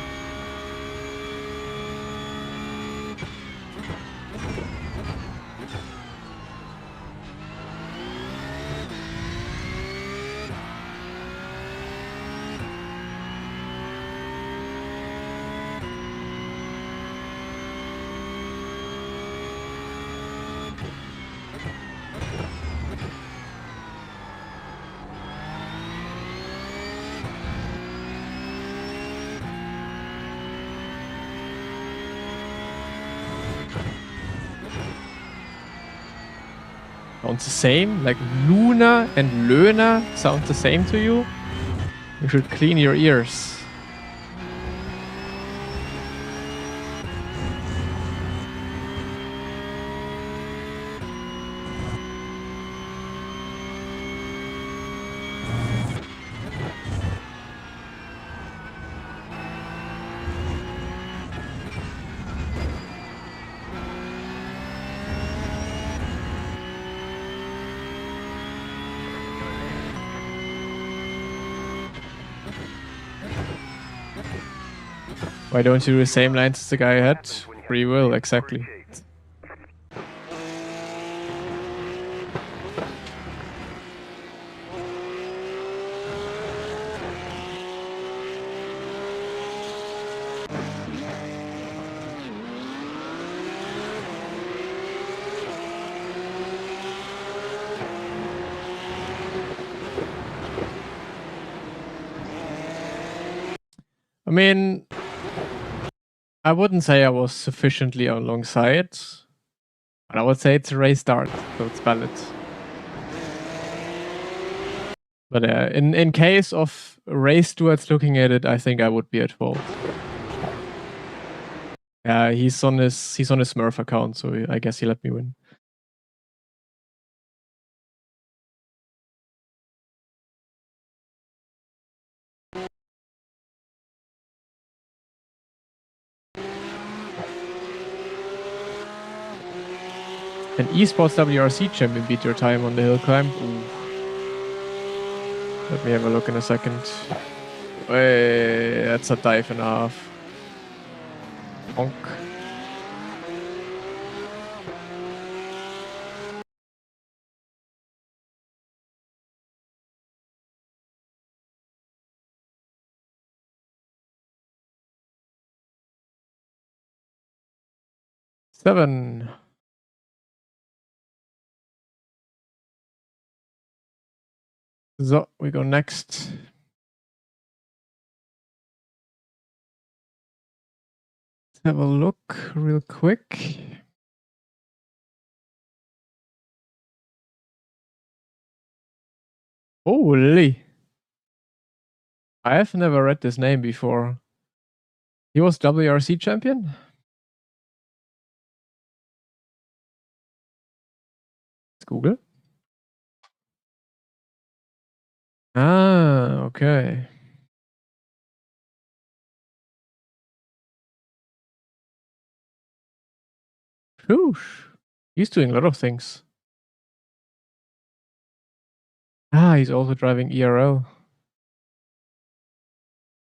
Sounds the same? Like Luna and Löna sound the same to you? You should clean your ears. Why don't you do the same lines as the guy ahead? Free will, exactly. I mean, I wouldn't say I was sufficiently alongside, but I would say it's a race start, so it's valid. But in case of race stewards looking at it, I think I would be at fault. Yeah, he's on his Smurf account, so I guess he let me win. An esports WRC champion beat your time on the hill climb. Ooh. Let me have a look in a second. Hey, that's a dive and a half. Bonk. Seven. So, we go next. Let's have a look real quick. Holy. I have never read this name before. He was WRC champion? Let's Google. Ah, okay. Whoosh. He's doing a lot of things. Ah, he's also driving ERL.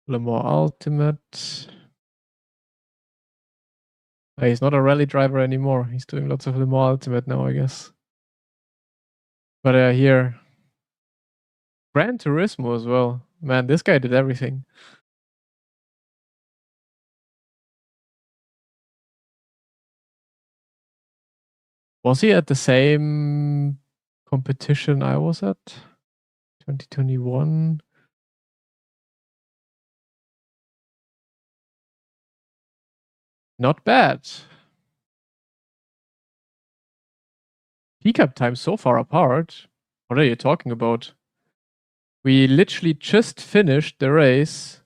Le Mans Ultimate. He's not a rally driver anymore. He's doing lots of Le Mans Ultimate now, I guess. But here, Gran Turismo as well. Man, this guy did everything. Was he at the same competition I was at? 2021? Not bad. Pickup time so far apart. What are you talking about? We literally just finished the race,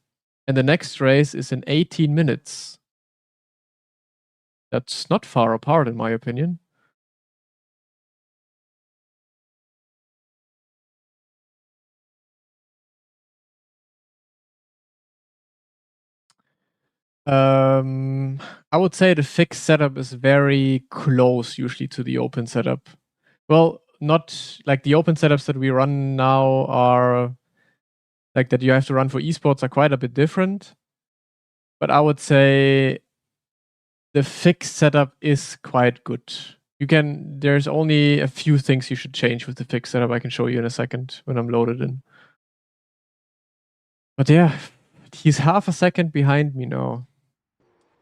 and the next race is in 18 minutes. That's not far apart, in my opinion. I would say the fixed setup is very close usually to the open setup. Well, not like the open setups that we run now are like that you have to run for esports are quite a bit different. But I would say the fixed setup is quite good. There's only a few things you should change with the fixed setup. I can show you in a second when I'm loaded in. But yeah, he's half a second behind me now,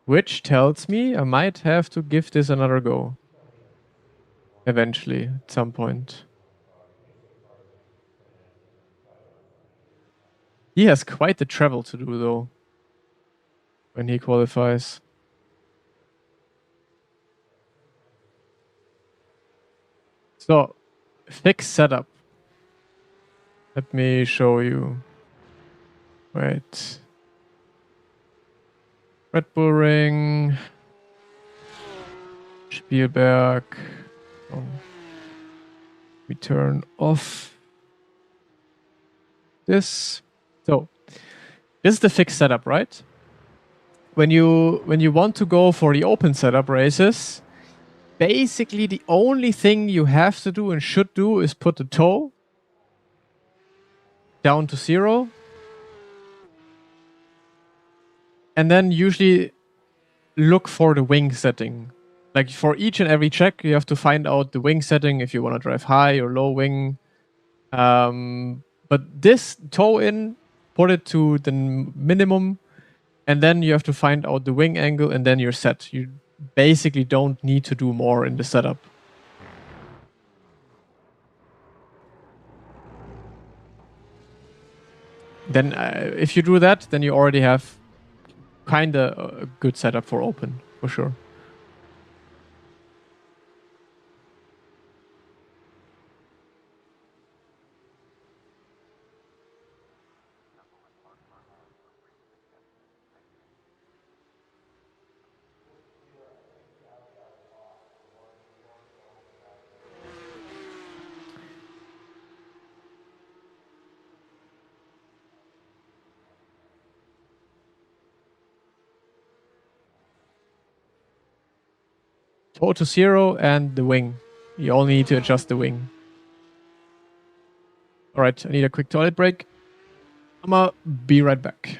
which tells me I might have to give this another go eventually at some point. He has quite the travel to do though when he qualifies. So, fixed setup. Let me show you. Wait. Red Bull Ring. Spielberg. Oh. We turn off this. So, this is the fixed setup, right? When you want to go for the open setup races, basically the only thing you have to do and should do is put the toe down to 0. And then usually look for the wing setting. Like for each and every check, you have to find out the wing setting if you want to drive high or low wing. But this toe in, put it to the minimum, and then you have to find out the wing angle, and then you're set. You basically don't need to do more in the setup. Then if you do that, then you already have kind of a good setup for open, for sure. Toe to 0 and the wing. You only need to adjust the wing. All right, I need a quick toilet break. I'm gonna be right back.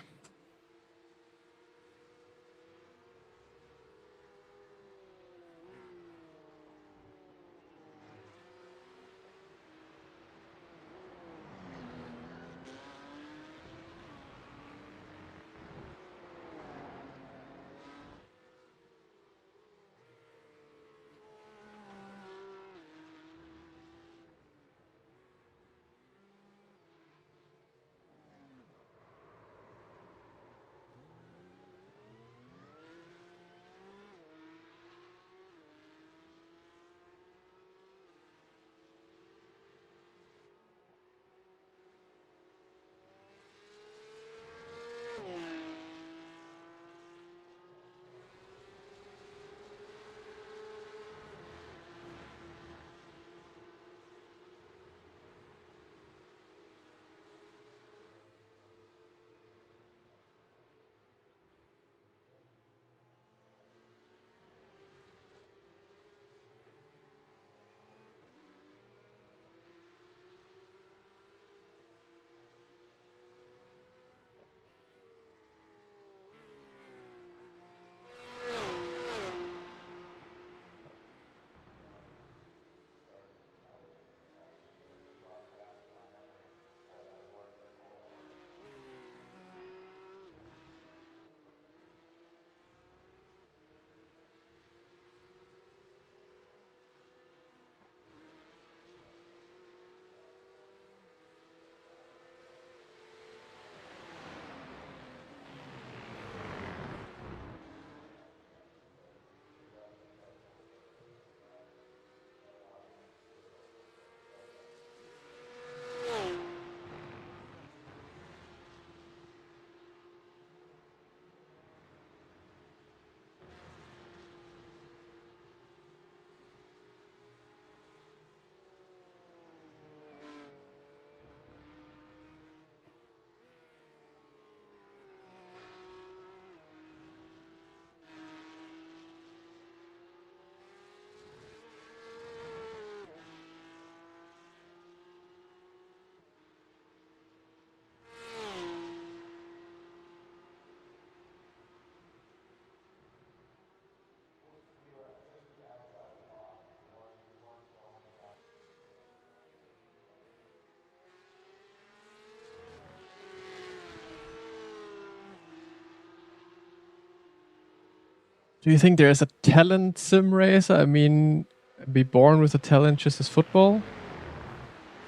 Do you think there's a talent sim racer? I mean, be born with a talent just as football?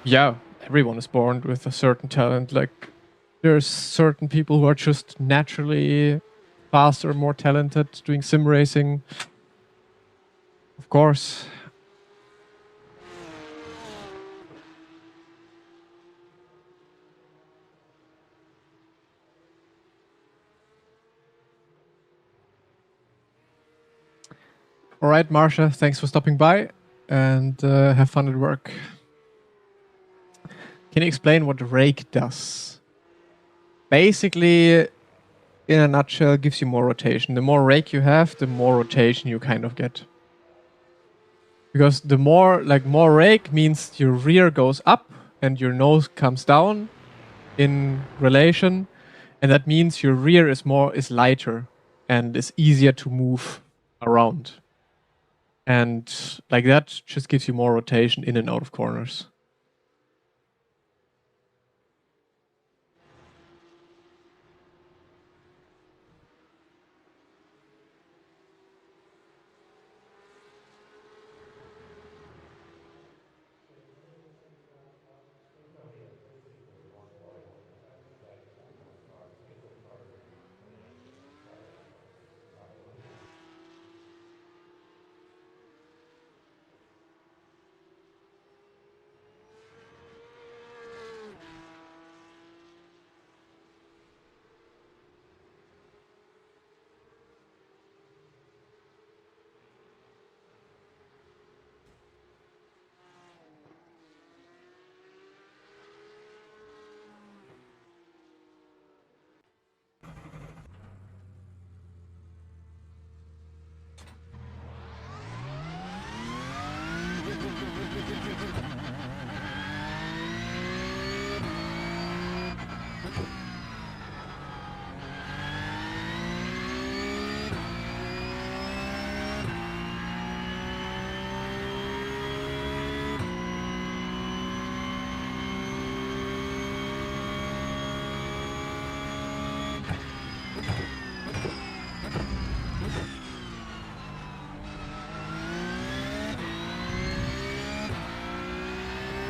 Yeah, everyone is born with a certain talent. Like, there's certain people who are just naturally faster, more talented doing sim racing. Of course. All right, Marsha, thanks for stopping by and have fun at work. Can you explain what rake does? Basically, in a nutshell, gives you more rotation. The more rake you have, the more rotation you kind of get. Because the more rake means your rear goes up and your nose comes down in relation, and that means your rear is lighter and is easier to move around. And like that just gives you more rotation in and out of corners.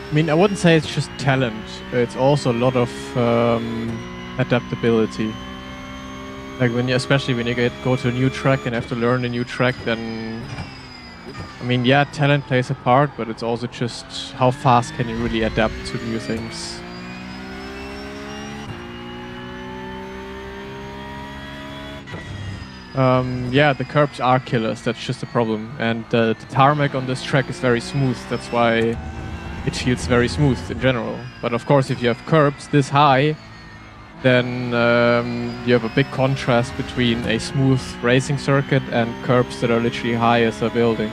I mean, I wouldn't say it's just talent. It's also a lot of adaptability. Like especially when you go to a new track and have to learn a new track, then I mean, yeah, talent plays a part, but it's also just how fast can you really adapt to new things. Yeah, the curbs are killers. That's just a problem, and the tarmac on this track is very smooth. That's why it feels very smooth in general. But of course, if you have curbs this high, then you have a big contrast between a smooth racing circuit and curbs that are literally high as a building.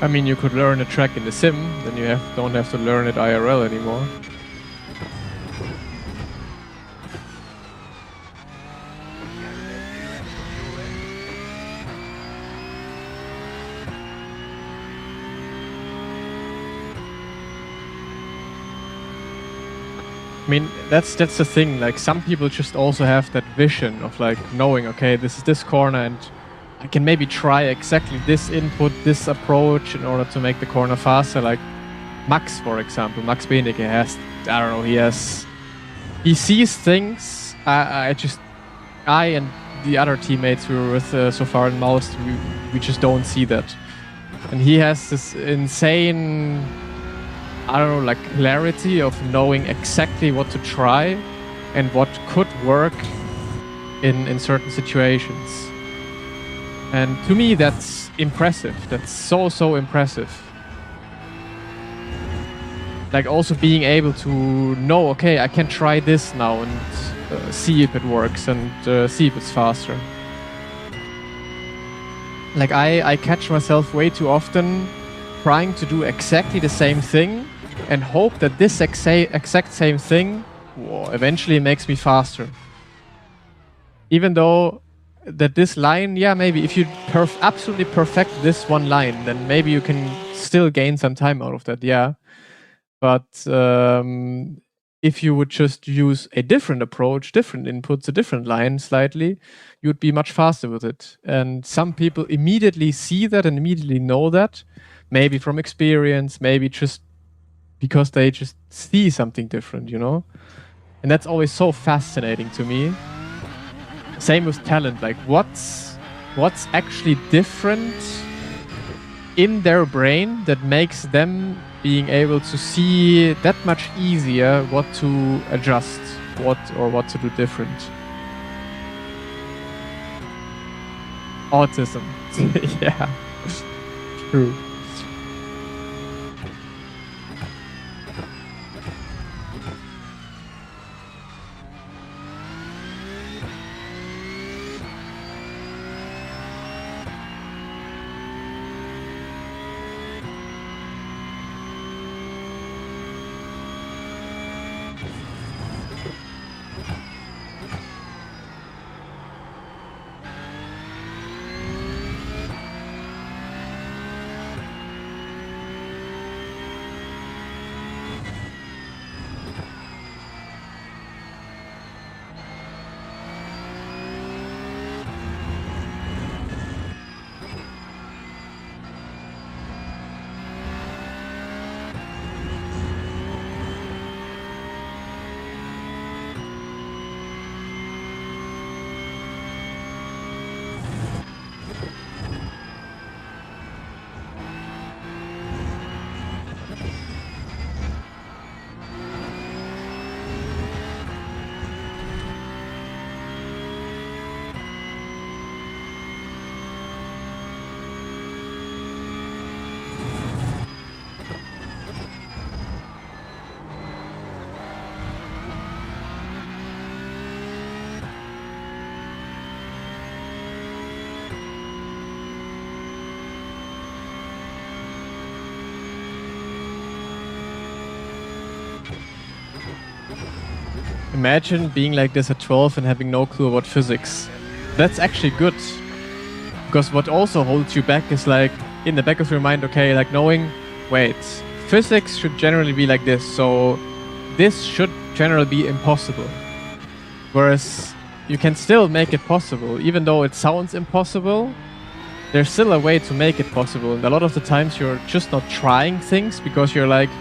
I mean, you could learn a track in the sim, then you don't have to learn it IRL anymore. I mean, that's the thing. Like, some people just also have that vision of like knowing, okay, this is this corner, and I can maybe try exactly this input, this approach in order to make the corner faster. Like Max, for example, Max Benecke has, I don't know, he sees things. I and the other teammates we were with so far in Maust, we just don't see that. And he has this insane, I don't know, like clarity of knowing exactly what to try and what could work in certain situations. And to me, that's impressive. That's so impressive. like also being able to know, okay, I can try this now and see if it works and see if it's faster. Like I catch myself way too often trying to do exactly the same thing and hope that this exact same thing eventually makes me faster. Even though that this line, yeah, maybe if you absolutely perfect this one line, then maybe you can still gain some time out of that, yeah. But if you would just use a different approach, different inputs, a different line slightly, you would be much faster with it. And some people immediately see that and immediately know that, maybe from experience, maybe just because they just see something different, you know? And that's always so fascinating to me. Same with talent, like what's actually different in their brain that makes them being able to see that much easier what to adjust, what to do different. Autism. Yeah. True. Imagine being like this at 12 and having no clue about physics. That's actually good. Because what also holds you back is like, in the back of your mind, okay, like knowing, wait, physics should generally be like this, so this should generally be impossible. Whereas you can still make it possible, even though it sounds impossible, there's still a way to make it possible. And a lot of the times you're just not trying things because you're like,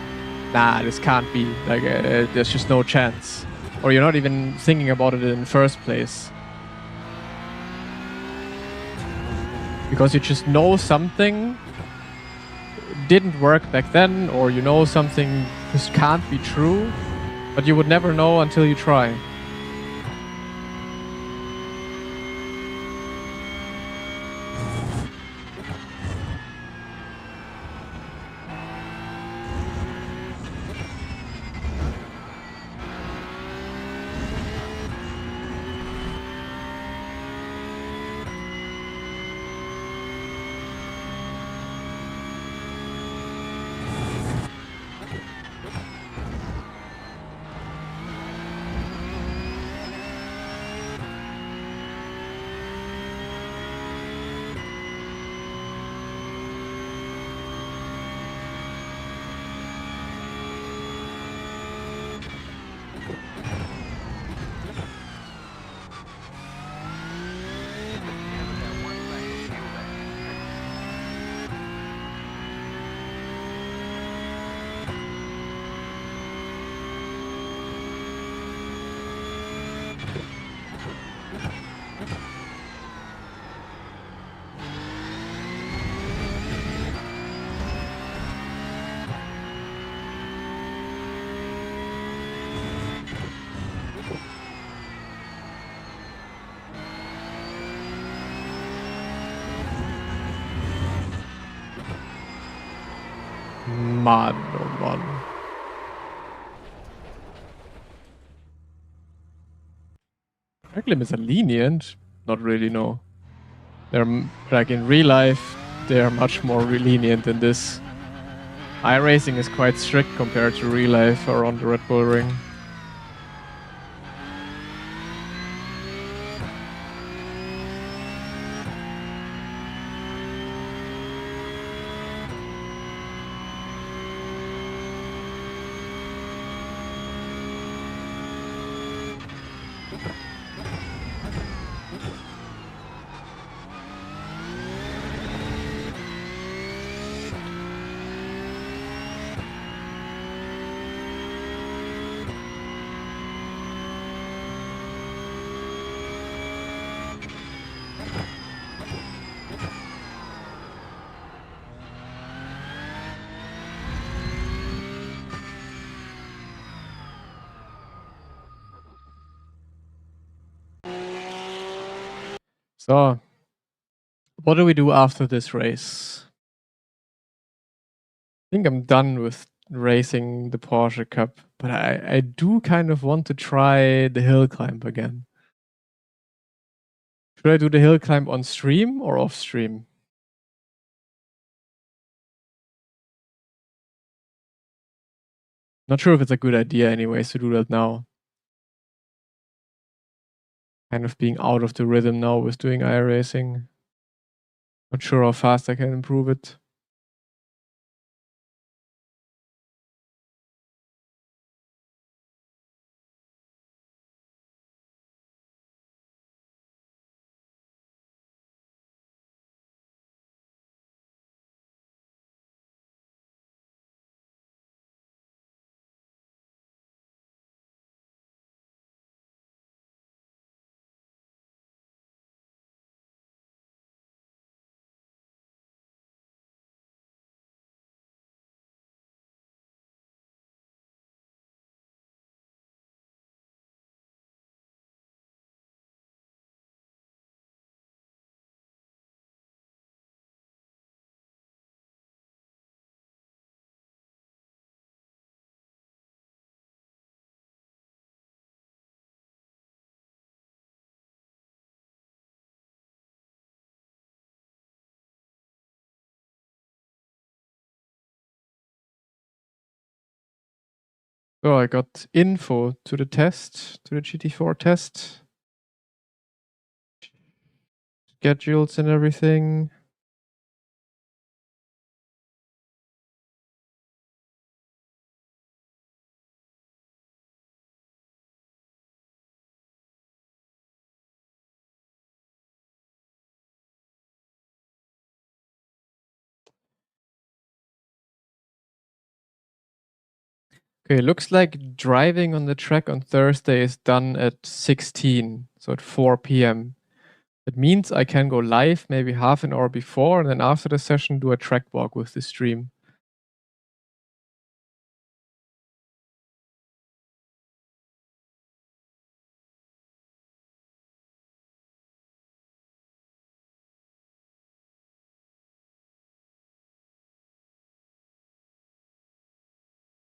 nah, this can't be, like, there's just no chance. Or you're not even thinking about it in the first place. Because you just know something didn't work back then, or you know something just can't be true, but you would never know until you try. Mann, oh Mann. Track limits are lenient? Not really, no. They're like in real life, they are much more lenient than this. iRacing is quite strict compared to real life around the Red Bull Ring. So, what do we do after this race? I think I'm done with racing the Porsche Cup, but I do kind of want to try the hill climb again. Should I do the hill climb on stream or off stream? Not sure if it's a good idea anyways to do that now. Kind of being out of the rhythm now with doing iRacing. Not sure how fast I can improve it. So I got info to the test, to the GT4 test. Schedules and everything. Okay, looks like driving on the track on Thursday is done at 16, so at 4 p.m. It means I can go live maybe half an hour before, and then after the session do a track walk with the stream.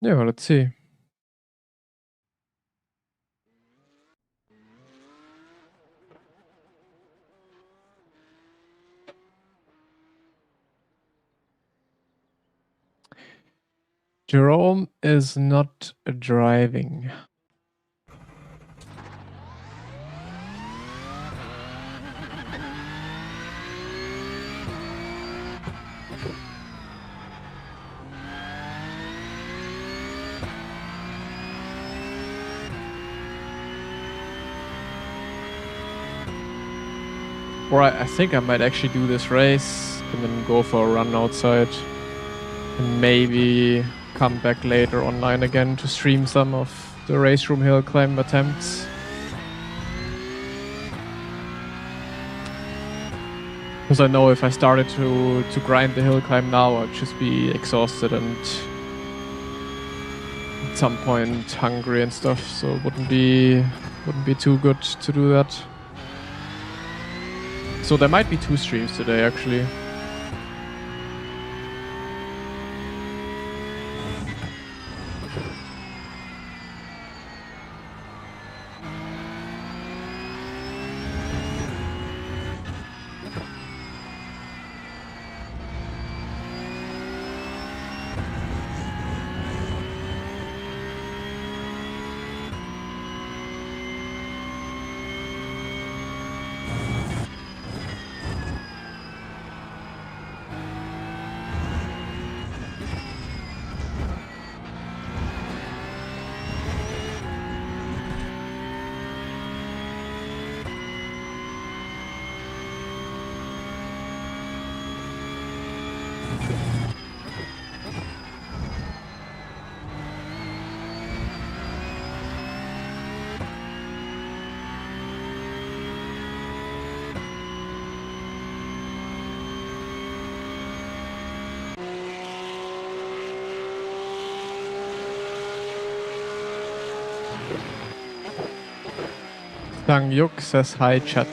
Yeah, well, let's see. Jerome is not driving. Or I think I might actually do this race and then go for a run outside. And maybe come back later online again to stream some of the race room hill climb attempts. Because I know if I started to grind the hill climb now, I'd just be exhausted and at some point hungry and stuff. So it wouldn't be too good to do that. So there might be 2 streams today actually. Sang-yuk says hi, chat.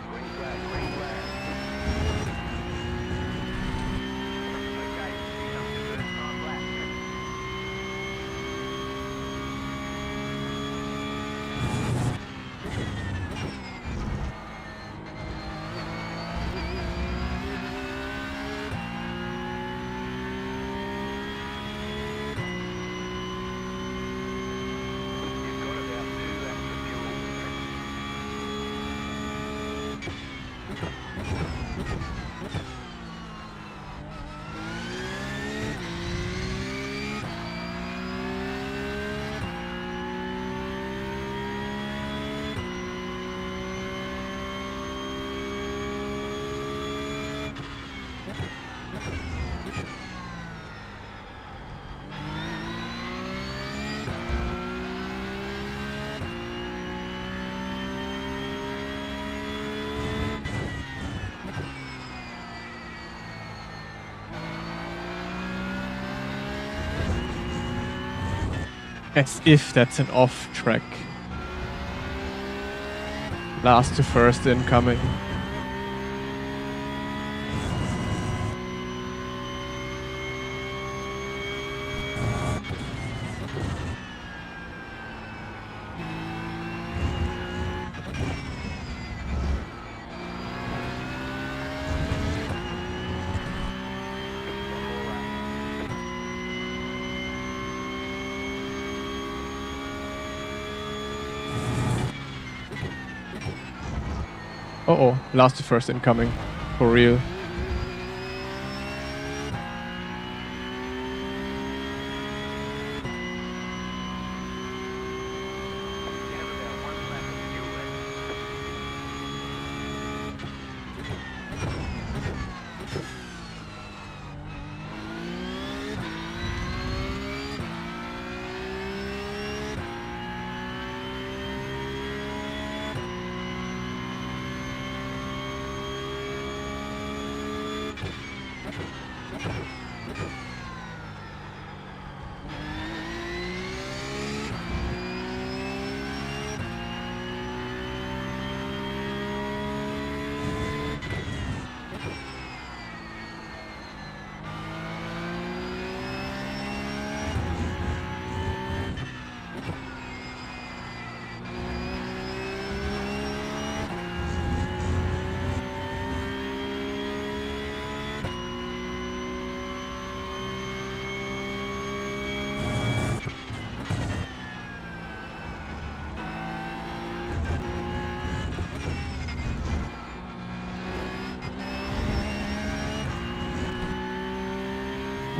Green flag, green flag. Okay, speed up to first time lap. You've got about 2 laps of fuel. As if that's an off track. Last to first incoming. Uh-oh, last to first incoming. For real. You have about 1 lap of fuel left.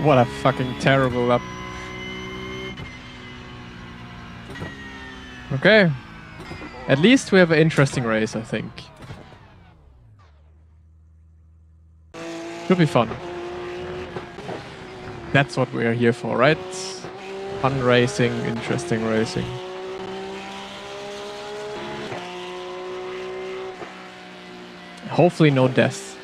What a fucking terrible lap. Okay. At least we have an interesting race, I think. Should be fun. That's what we are here for, right? Fun racing, interesting racing. Hopefully no deaths.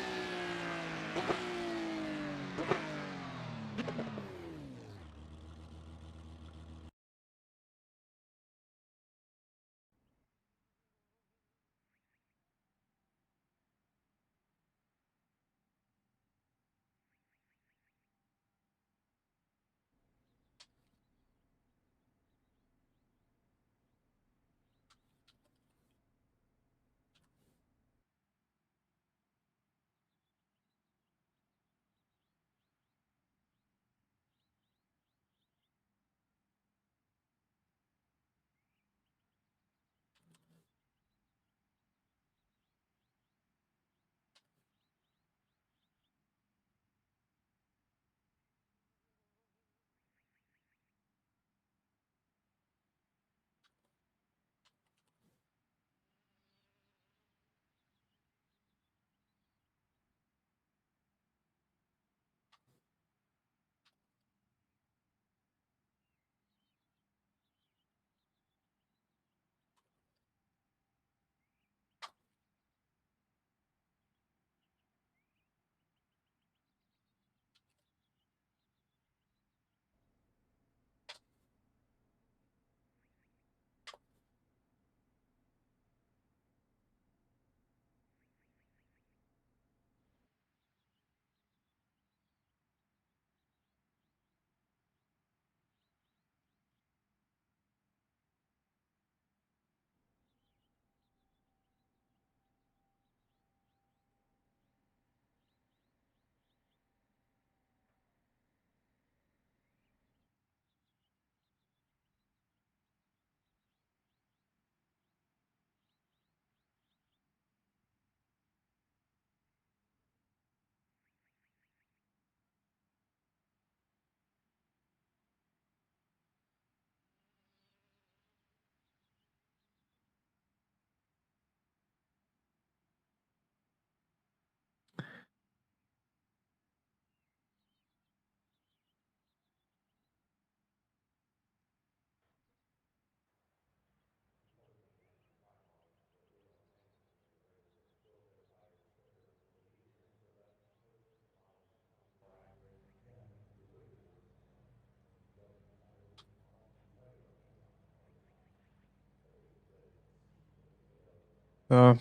Uh,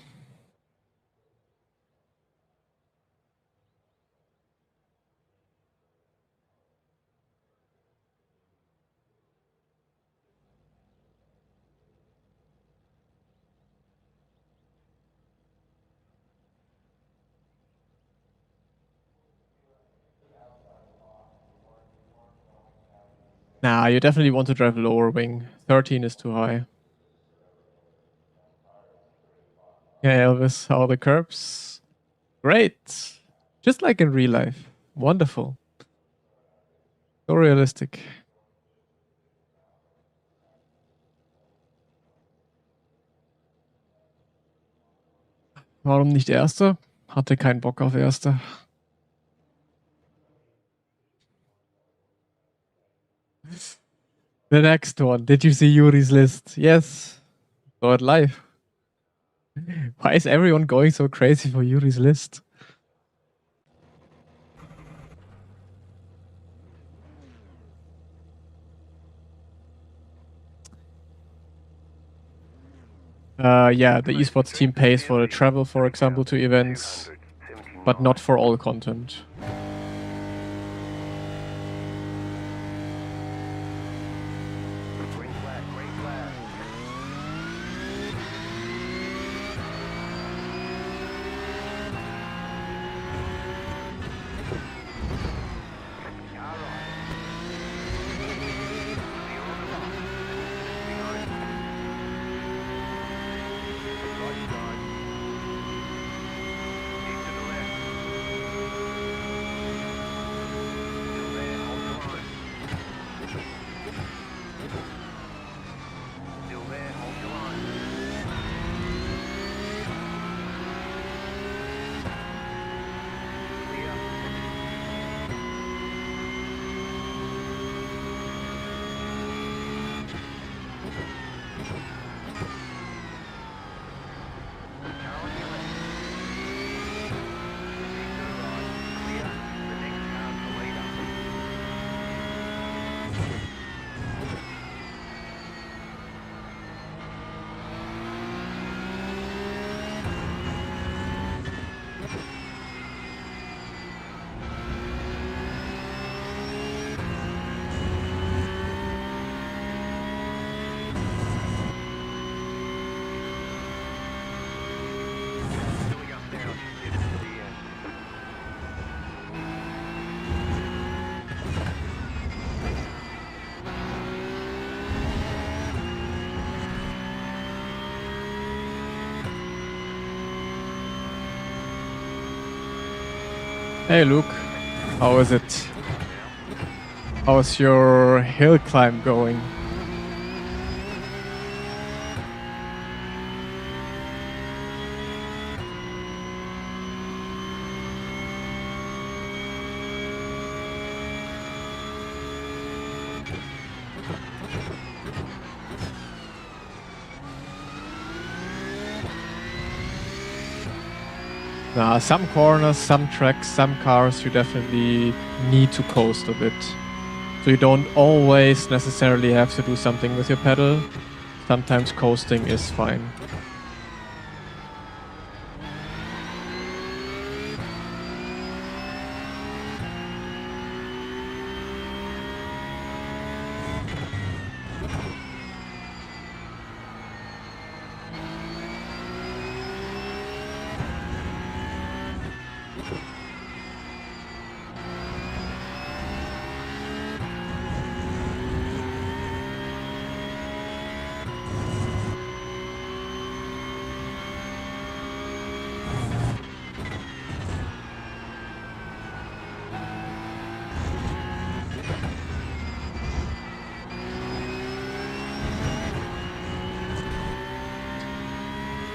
nah, you definitely want to drive lower wing. 13 is too high. Yeah, Elvis, how are the curbs? Great. Just like in real life. Wonderful. So realistic. Warum nicht Erster? Hatte keinen Bock auf Erster. The next one. Did you see Yuri's list? Yes. Saw it live. Why is everyone going so crazy for Yuri's list? Yeah, the esports team pays for the travel, for example, to events, but not for all content. Green flag, green flag. Car right. Clear on the right. Behind. Right side. Keep to the left. Hey Luke, how is it? How's your hill climb going? Nah, some corners, some tracks, some cars you definitely need to coast a bit. So you don't always necessarily have to do something with your pedal. Sometimes coasting is fine.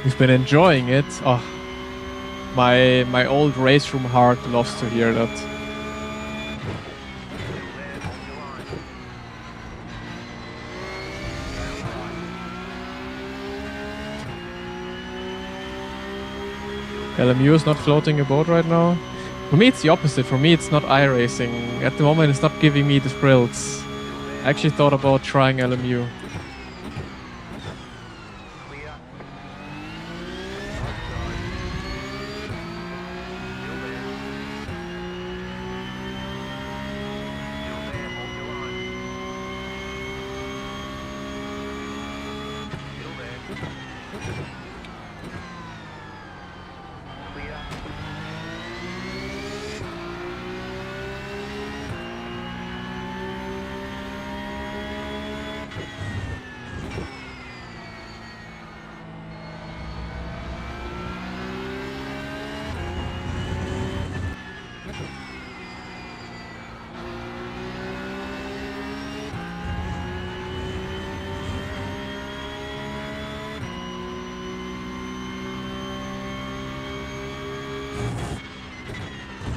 You've been enjoying it. Oh, my old race room heart loves to hear that. LMU is not floating a boat right now. For me, it's the opposite. For me, it's not iRacing. At the moment, it's not giving me the thrills. I actually thought about trying LMU.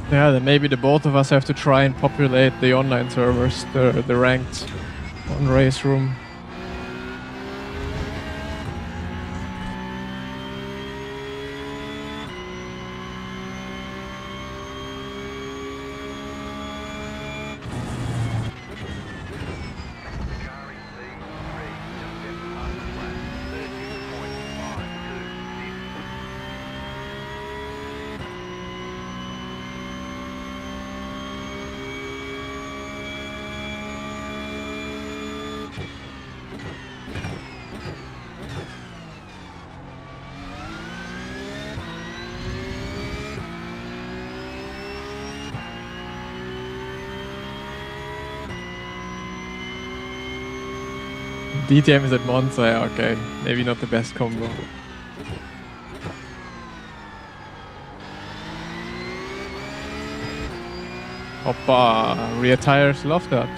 Yeah, then maybe the both of us have to try and populate the online servers, the ranked on Race Room. DTM is at Monza, yeah, okay. Maybe not the best combo. Hoppa, rear tires love that.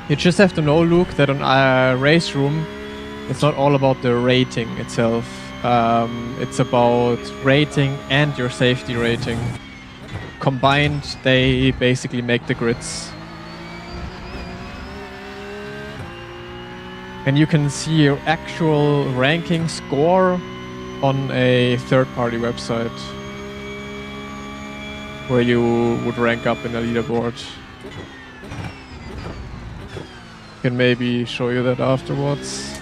You just have to know, Luke, that on our race room, it's not all about the rating itself. It's about rating and your safety rating. Combined, they basically make the grids. And you can see your actual ranking score on a third-party website where you would rank up in a leaderboard. Can maybe show you that afterwards.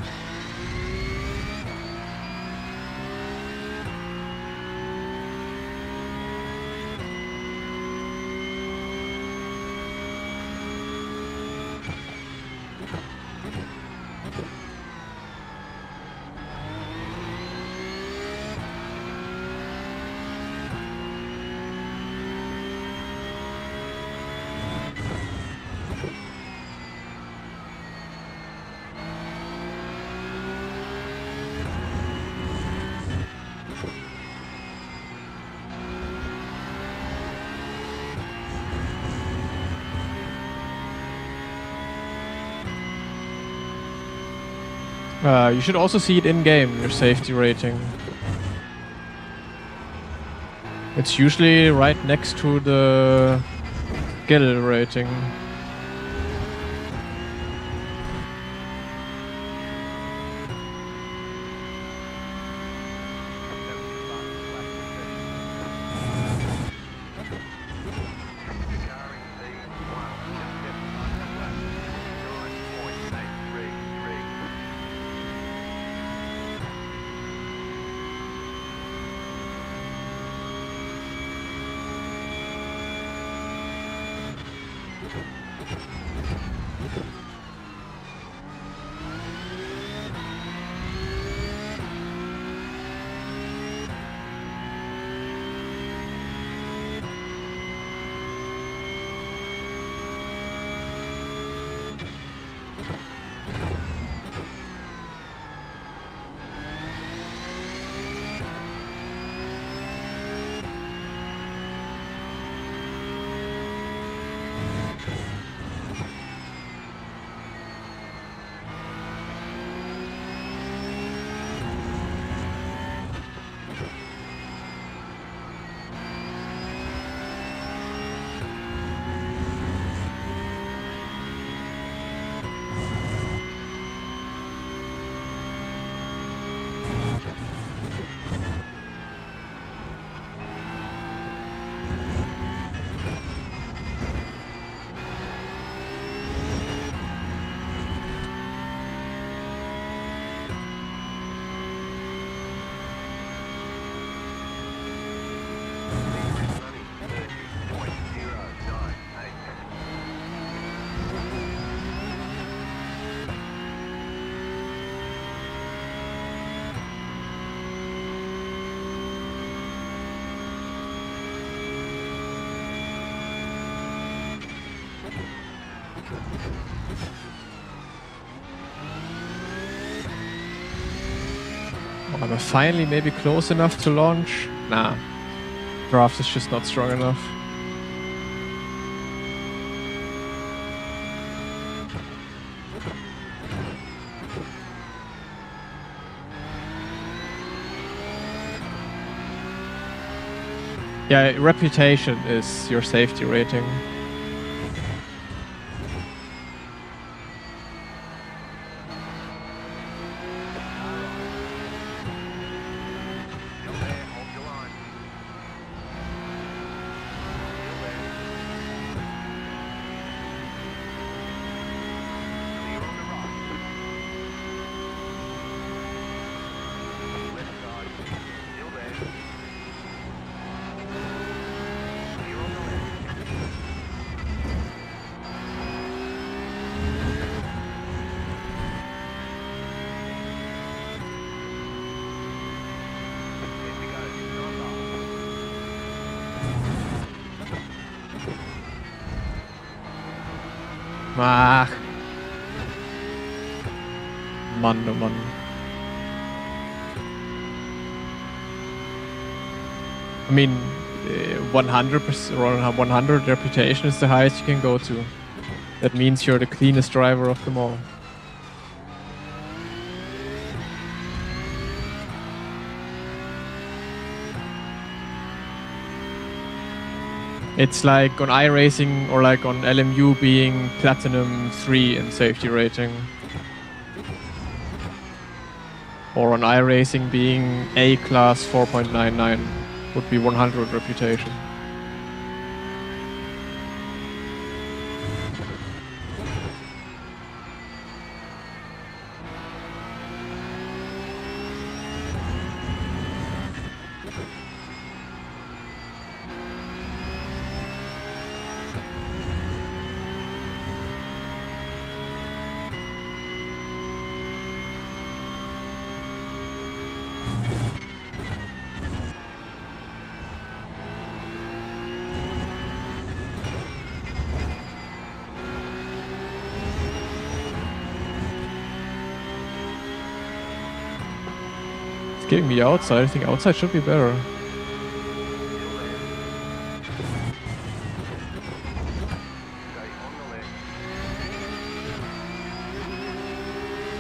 You should also see it in-game, your safety rating. It's usually right next to the skill rating. Am I finally maybe close enough to launch? Nah. Draft is just not strong enough. Yeah, reputation is your safety rating. Ach. Mann, oh Mann. I mean, 100% or 100 reputation is the highest you can go to. That means you're the cleanest driver of them all. It's like on iRacing or like on LMU being Platinum 3 in safety rating. Or on iRacing being A class 4.99 would be 100 reputation. It's giving me outside. I think outside should be better.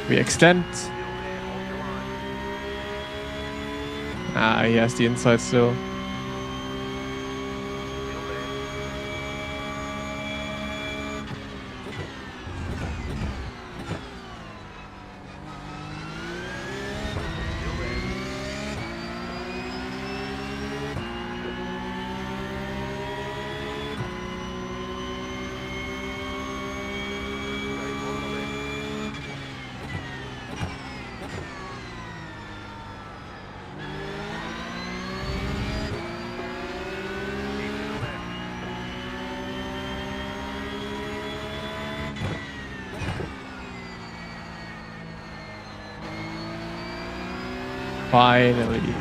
We extend Nah, he has the inside still. Finally.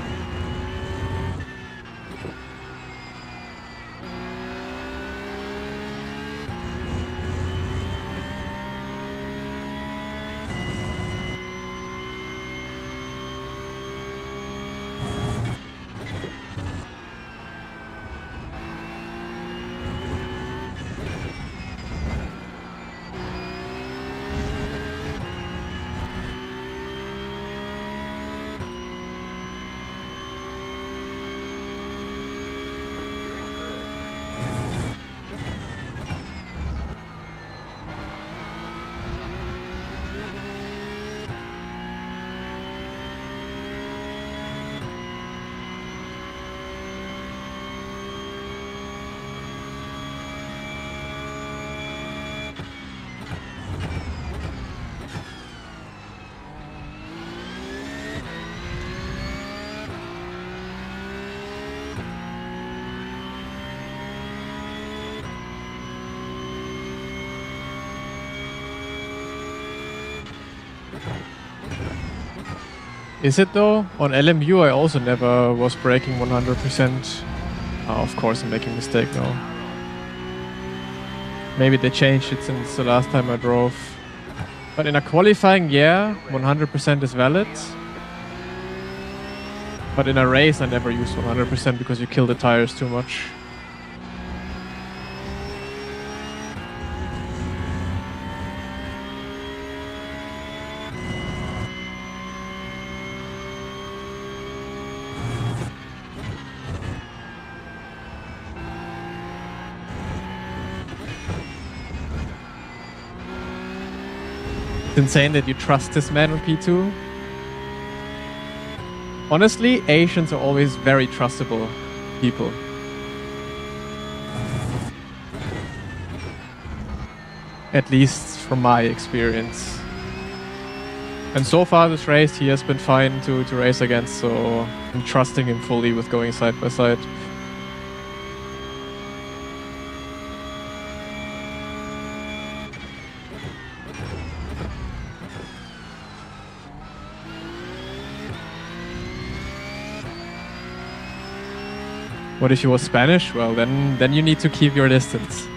Is it though? On LMU I also never was braking 100%. Of course I'm making a mistake now. Maybe they changed it since the last time I drove. But in a qualifying, yeah, 100% is valid. But in a race I never use 100% because you kill the tires too much. It's insane that you trust this man on P2. Honestly, Asians are always very trustable people. At least from my experience. And so far this race he has been fine to race against, so I'm trusting him fully with going side by side. What if he was Spanish? Well, then you need to keep your distance.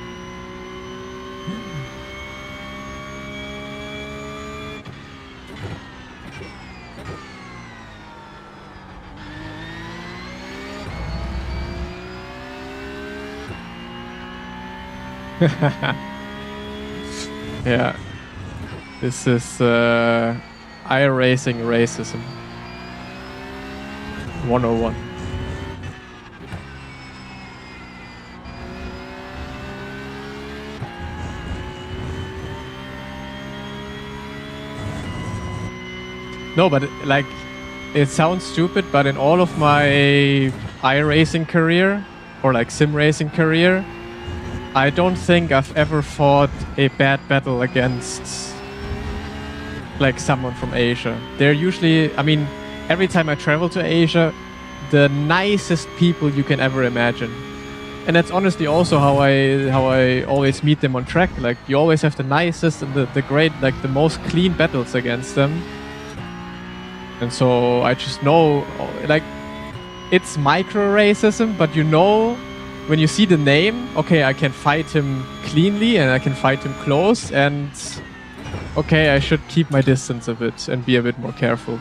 Yeah. This is iRacing racism 101. No, but like, it sounds stupid, but in all of my iRacing career, or like sim racing career, I don't think I've ever fought a bad battle against like someone from Asia. They're usually, I mean, every time I travel to Asia, the nicest people you can ever imagine. And that's honestly also how I always meet them on track. Like, you always have the nicest and the great, like the most clean battles against them. And so I just know, like, it's micro racism, but you know, when you see the name, okay, I can fight him cleanly and I can fight him close, and okay, I should keep my distance a bit and be a bit more careful.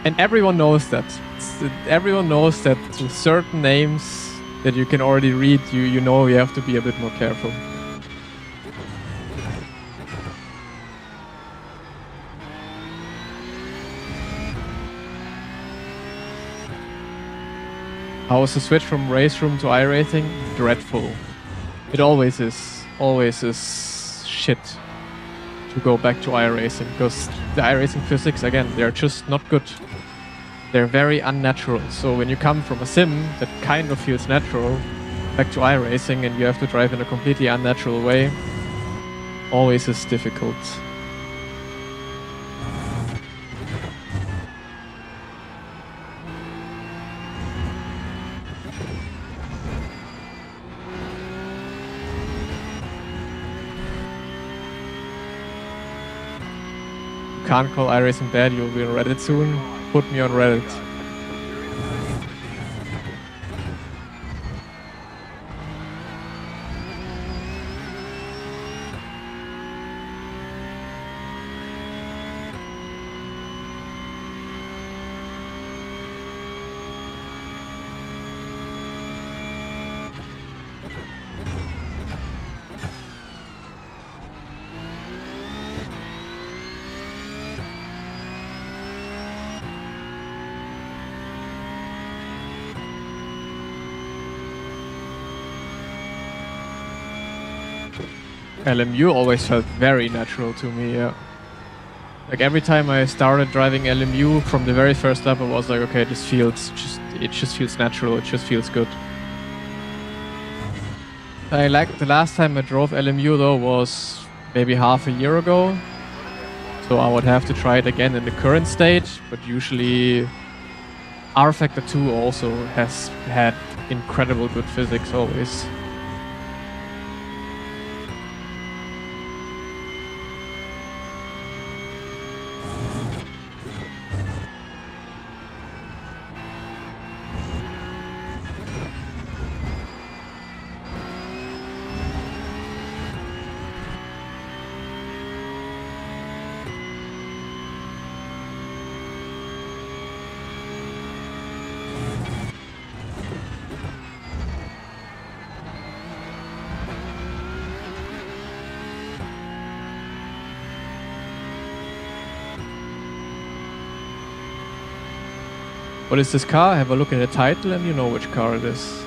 And everyone knows that. Everyone knows that with certain names that you can already read, you know you have to be a bit more careful. How is the switch from race room to iRacing? Dreadful. It always is. Always is shit to go back to iRacing, because the iRacing physics, again, they're just not good. They're very unnatural. So when you come from a sim that kind of feels natural back to iRacing and you have to drive in a completely unnatural way, always is difficult. Can't call iRacing bad, you'll be on Reddit soon. Put me on Reddit. LMU always felt very natural to me, yeah. Like every time I started driving LMU from the very first lap, I was like, okay, this feels it just feels natural, it just feels good. I like the last time I drove LMU though was maybe half a year ago. So I would have to try it again in the current state, but usually R Factor 2 also has had incredible good physics always. What is this car? Have a look at the title and you know which car it is.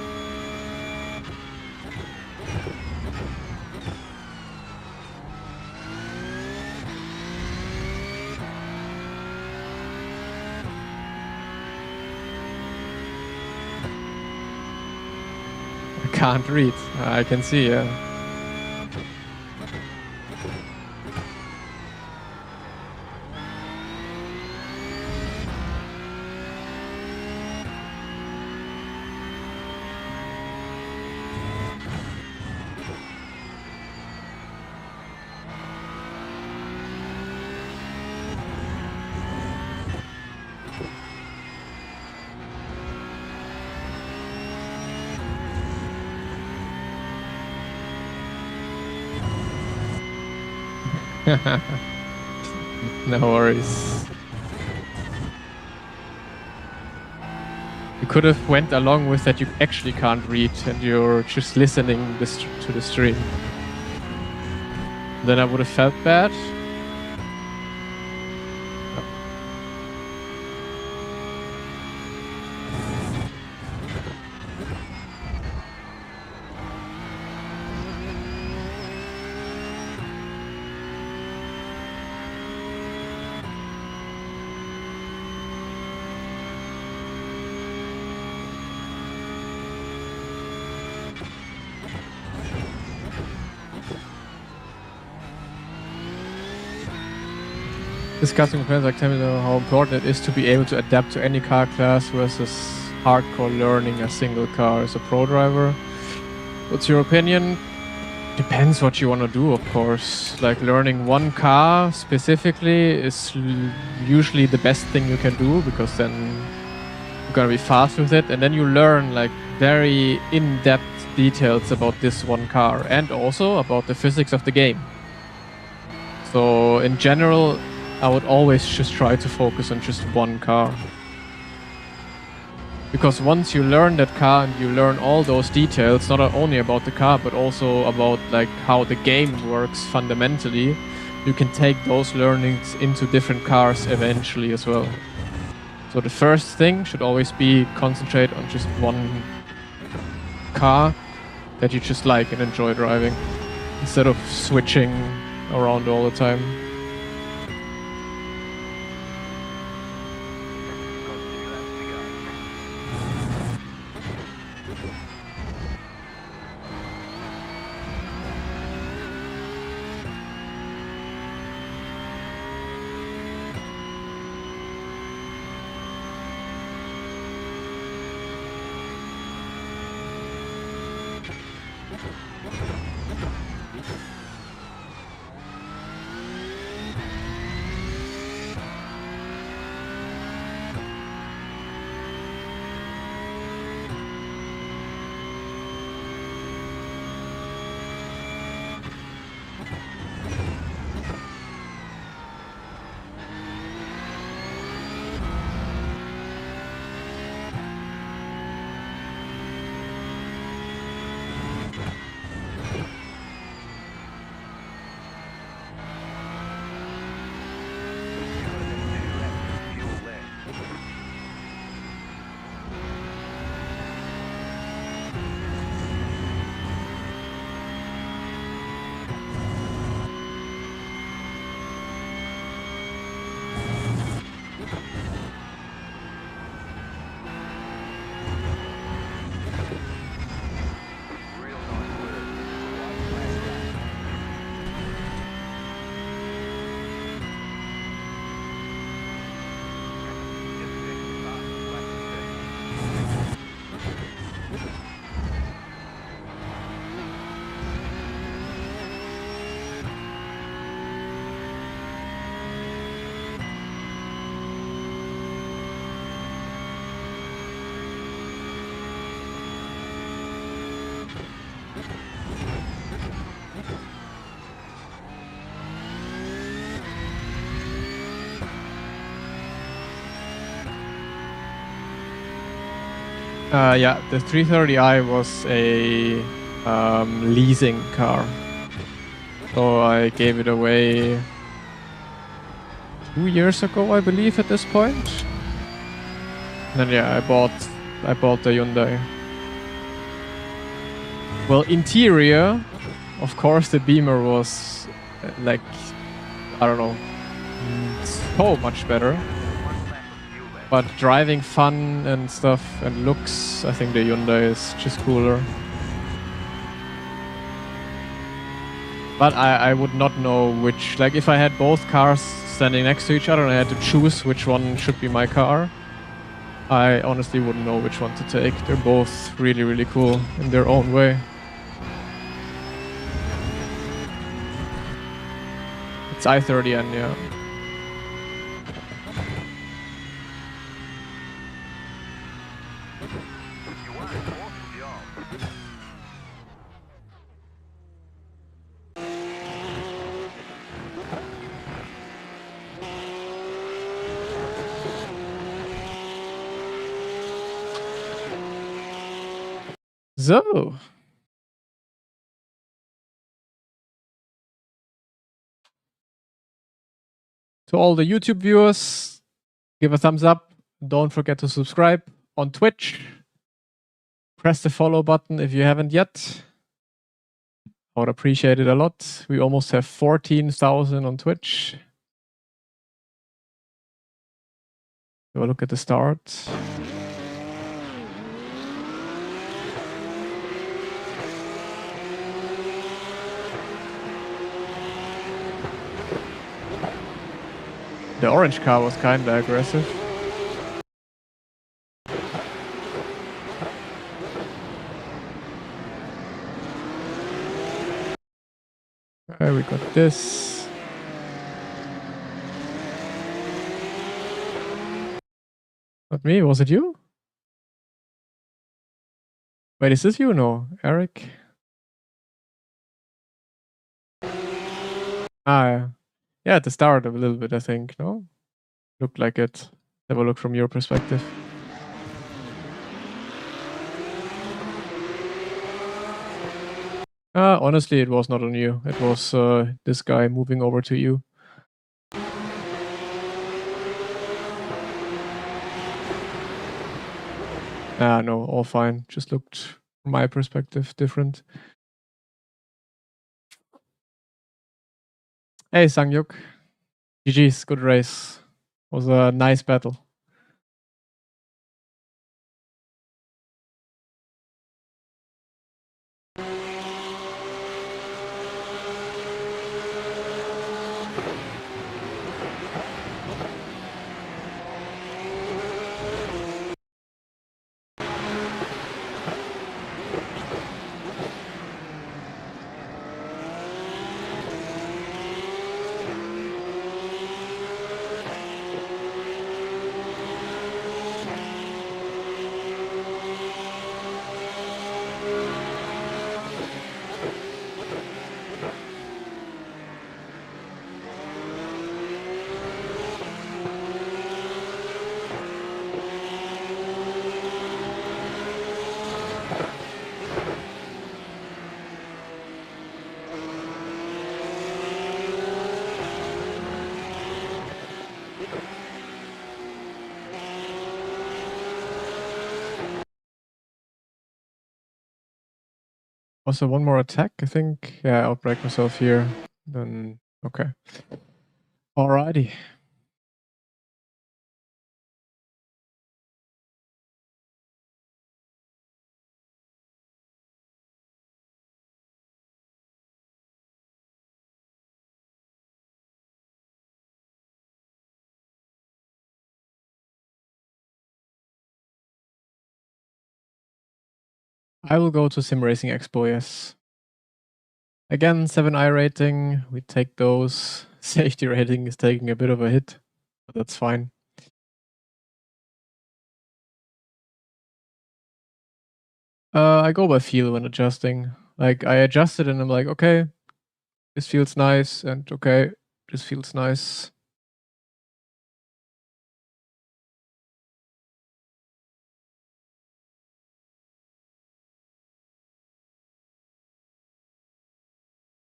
I can't read. I can see, yeah. No worries. You could have went along with that you actually can't read and you're just listening to the stream. Then I would have felt bad. Discussing with friends like tell me how important it is to be able to adapt to any car class versus hardcore learning a single car as a pro driver. What's your opinion? Depends what you want to do, of course. Like learning one car specifically is usually the best thing you can do, because then you're gonna be fast with it, and then you learn like very in-depth details about this one car and also about the physics of the game. So in general, I would always just try to focus on just one car. Because once you learn that car and you learn all those details, not only about the car, but also about like how the game works fundamentally, you can take those learnings into different cars eventually as well. So the first thing should always be concentrate on just one car that you just like and enjoy driving, instead of switching around all the time. Got 2 laps to go. Real nice work. Right flag. Just fixed past lap 15. Yeah, the 330i was a leasing car. So I gave it away 2 years ago, I believe, at this point. And then yeah, I bought the Hyundai. Well, interior, of course, the Beamer was like, I don't know, so much better. 1 lap of fuel left. But driving fun and stuff and looks, I think the Hyundai is just cooler. But I would not know which, like if I had both cars standing next to each other and I had to choose which one should be my car, I honestly wouldn't know which one to take. They're both really, really cool in their own way. It's i30N, yeah. You won. Awesome job. So. To all the YouTube viewers, give a thumbs up. Don't forget to subscribe on Twitch. Press the follow button if you haven't yet. I would appreciate it a lot. We almost have 14,000 on Twitch. Have a look at the start. The orange car was kinda aggressive. Okay, we got this. Not me, was it you? Wait, is this you? No, Eric? Ah, yeah. Yeah, at the start a little bit, I think, no? Looked like it. Have a look from your perspective. Honestly, it was not on you. It was this guy moving over to you. No, all fine. Just looked, from my perspective, different. Hey, Sangyuk. GG's, good race. Was a nice battle. Also, one more attack, I think. Yeah, I'll break myself here. Then, okay. Alrighty. I will go to Sim Racing Expo, yes. Again, 7i rating. We take those. Safety rating is taking a bit of a hit, but that's fine. I go by feel when adjusting. Like, I adjusted and I'm like, okay, this feels nice, and okay, this feels nice.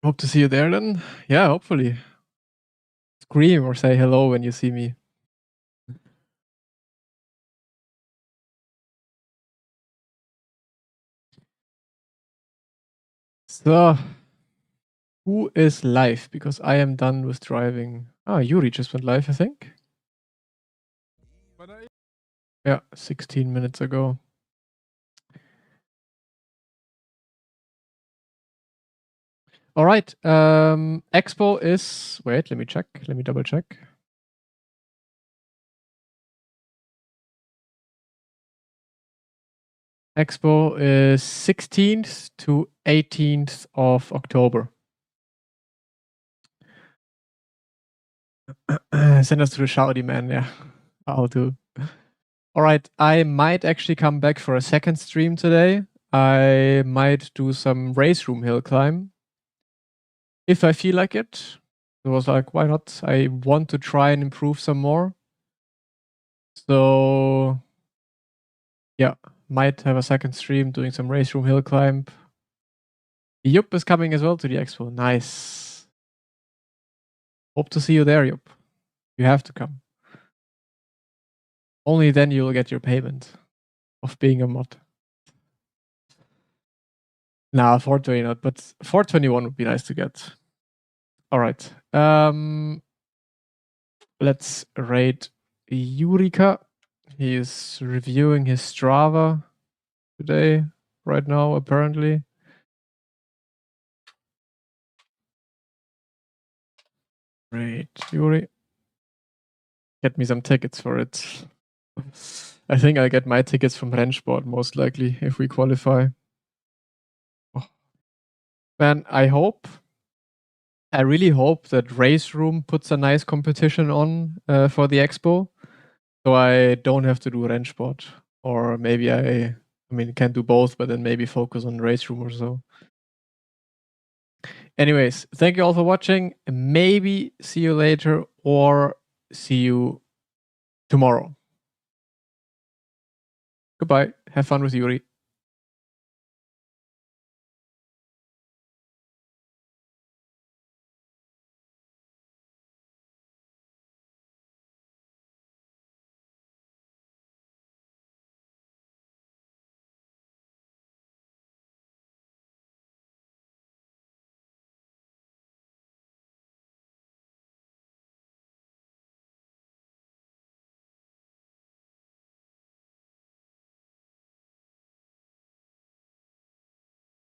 Hope to see you there then. Yeah, hopefully. Scream or say hello when you see me. So, who is live? Because I am done with driving. Ah, Yuri just went live, I think. Yeah, 16 minutes ago. All right. Expo is. Wait, let me check. Let me double check. Expo is 16th to 18th of October. Send us to the shouty man. Yeah, I'll do. All right. I might actually come back for a second stream today. I might do some race room hill climb if I feel like it. It was like, why not? I want to try and improve some more. So, yeah, might have a second stream doing some race room hill climb. Yup is coming as well to the expo. Nice. Hope to see you there, Yup. You have to come. Only then you'll get your payment of being a mod. Nah, 420 not, but 421 would be nice to get. All right. Let's rate Yurika. He is reviewing his Strava today, right now, apparently. Great, Yuri. Get me some tickets for it. I think I'll get my tickets from Rennsport, most likely, if we qualify. Oh. Man, I really hope that Race Room puts a nice competition on for the expo, so I don't have to do Rennsport. Or maybe I mean, can do both, but then maybe focus on Race Room or so. Anyways, thank you all for watching. Maybe see you later or see you tomorrow. Goodbye. Have fun with Yuri.